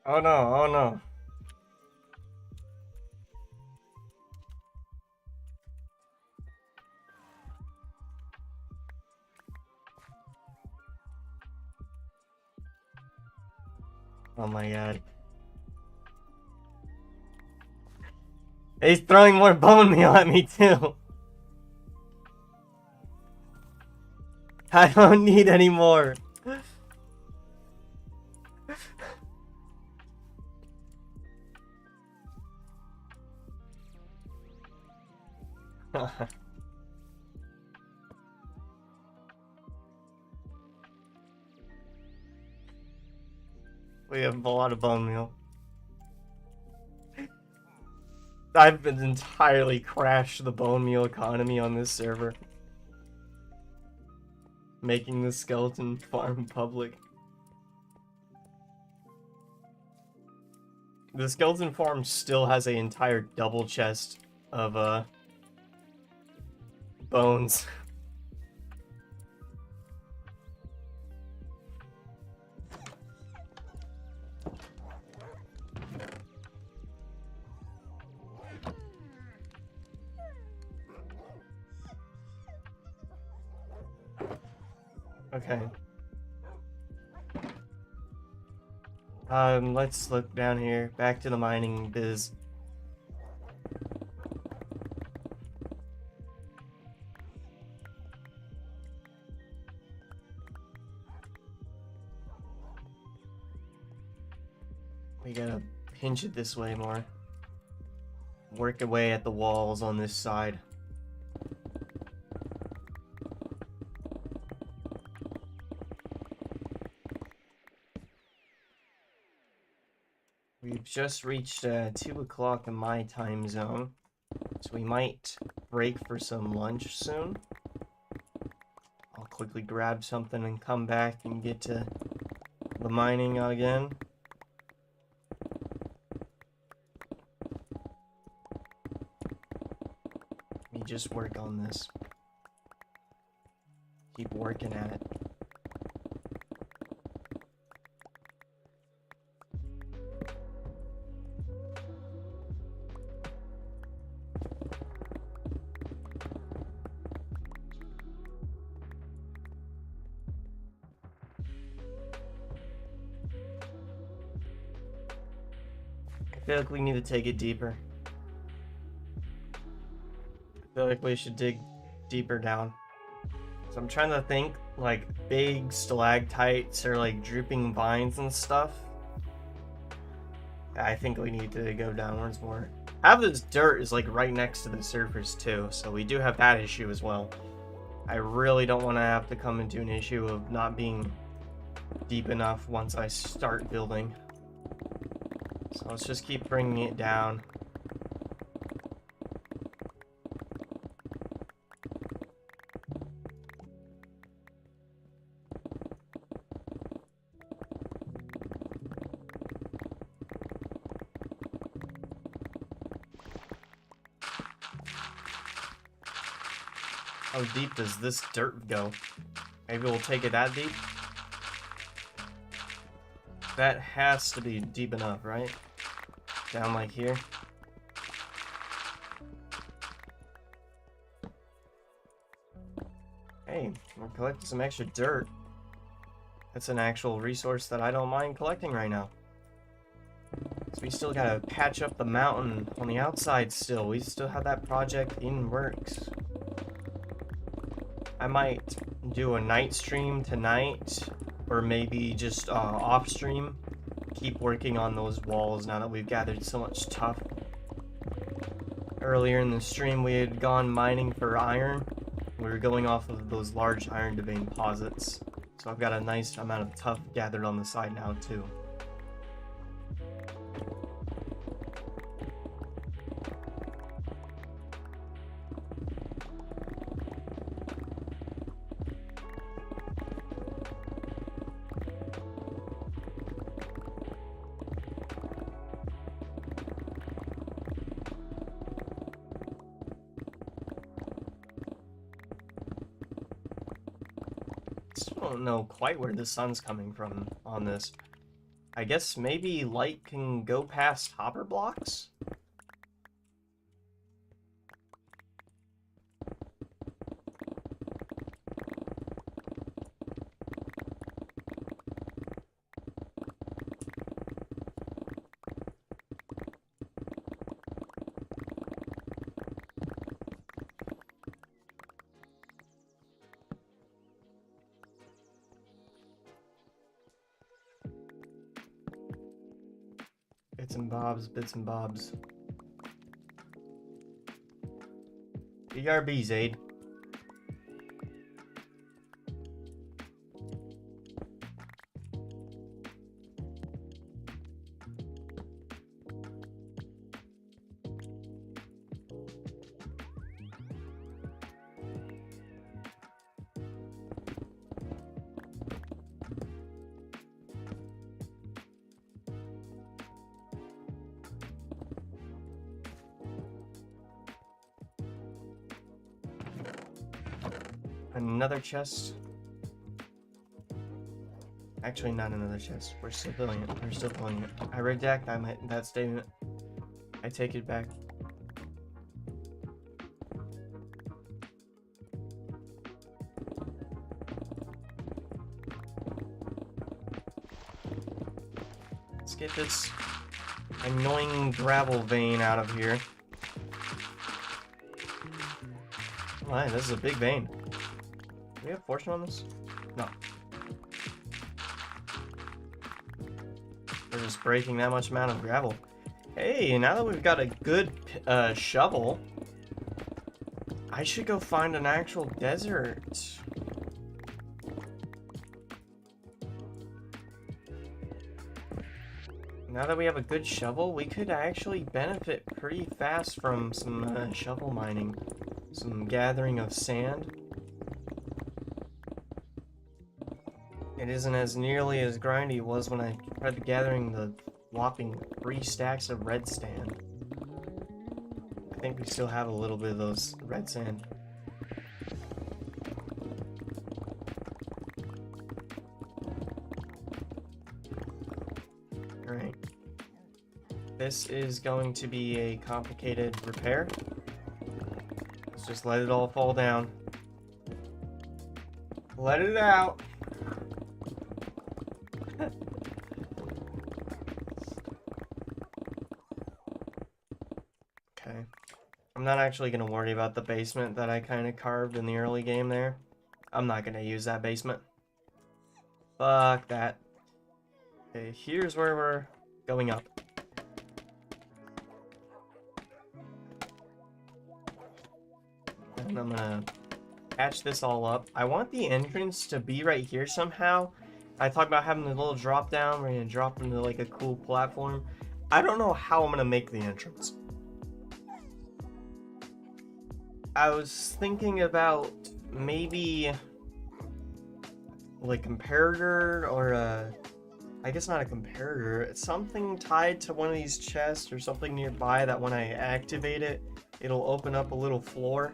Oh no, oh no. Oh my god. He's throwing more bone meal at me too. I don't need any more. We have a lot of bone meal. I've been entirely crashed the bone meal economy on this server. Making the skeleton farm public. The skeleton farm still has an entire double chest of bones. Okay. Let's look down here. Back to the mining biz. We gotta pinch it this way more. Work away at the walls on this side. We've just reached 2 o'clock in my time zone, so we might break for some lunch soon. I'll quickly grab something and come back and get to the mining again. Let me just work on this. Keep working at it. I feel like we need to take it deeper. I feel like we should dig deeper down. So I'm trying to think, like, big stalactites or, like, drooping vines and stuff. I think we need to go downwards more. Half this dirt is, like, right next to the surface, too, so we do have that issue as well. I really don't want to have to come into an issue of not being deep enough once I start building. So let's just keep bringing it down. How deep does this dirt go? Maybe we'll take it that deep? That has to be deep enough, right? Down like here. Hey, we're collecting some extra dirt. That's an actual resource that I don't mind collecting right now. So we still gotta patch up the mountain on the outside still. We still have that project in works. I might do a night stream tonight, or maybe just off stream. Keep working on those walls now that we've gathered so much tuff. Earlier in the stream we had gone mining for iron. We were going off of those large iron vein deposits. So I've got a nice amount of tuff gathered on the side now too. Still don't know quite where the sun's coming from on this. I guess maybe light can go past hopper blocks? Bits and bobs, bits and bobs. BRB, Zaid. Another chest. Actually, not another chest. We're still filling it. We're still filling it. I redact that statement. I take it back. Let's get this annoying gravel vein out of here. Alright, this is a big vein. Do we have fortune on this? No. We're just breaking that much amount of gravel. Hey, now that we've got a good shovel, I should go find an actual desert. Now that we have a good shovel, we could actually benefit pretty fast from some shovel mining. Some gathering of sand. It isn't as nearly as grindy it was when I tried gathering the whopping 3 stacks of red sand. I think we still have a little bit of those red sand. Alright. This is going to be a complicated repair. Let's just let it all fall down. Let it out! Okay. I'm not actually going to worry about the basement that I kind of carved in the early game there. I'm not going to use that basement. Fuck that. Okay, here's where we're going up. And I'm gonna patch this all up. I want the entrance to be right here somehow. I talked about having the little drop down. We're gonna drop into like a cool platform. I don't know how I'm gonna make the entrance. I was thinking about maybe like comparator or a, I guess not a comparator. It's something tied to one of these chests or something nearby that when I activate it, it'll open up a little floor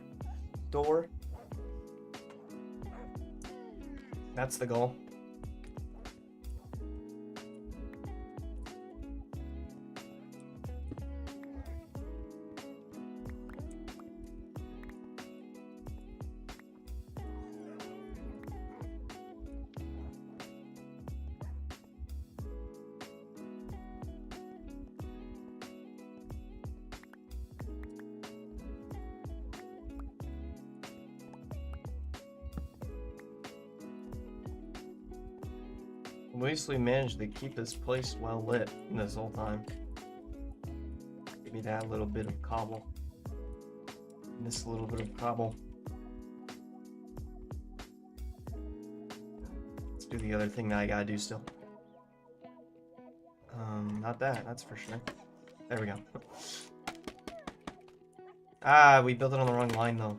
door. That's the goal. At least we managed to keep this place well lit this whole time. Give me that little bit of cobble. And this little bit of cobble. Let's do the other thing that I gotta do still. Not that, that's for sure. There we go. Ah, we built it on the wrong line though.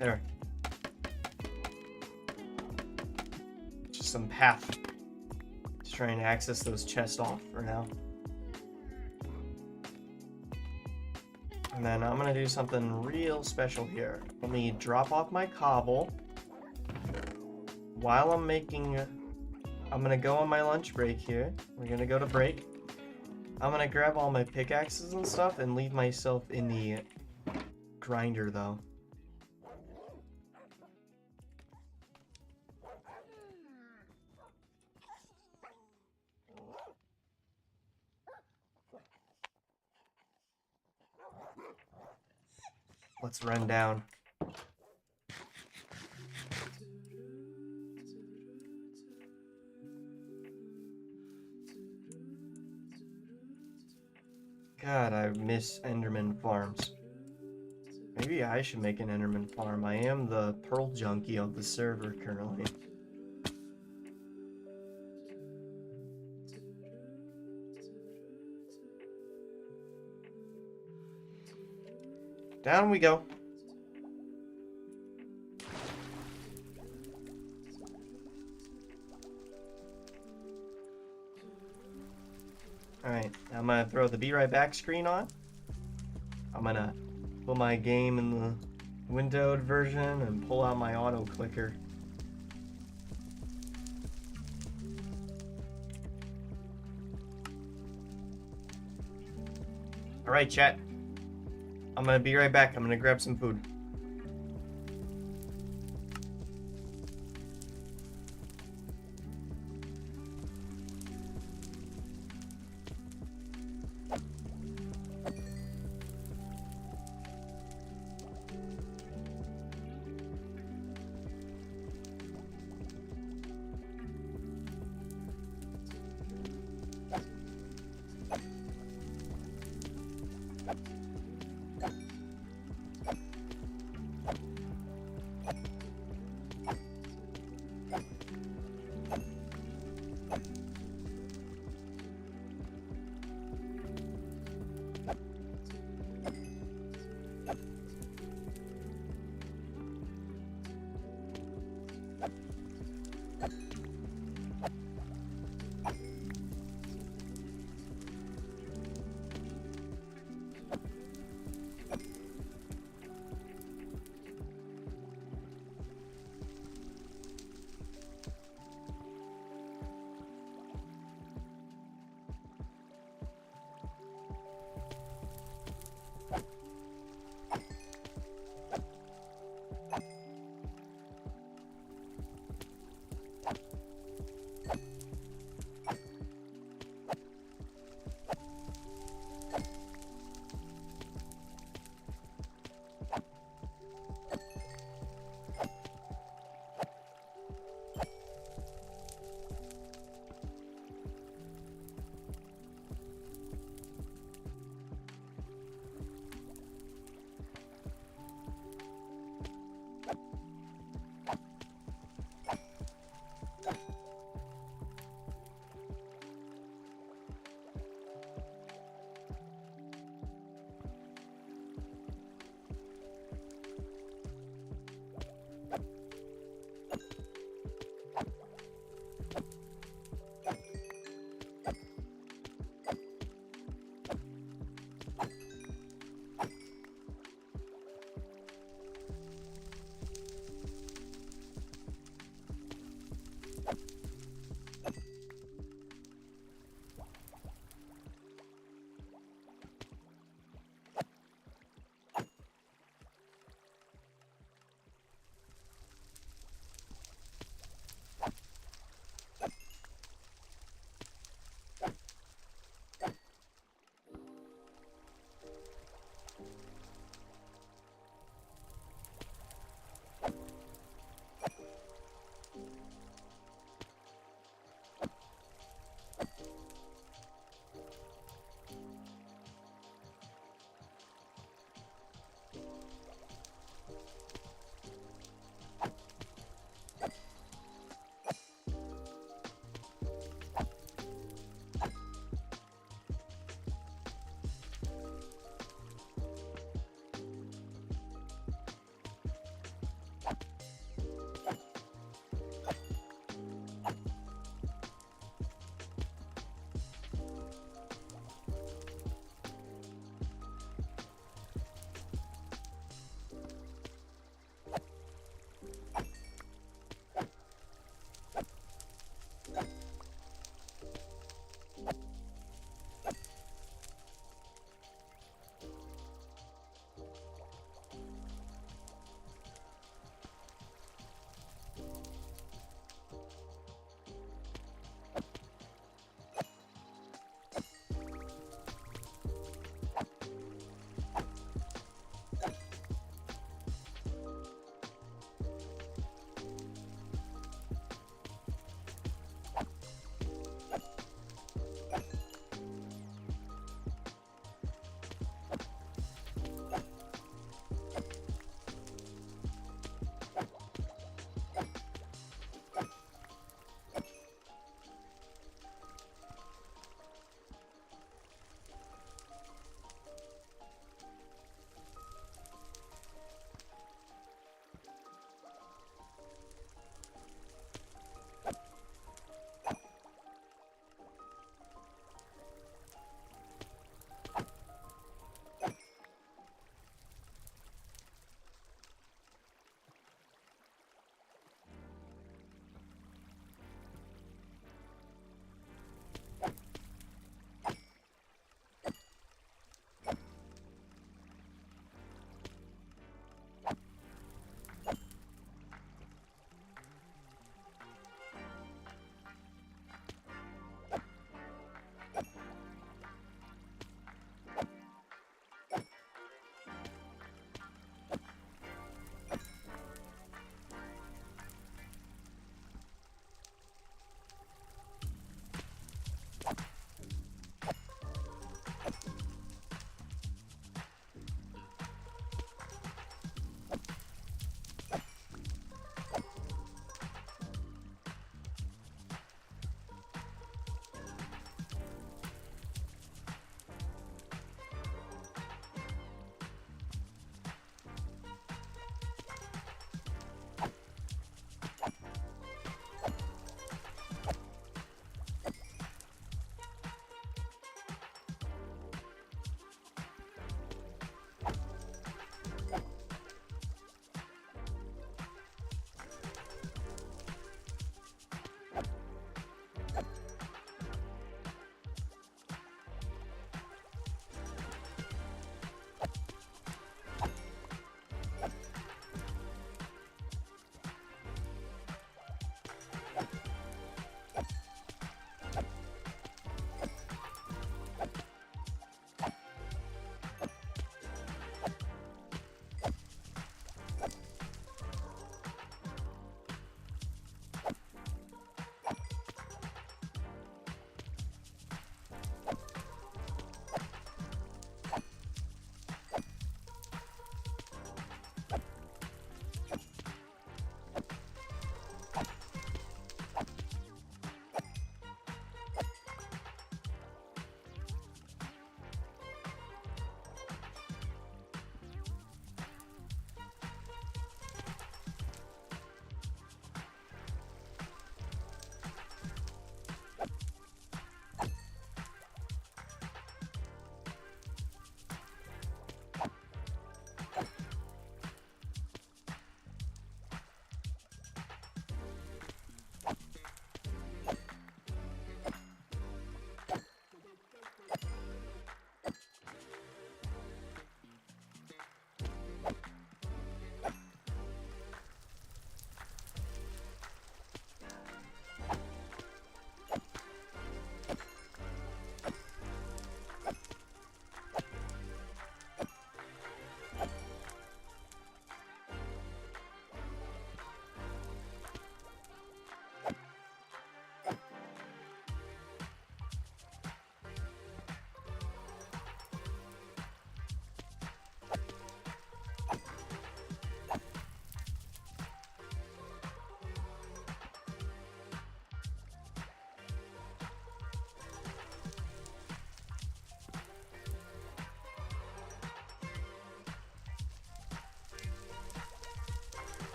There. Just some path. Just trying to access those chests off for now. And then I'm gonna do something real special here. Let me drop off my cobble while I'm making I'm gonna go on my lunch break here. We're gonna go to break. I'm gonna grab all my pickaxes and stuff and leave myself in the grinder though. Let's run down. God, I miss Enderman farms. Maybe I should make an Enderman farm. I am the pearl junkie of the server currently. Down we go. Alright, I'm gonna throw the be right back screen on. I'm gonna put my game in the windowed version and pull out my auto clicker. Alright, chat. I'm gonna be right back. I'm gonna grab some food.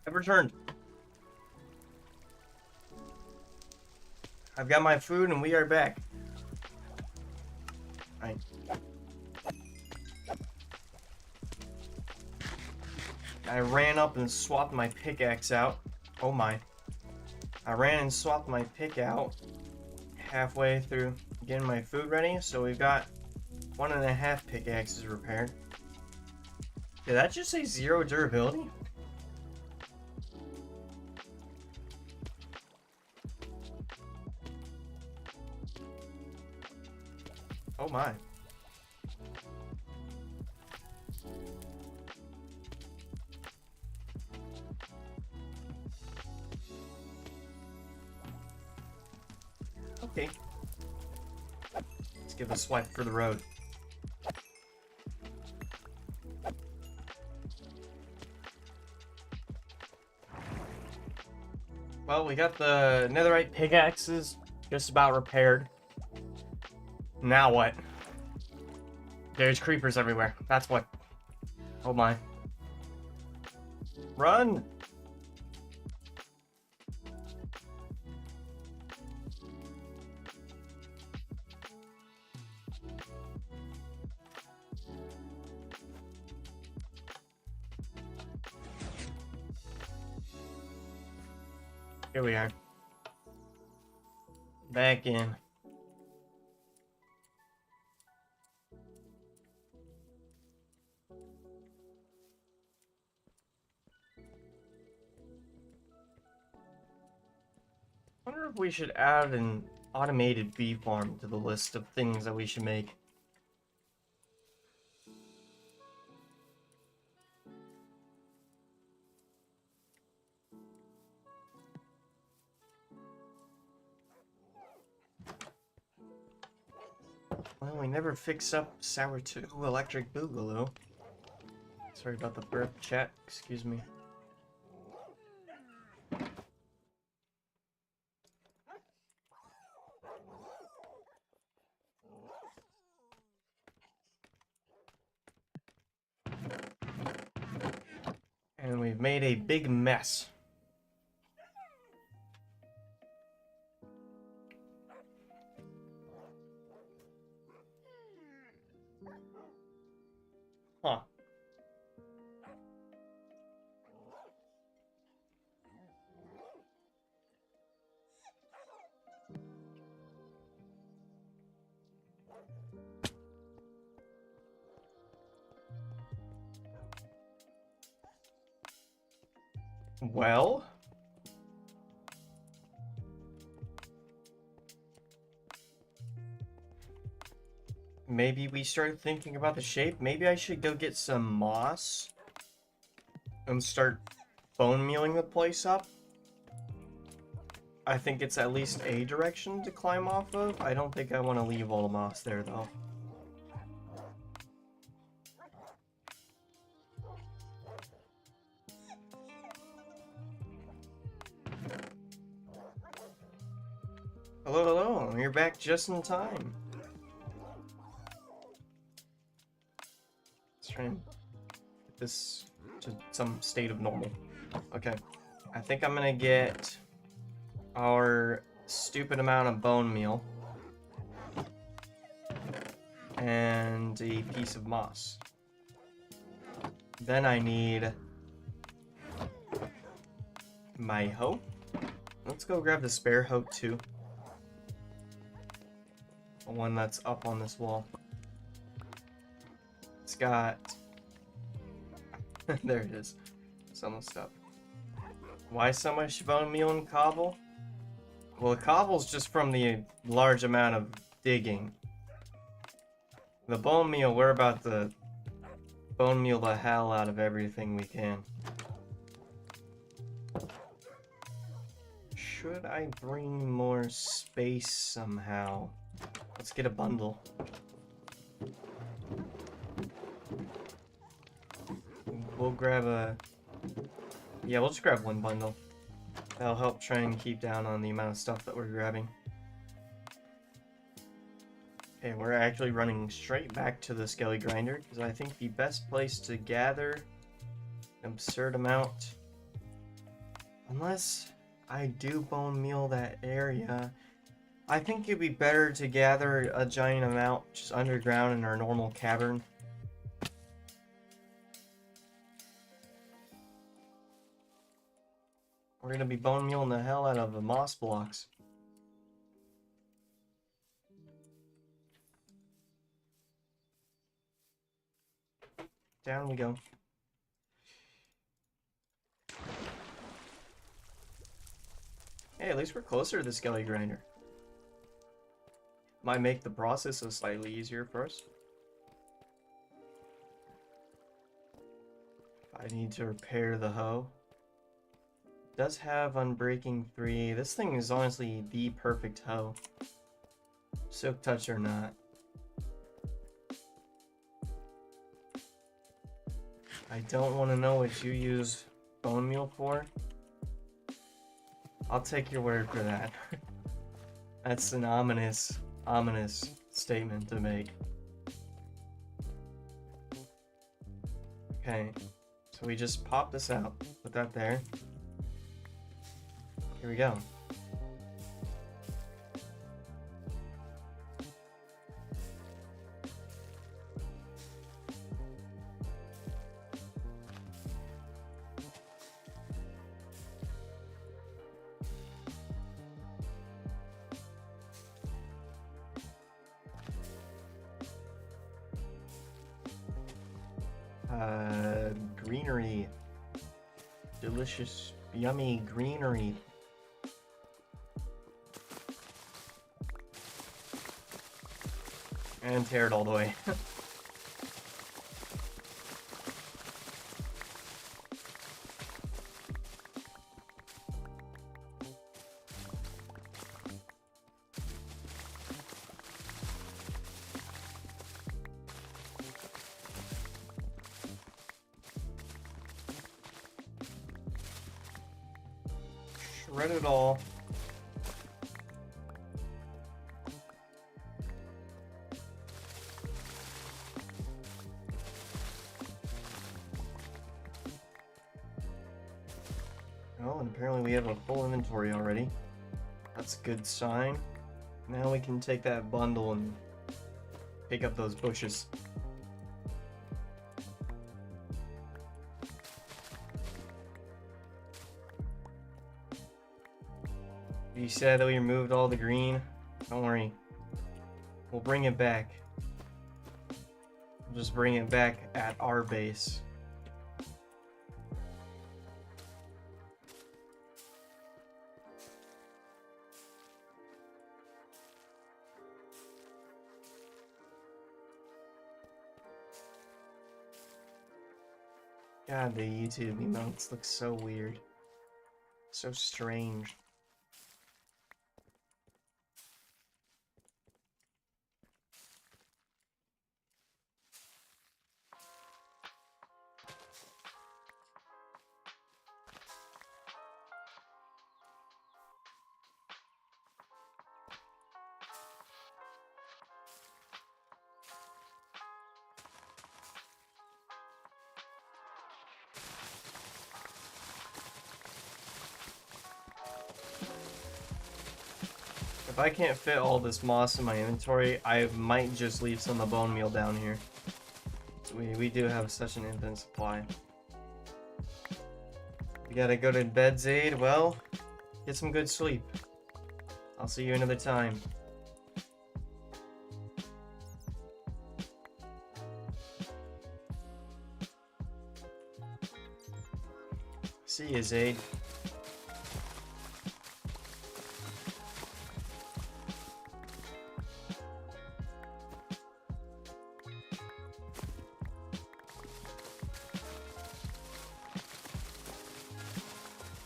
I've returned. I've got my food and we are back. Alright. I ran up and swapped my pickaxe out. Oh my. I ran and swapped my pick out halfway through getting my food ready, so we've got 1.5 pickaxes repaired. Did that just say 0 durability? Oh my. Okay. Let's give a swipe for the road. Well, we got the netherite pickaxes just about repaired. Now what? There's creepers everywhere. That's what. Oh my. Run! Here we are. Back in. I wonder if we should add an automated bee farm to the list of things that we should make. Well, we never fix up Sour 2 Electric Boogaloo. Sorry about the burp, chat. Excuse me. And we've made a big mess. Huh. Well, maybe we start thinking about the shape. Maybe I should go get some moss and start bone mealing the place up. I think it's at least a direction to climb off of. I don't think I want to leave all the moss there, though. Hello, hello. You're back just in time. Let's try and get this to some state of normal. Okay. I think I'm gonna get our stupid amount of bone meal and a piece of moss. Then I need my hoe. Let's go grab the spare hoe too. The one that's up on this wall. It's got... there it is. It's almost up. Why so much bone meal and cobble? Well, the cobble's just from the large amount of digging. The bone meal, we're about to bone meal the hell out of everything we can. Should I bring more space somehow? Let's get a bundle. We'll grab a... yeah, we'll just grab one bundle. That'll help try and keep down on the amount of stuff that we're grabbing. Okay, we're actually running straight back to the skelly grinder, because I think the best place to gather an absurd amount Unless I do bone meal that area. I think it'd be better to gather a giant amount just underground in our normal cavern. We're gonna be bone mealing the hell out of the moss blocks. Down we go. Hey, at least we're closer to the skelly grinder. Might make the process so slightly easier for us. I need to repair the hoe. It does have Unbreaking 3. This thing is honestly the perfect hoe. Silk Touch or not. I don't want to know what you use bone meal for. I'll take your word for that. That's an ominous statement to make. Okay, so we just pop this out, put that there. Here we go. Greenery. Delicious, yummy greenery. And tear it all the way. Shred it all. Oh, and apparently we have a full inventory already. That's a good sign. Now we can take that bundle and pick up those bushes. You said that we removed all the green. Don't worry. We'll bring it back. We'll just bring it back at our base. God, the YouTube emotes look so weird. So strange. If I can't fit all this moss in my inventory, I might just leave some of the bone meal down here. We do have such an infinite supply. You gotta go to bed, Zaid. Well, get some good sleep. I'll see you another time. See you, Zaid.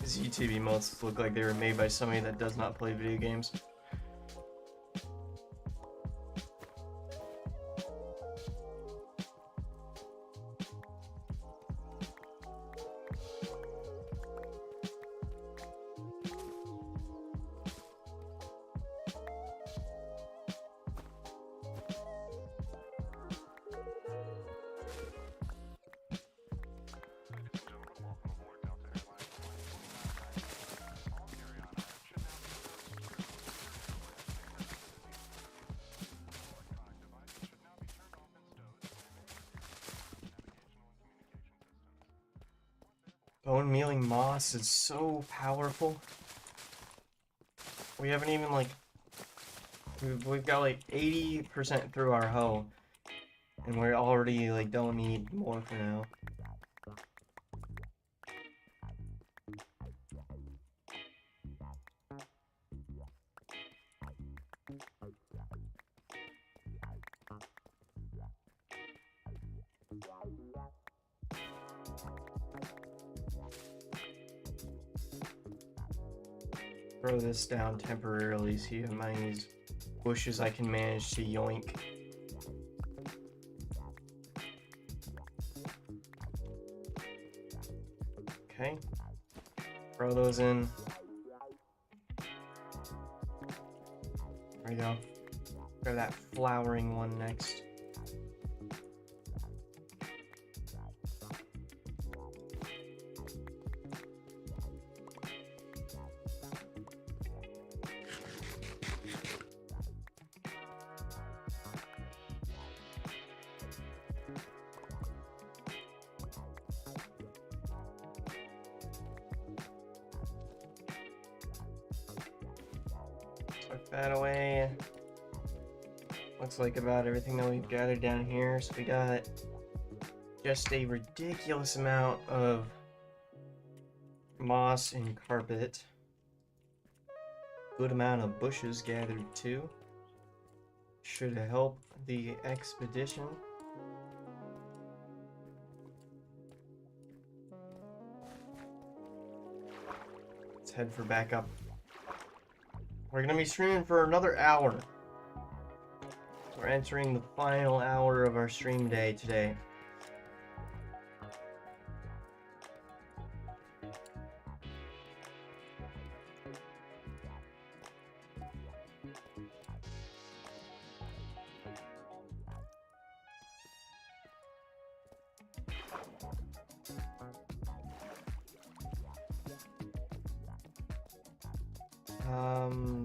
These YouTube emotes look like they were made by somebody that does not play video games. Bone mealing moss is so powerful. We haven't even like we've got like 80% through our hoe, and we're already like don't need more for now. Throw this down temporarily, see how many bushes I can manage to yoink. Okay. Throw those in. There we go. Grab that flowering one next. Tuck that away. Looks like about everything that we've gathered down here. So we got just a ridiculous amount of moss and carpet. Good amount of bushes gathered too. Should help the expedition. Let's head for backup. We're gonna be streaming for another hour. We're entering the final hour of our stream day today.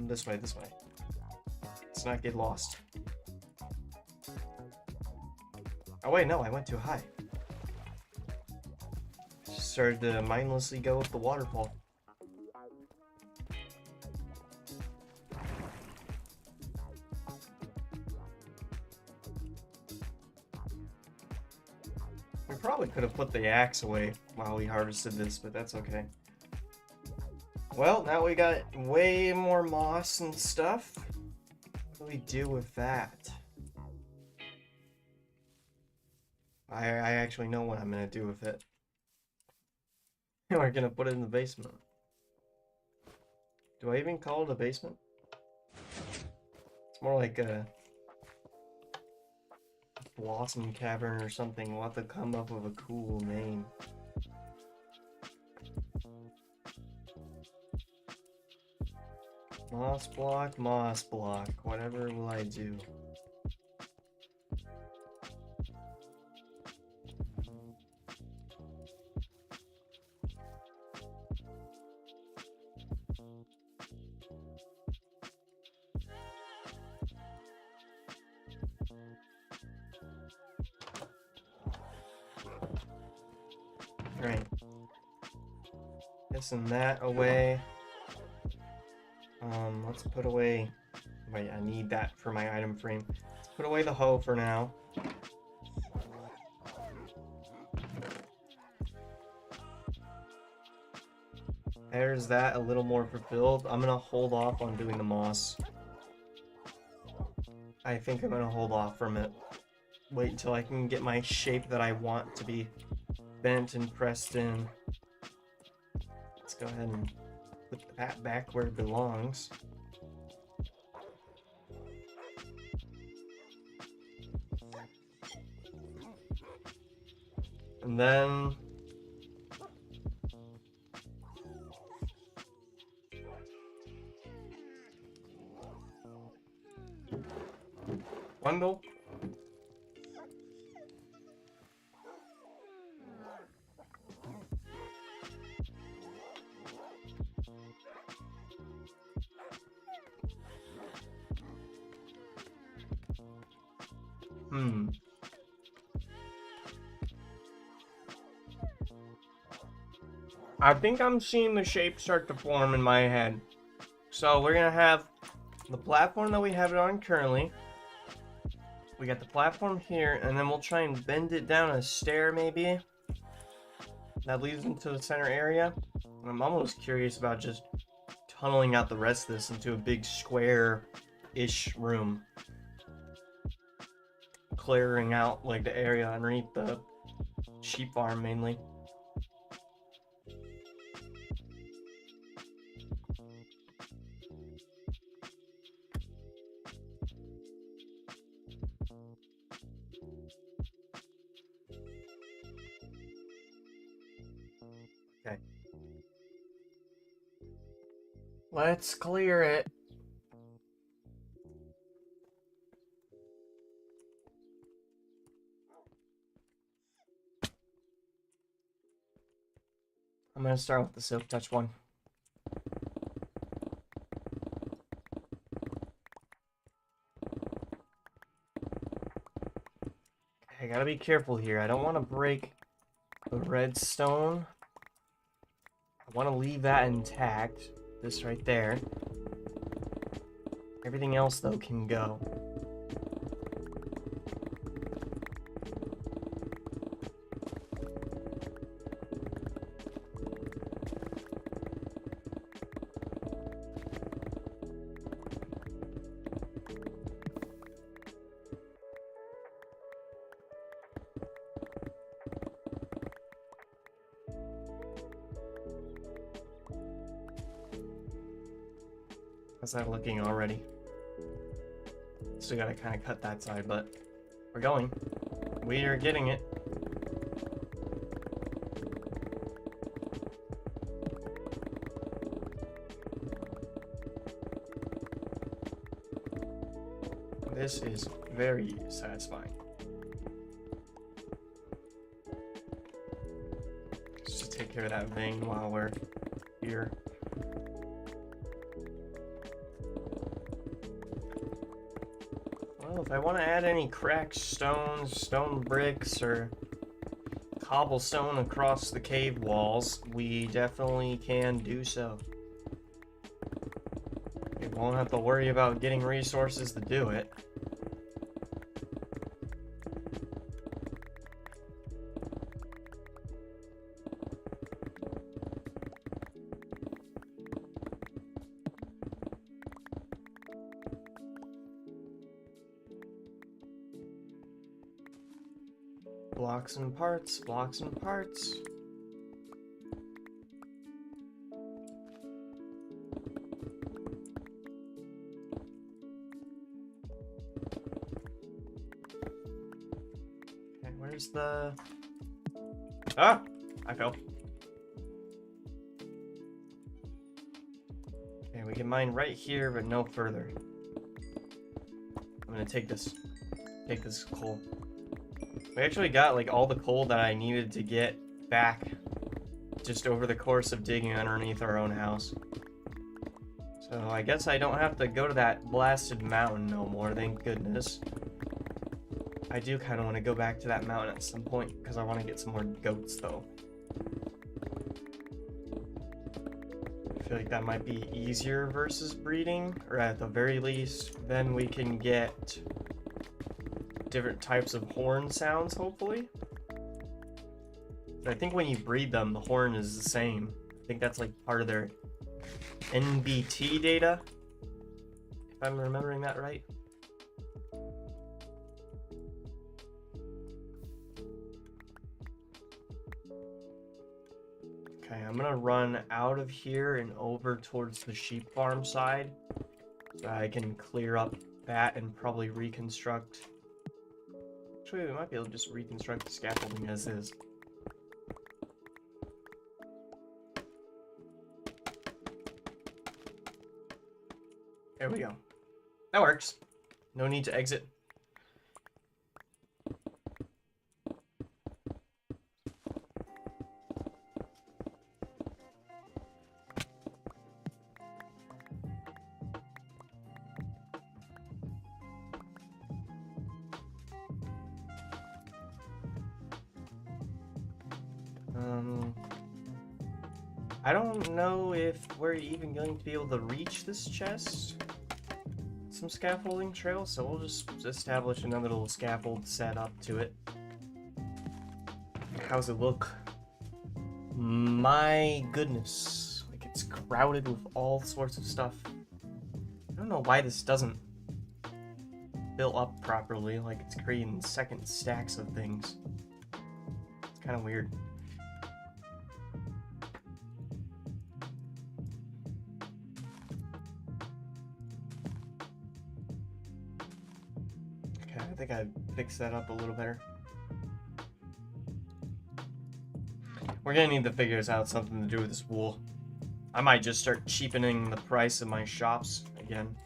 This way. Let's not get lost. Oh wait, no, I went too high. Just started to mindlessly go up the waterfall. We probably could have put the axe away while we harvested this, but that's okay. Well, now we got way more moss and stuff. What do we do with that? I actually know what I'm gonna do with it. We're gonna put it in the basement. Do I even call it a basement? It's more like a blossom cavern or something. We'll have to come up with a cool name. Moss block, whatever will I do? Alright. This and that away. Let's put away... Wait, I need that for my item frame. Let's put away the hoe for now. There's that, a little more fulfilled. I'm gonna hold off on doing the moss. I think I'm gonna hold off from it. Wait until I can get my shape that I want to be bent and pressed in. Let's go ahead and put that back where it belongs. And then... bundle. I think I'm seeing the shape start to form in my head. So we're gonna have the platform that we have it on currently. We got the platform here, and then we'll try and bend it down a stair maybe. That leads into the center area. And I'm almost curious about just tunneling out the rest of this into a big square-ish room. Clearing out like the area underneath the sheep farm mainly. Okay. Let's clear it. I'm gonna start with the Silk Touch one. I gotta be careful here. I don't want to break the redstone. I want to leave that intact. This right there. Everything else, though, can go. How's that looking already? Still gotta kind of cut that side, but we're going. We are getting it. This is very satisfying. Let's just take care of that vein while we're here. Well, if I want to add any cracked stones, stone bricks, or cobblestone across the cave walls, we definitely can do so. We won't have to worry about getting resources to do it. Blocks and parts, blocks and parts. Okay, where's the... Ah! I fell. Okay, we can mine right here, but no further. I'm gonna take this coal. We actually got like all the coal that I needed to get back just over the course of digging underneath our own house. So I guess I don't have to go to that blasted mountain no more, thank goodness. I do kind of want to go back to that mountain at some point because I want to get some more goats though. I feel like that might be easier versus breeding, or at the very least, then we can get different types of horn sounds, hopefully. But I think when you breed them, the horn is the same. I think that's like part of their NBT data, if I'm remembering that right. Okay, I'm gonna run out of here and over towards the sheep farm side so I can clear up that and probably reconstruct. Actually, we might be able to just reconstruct the scaffolding as is. There we go. That works. No need to exit. I don't know if we're even going to be able to reach this chest. Some scaffolding trail, so we'll just establish another little scaffold set up to it. How's it look? My goodness. Like, it's crowded with all sorts of stuff. I don't know why this doesn't fill up properly, like it's creating second stacks of things. It's kind of weird. Okay, I think I fixed that up a little better. We're gonna need to figure this out, something to do with this wool. I might just start cheapening the price of my shops again.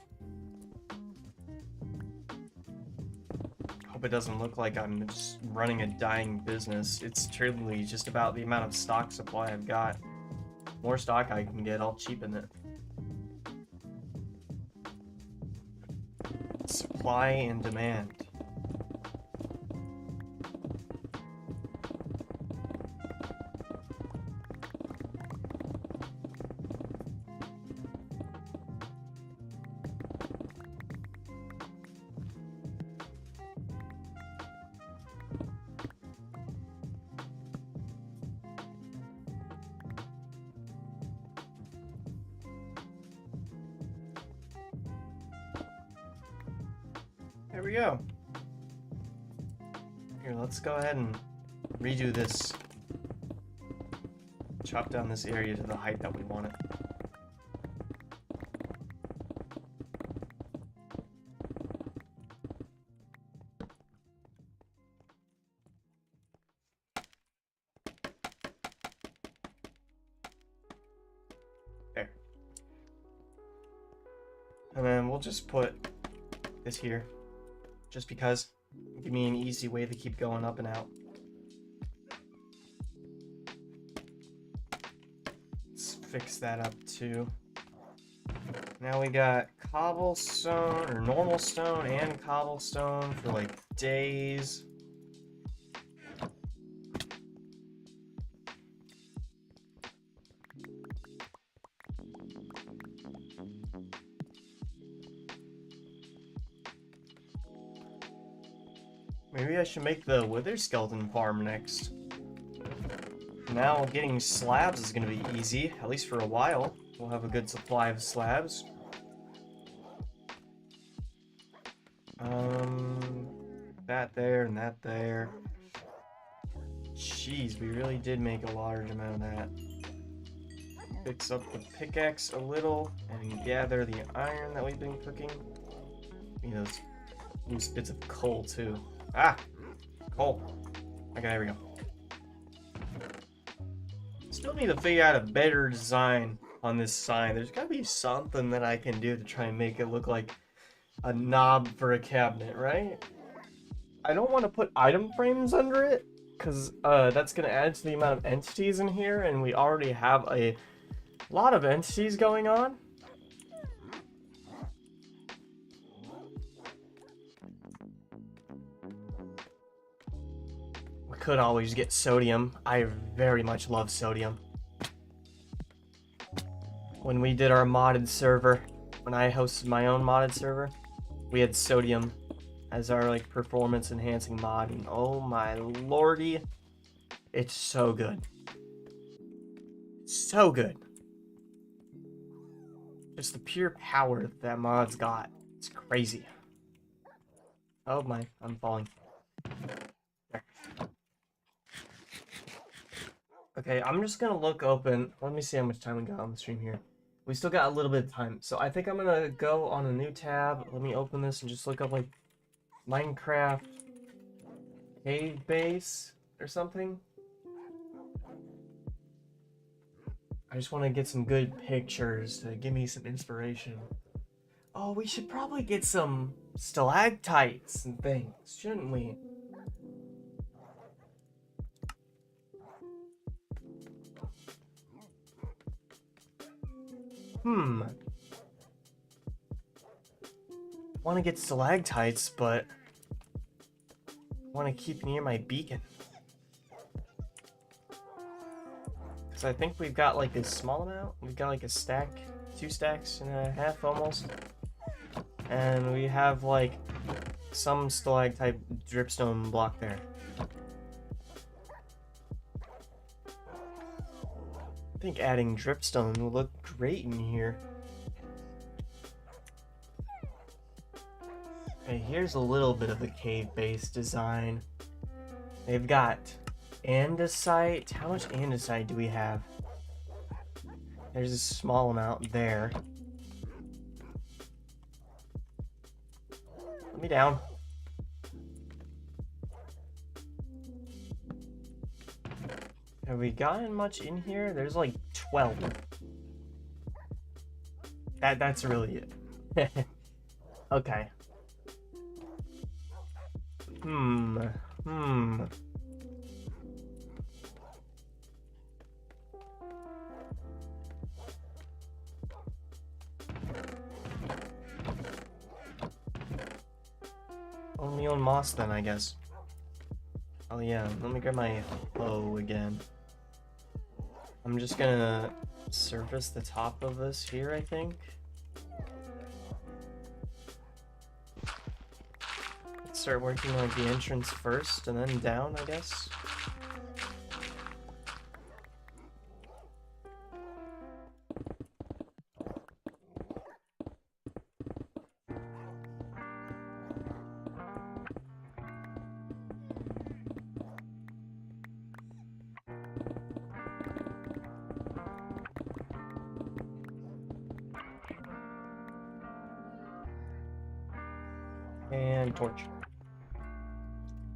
Hope it doesn't look like I'm just running a dying business. It's truly just about the amount of stock supply I've got. More stock I can get, I'll cheapen it. Supply and demand. There we go. Here, let's go ahead and redo this. Chop down this area to the height that we want it. There. And then we'll just put this here. Just because. Give me an easy way to keep going up and out. Let's fix that up too. Now we got cobblestone, or normal stone and cobblestone for like days. Maybe I should make the wither skeleton farm next. Now getting slabs is going to be easy, at least for a while. We'll have a good supply of slabs. That there and that there. Jeez, we really did make a large amount of that. Fix up the pickaxe a little and gather the iron that we've been cooking. You know, those loose bits of coal too. Ah! Coal. Okay, there we go. Still need to figure out a better design on this sign. There's gotta be something that I can do to try and make it look like a knob for a cabinet, right? I don't want to put item frames under it, because that's going to add to the amount of entities in here, and we already have a lot of entities going on. We could always get sodium. I very much love sodium. When we did our modded server, when I hosted my own modded server, we had sodium as our like performance enhancing mod, and oh my lordy, it's so good. So good. Just the pure power that mod's got. It's crazy. Oh my, I'm falling. There. Okay, I'm just gonna look open. Let me see how much time we got on the stream here. We still got a little bit of time, so I think I'm gonna go on a new tab. Let me open this and just look up like Minecraft cave base or something. I just want to get some good pictures to give me some inspiration. Oh, we should probably get some stalactites and things, shouldn't we? Want to get stalactites, but want to keep near my beacon. Because So I think we've got like a small amount. We've got like a stack, 2 stacks and a half almost. And we have like some stalactite dripstone block there. I think adding dripstone will look great in here. Okay, here's a little bit of the cave-based design. They've got andesite. How much andesite do we have? There's a small amount there. Let me down. Have we gotten much in here? There's like 12. That's really it. Okay. Only on moss then, I guess. Oh yeah, let me grab my hoe again. I'm just gonna surface the top of this here, I think. Let's start working like the entrance first and then down, I guess. And torch.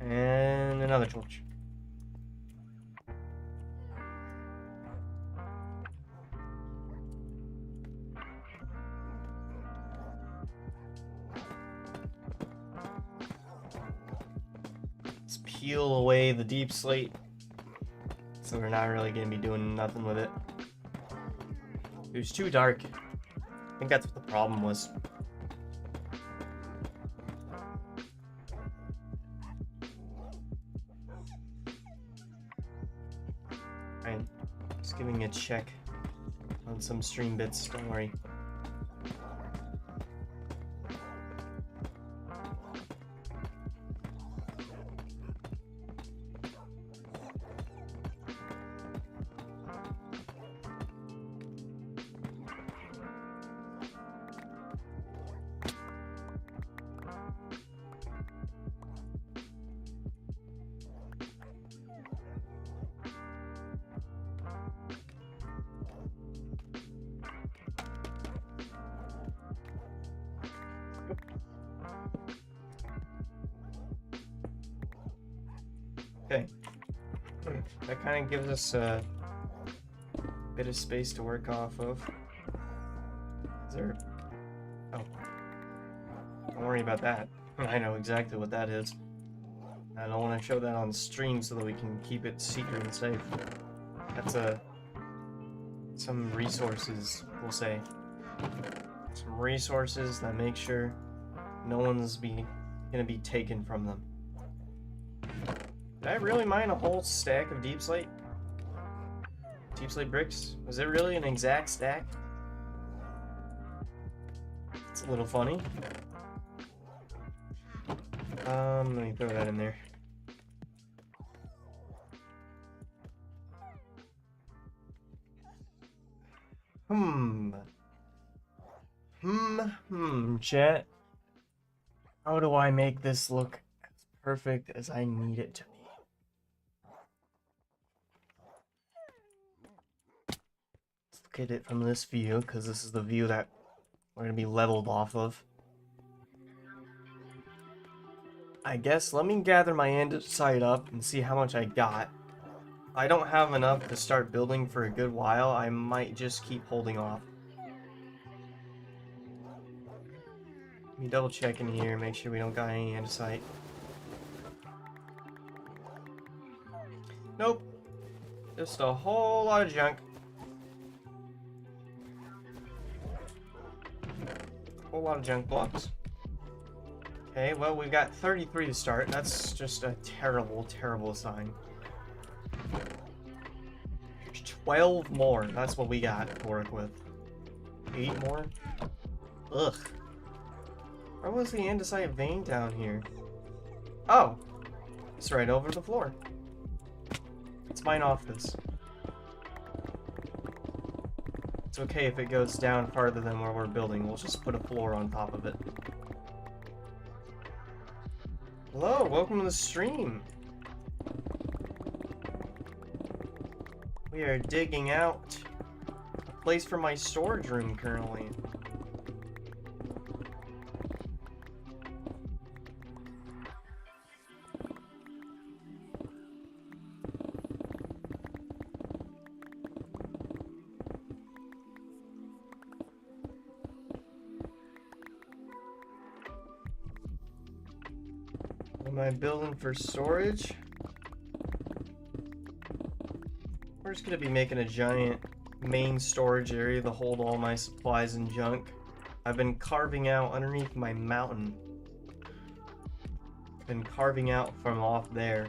And another torch. Let's peel away the deep slate. So we're not really going to be doing nothing with it. It was too dark. I think that's what the problem was. Alright, just giving a check on some stream bits, don't worry. Okay, that kind of gives us a bit of space to work off of. Is there... Oh. Don't worry about that. I know exactly what that is. I don't want to show that on stream so that we can keep it secret and safe. That's some resources, we'll say. Some resources that make sure no one's gonna be taken from them. Did I really mine a whole stack of deep slate? Deep slate bricks? Was it really an exact stack? It's a little funny. Let me throw that in there. Chat. How do I make this look as perfect as I need it to be? Let's look at it from this view, because this is the view that we're going to be leveled off of. I guess let me gather my andesite up and see how much I got. I don't have enough to start building for a good while. I might just keep holding off. Let me double check in here, make sure we don't got any andesite. Nope. Just a whole lot of junk. Whole lot of junk blocks. Okay, well, we've got 33 to start. That's just a terrible, terrible sign. 12 more. That's what we got to work with. 8 more? Ugh. Where was the andesite vein down here? Oh! It's right over the floor. Let's mine off this. It's okay if it goes down farther than where we're building. We'll just put a floor on top of it. Hello, welcome to the stream. We are digging out a place for my storage room currently. Am I building for storage? We're just gonna be making a giant main storage area to hold all my supplies and junk. I've been carving out underneath my mountain. Been carving out from off there.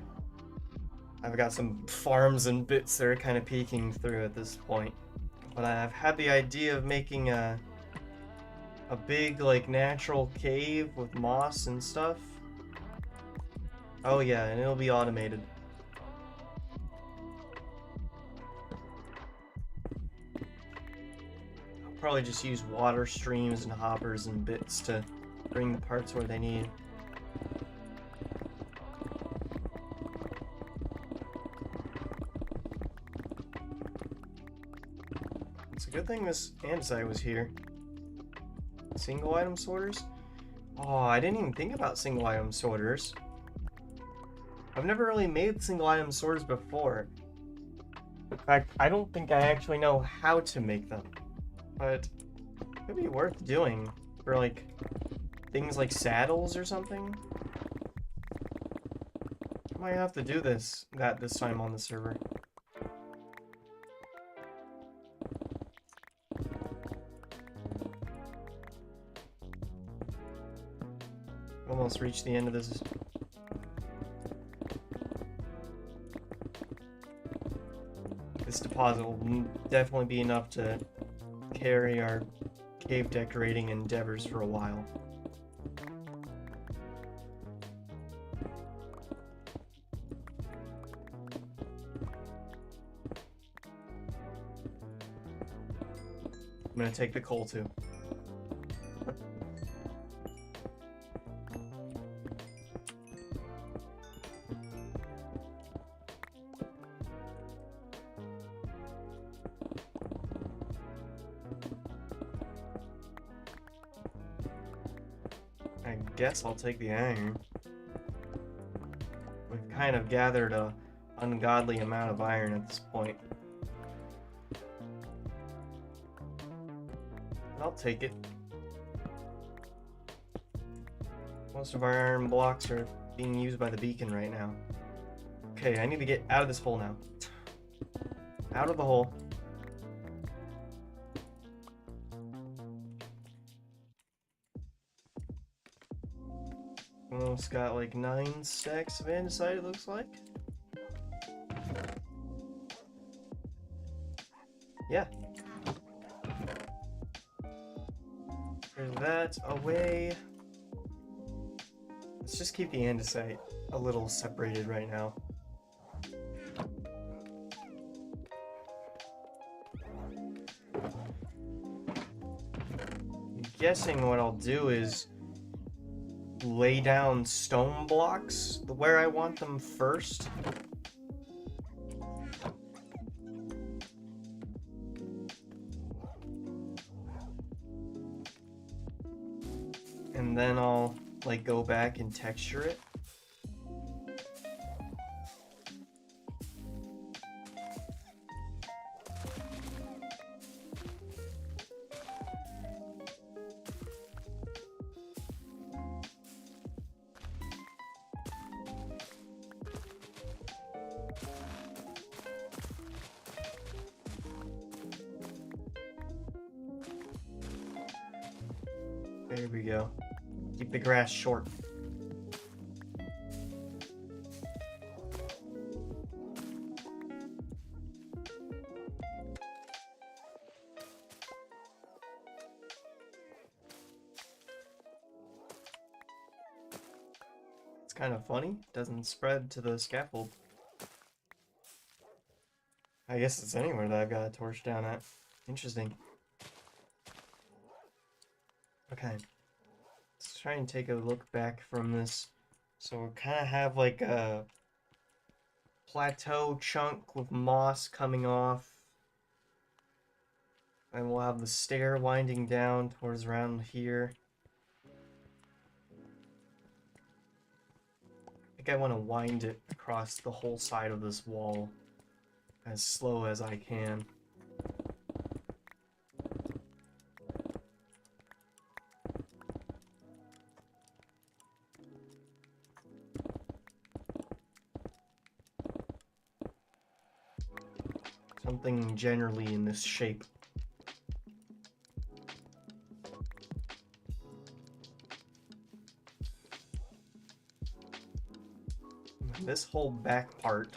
I've got some farms and bits that are kind of peeking through at this point. But I've had the idea of making a big like natural cave with moss and stuff. Oh yeah, and it'll be automated. I'll probably just use water streams and hoppers and bits to bring the parts where they need. It's a good thing this andesite was here. Single item sorters? Oh, I didn't even think about single item sorters. I've never really made single item sorters before. In fact, I don't think I actually know how to make them. But it could be worth doing for like things like saddles or something. I might have to do this time on the server. Almost reached the end of this. This deposit will definitely be enough to carry our cave decorating endeavors for a while. I'm gonna take the coal too. I guess I'll take the iron. We've kind of gathered a ungodly amount of iron at this point. I'll take it. Most of our iron blocks are being used by the beacon right now. Okay, I need to get out of this hole now. Out of the hole. Almost got like 9 stacks of andesite, it looks like. Yeah. There's that away. Let's just keep the andesite a little separated right now. I'm guessing what I'll do is lay down stone blocks where I want them first. And then I'll like go back and texture it. There we go. Keep the grass short. kind of funny. Doesn't spread to the scaffold. I guess it's anywhere that I've got a torch down at. Interesting. Okay. Let's try and take a look back from this. So we kind of have like a plateau chunk with moss coming off. And we'll have the stair winding down towards around here. I think I want to wind it across the whole side of this wall as slow as I can. Something generally in this shape. This whole back part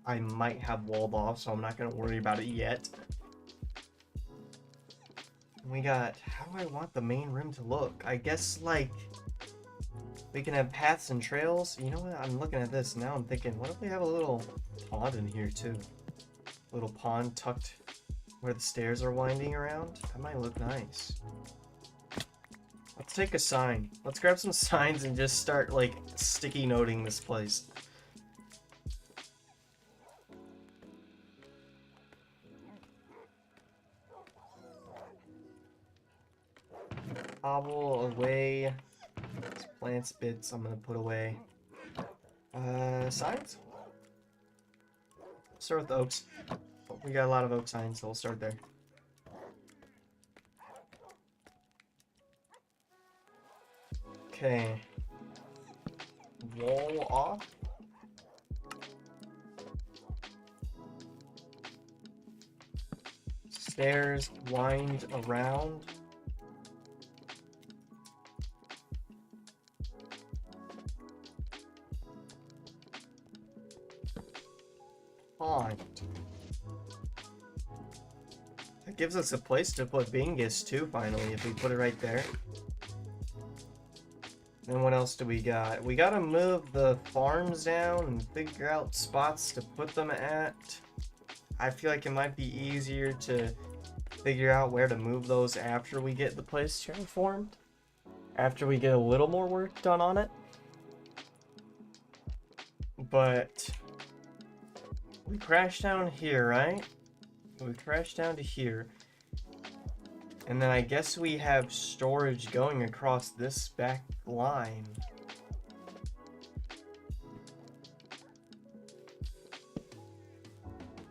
I might have walled off, so I'm not going to worry about it yet. We got, how do I want the main room to look? I guess, like, we can have paths and trails. You know what? I'm looking at this now. I'm thinking, what if we have a little pond in here, too? Little pond tucked where the stairs are winding around. That might look nice. Let's take a sign. Let's grab some signs and just start, like, sticky noting this place. Hobble away. These plants bits I'm gonna put away. Signs? Start with the oaks. Oh, we got a lot of oak signs, so we'll start there. Okay. Wall off. Stairs wind around. Pond. That gives us a place to put Bingus too, finally, if we put it right there. Then what else do we got? We gotta move the farms down and figure out spots to put them at. I feel like it might be easier to figure out where to move those after we get the place terraformed. After we get a little more work done on it. But we crashed down here, right? We crashed down to here. And then I guess we have storage going across this back line.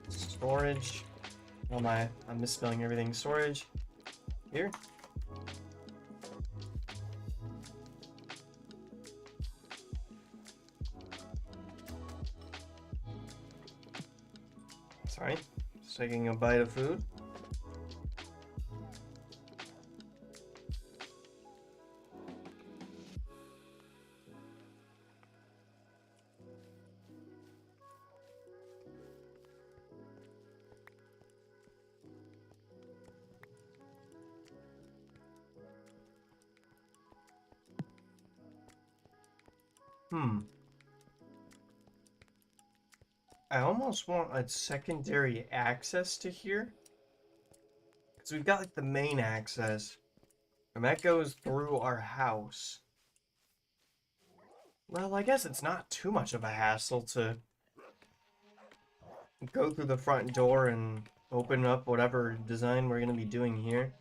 Storage. Oh my, I'm misspelling everything. Storage. Here. Sorry. Just taking a bite of food. I almost want a secondary access to here. Because we've got like the main access. And that goes through our house. Well, I guess it's not too much of a hassle to go through the front door and open up whatever design we're going to be doing here.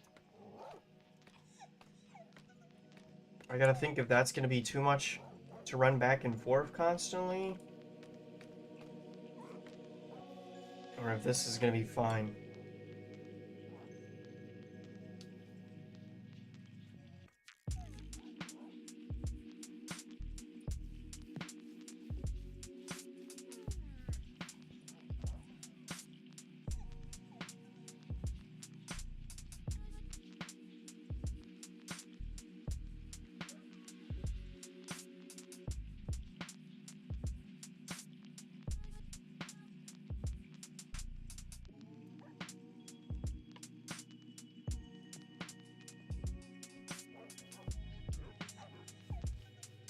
I gotta think if that's going to be too much to run back and forth constantly. Or if this is going to be fine.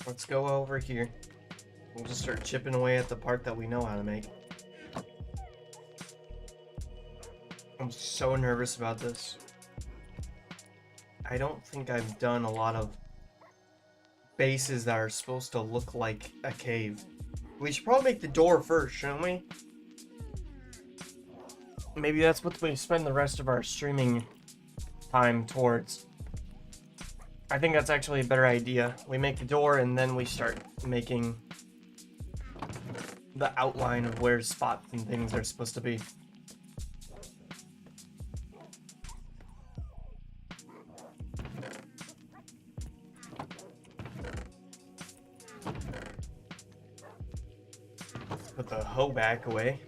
Let's go over here. We'll just start chipping away at the part that we know how to make. I'm so nervous about this. I don't think I've done a lot of bases that are supposed to look like a cave. We should probably make the door first, shouldn't we? Maybe that's what we spend the rest of our streaming time towards. I think that's actually a better idea. We make the door and then we start making the outline of where spots and things are supposed to be. Put the hoe back away.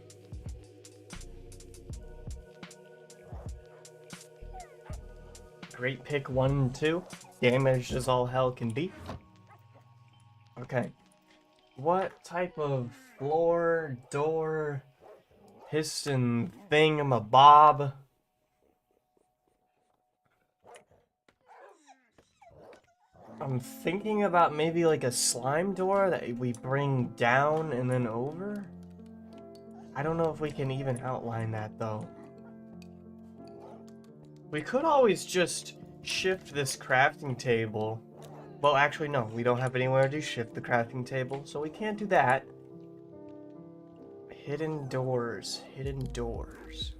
Great pick 1 and 2. Damaged as all hell can be. Okay. What type of floor, door, piston thingamabob? I'm thinking about maybe like a slime door that we bring down and then over. I don't know if we can even outline that though. We could always just shift this crafting table. Well, actually, no. We don't have anywhere to shift the crafting table, so we can't do that. Hidden doors. Hidden doors.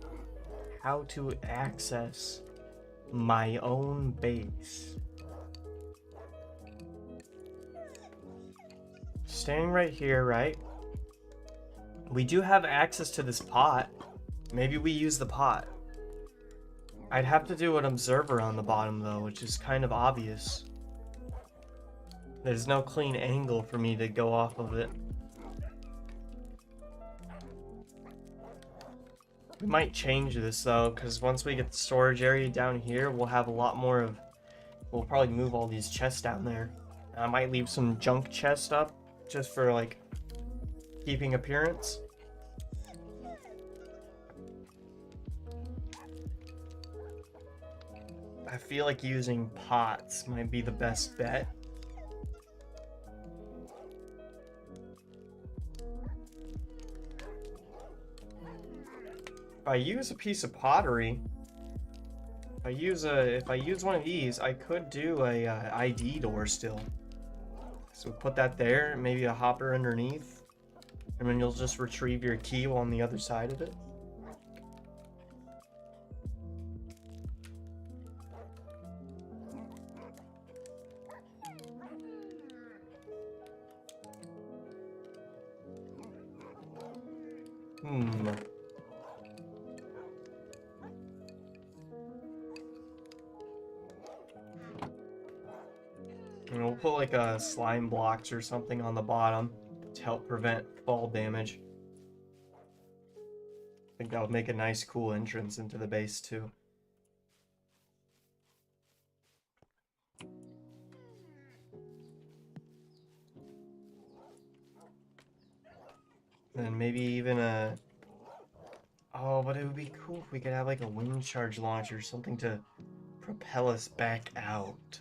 How to access my own base. Staying right here, right? We do have access to this pot. Maybe we use the pot. I'd have to do an observer on the bottom though, which is kind of obvious. There's no clean angle for me to go off of it. We might change this though, because once we get the storage area down here, we'll have a lot more of... We'll probably move all these chests down there. I might leave some junk chests up, just for like, keeping appearance. I feel like using pots might be the best bet. If I use a piece of pottery, if I use one of these, I could do a ID door still. So put that there, maybe a hopper underneath, and then you'll just retrieve your key on the other side of it. And we'll put like a slime blocks or something on the bottom to help prevent fall damage. I think that would make a nice cool entrance into the base too. Then maybe even a... Oh, but it would be cool if we could have like a wind charge launcher or something to propel us back out.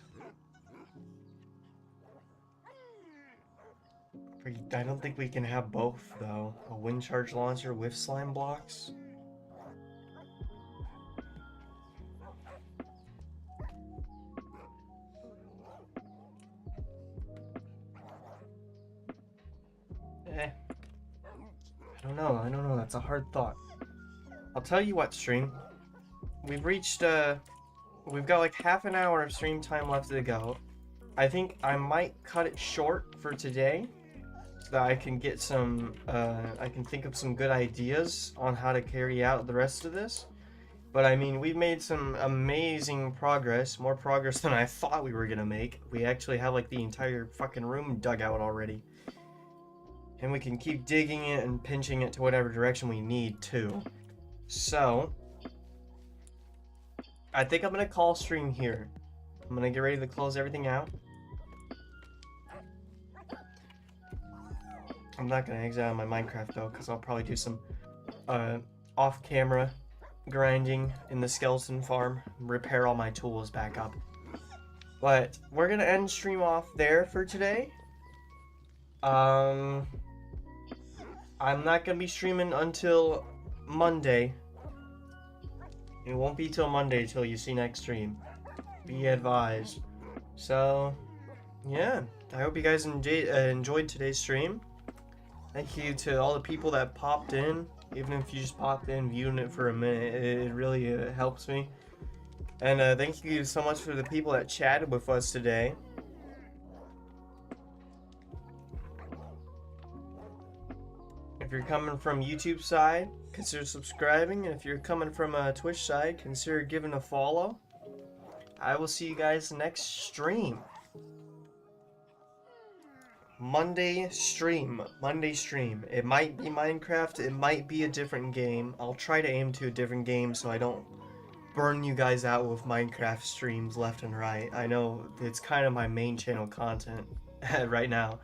I don't think we can have both though. A wind charge launcher with slime blocks. I don't know, that's a hard thought. I'll tell you what, stream. We've reached, we've got like half an hour of stream time left to go. I think I might cut it short for today, so that I can get some, I can think of some good ideas on how to carry out the rest of this. But I mean, we've made some amazing progress, more progress than I thought we were gonna make. We actually have like the entire fucking room dug out already. And we can keep digging it and pinching it to whatever direction we need to. So, I think I'm gonna call stream here. I'm gonna get ready to close everything out. I'm not gonna exit out of my Minecraft though, because I'll probably do some off-camera grinding in the skeleton farm, repair all my tools back up. But we're gonna end stream off there for today. I'm not gonna be streaming until Monday. It won't be till Monday till you see next stream. Be advised. So, yeah. I hope you guys enjoyed today's stream. Thank you to all the people that popped in. Even if you just popped in, viewing it for a minute, it really helps me. And thank you so much for the people that chatted with us today. If you're coming from YouTube side, consider subscribing. And if you're coming from Twitch side, consider giving a follow. I will see you guys next stream. Monday stream. It might be Minecraft, it might be a different game. I'll try to aim to a different game so I don't burn you guys out with Minecraft streams left and right. I know it's kind of my main channel content right now.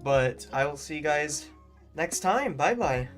But I will see you guys next time. Bye bye.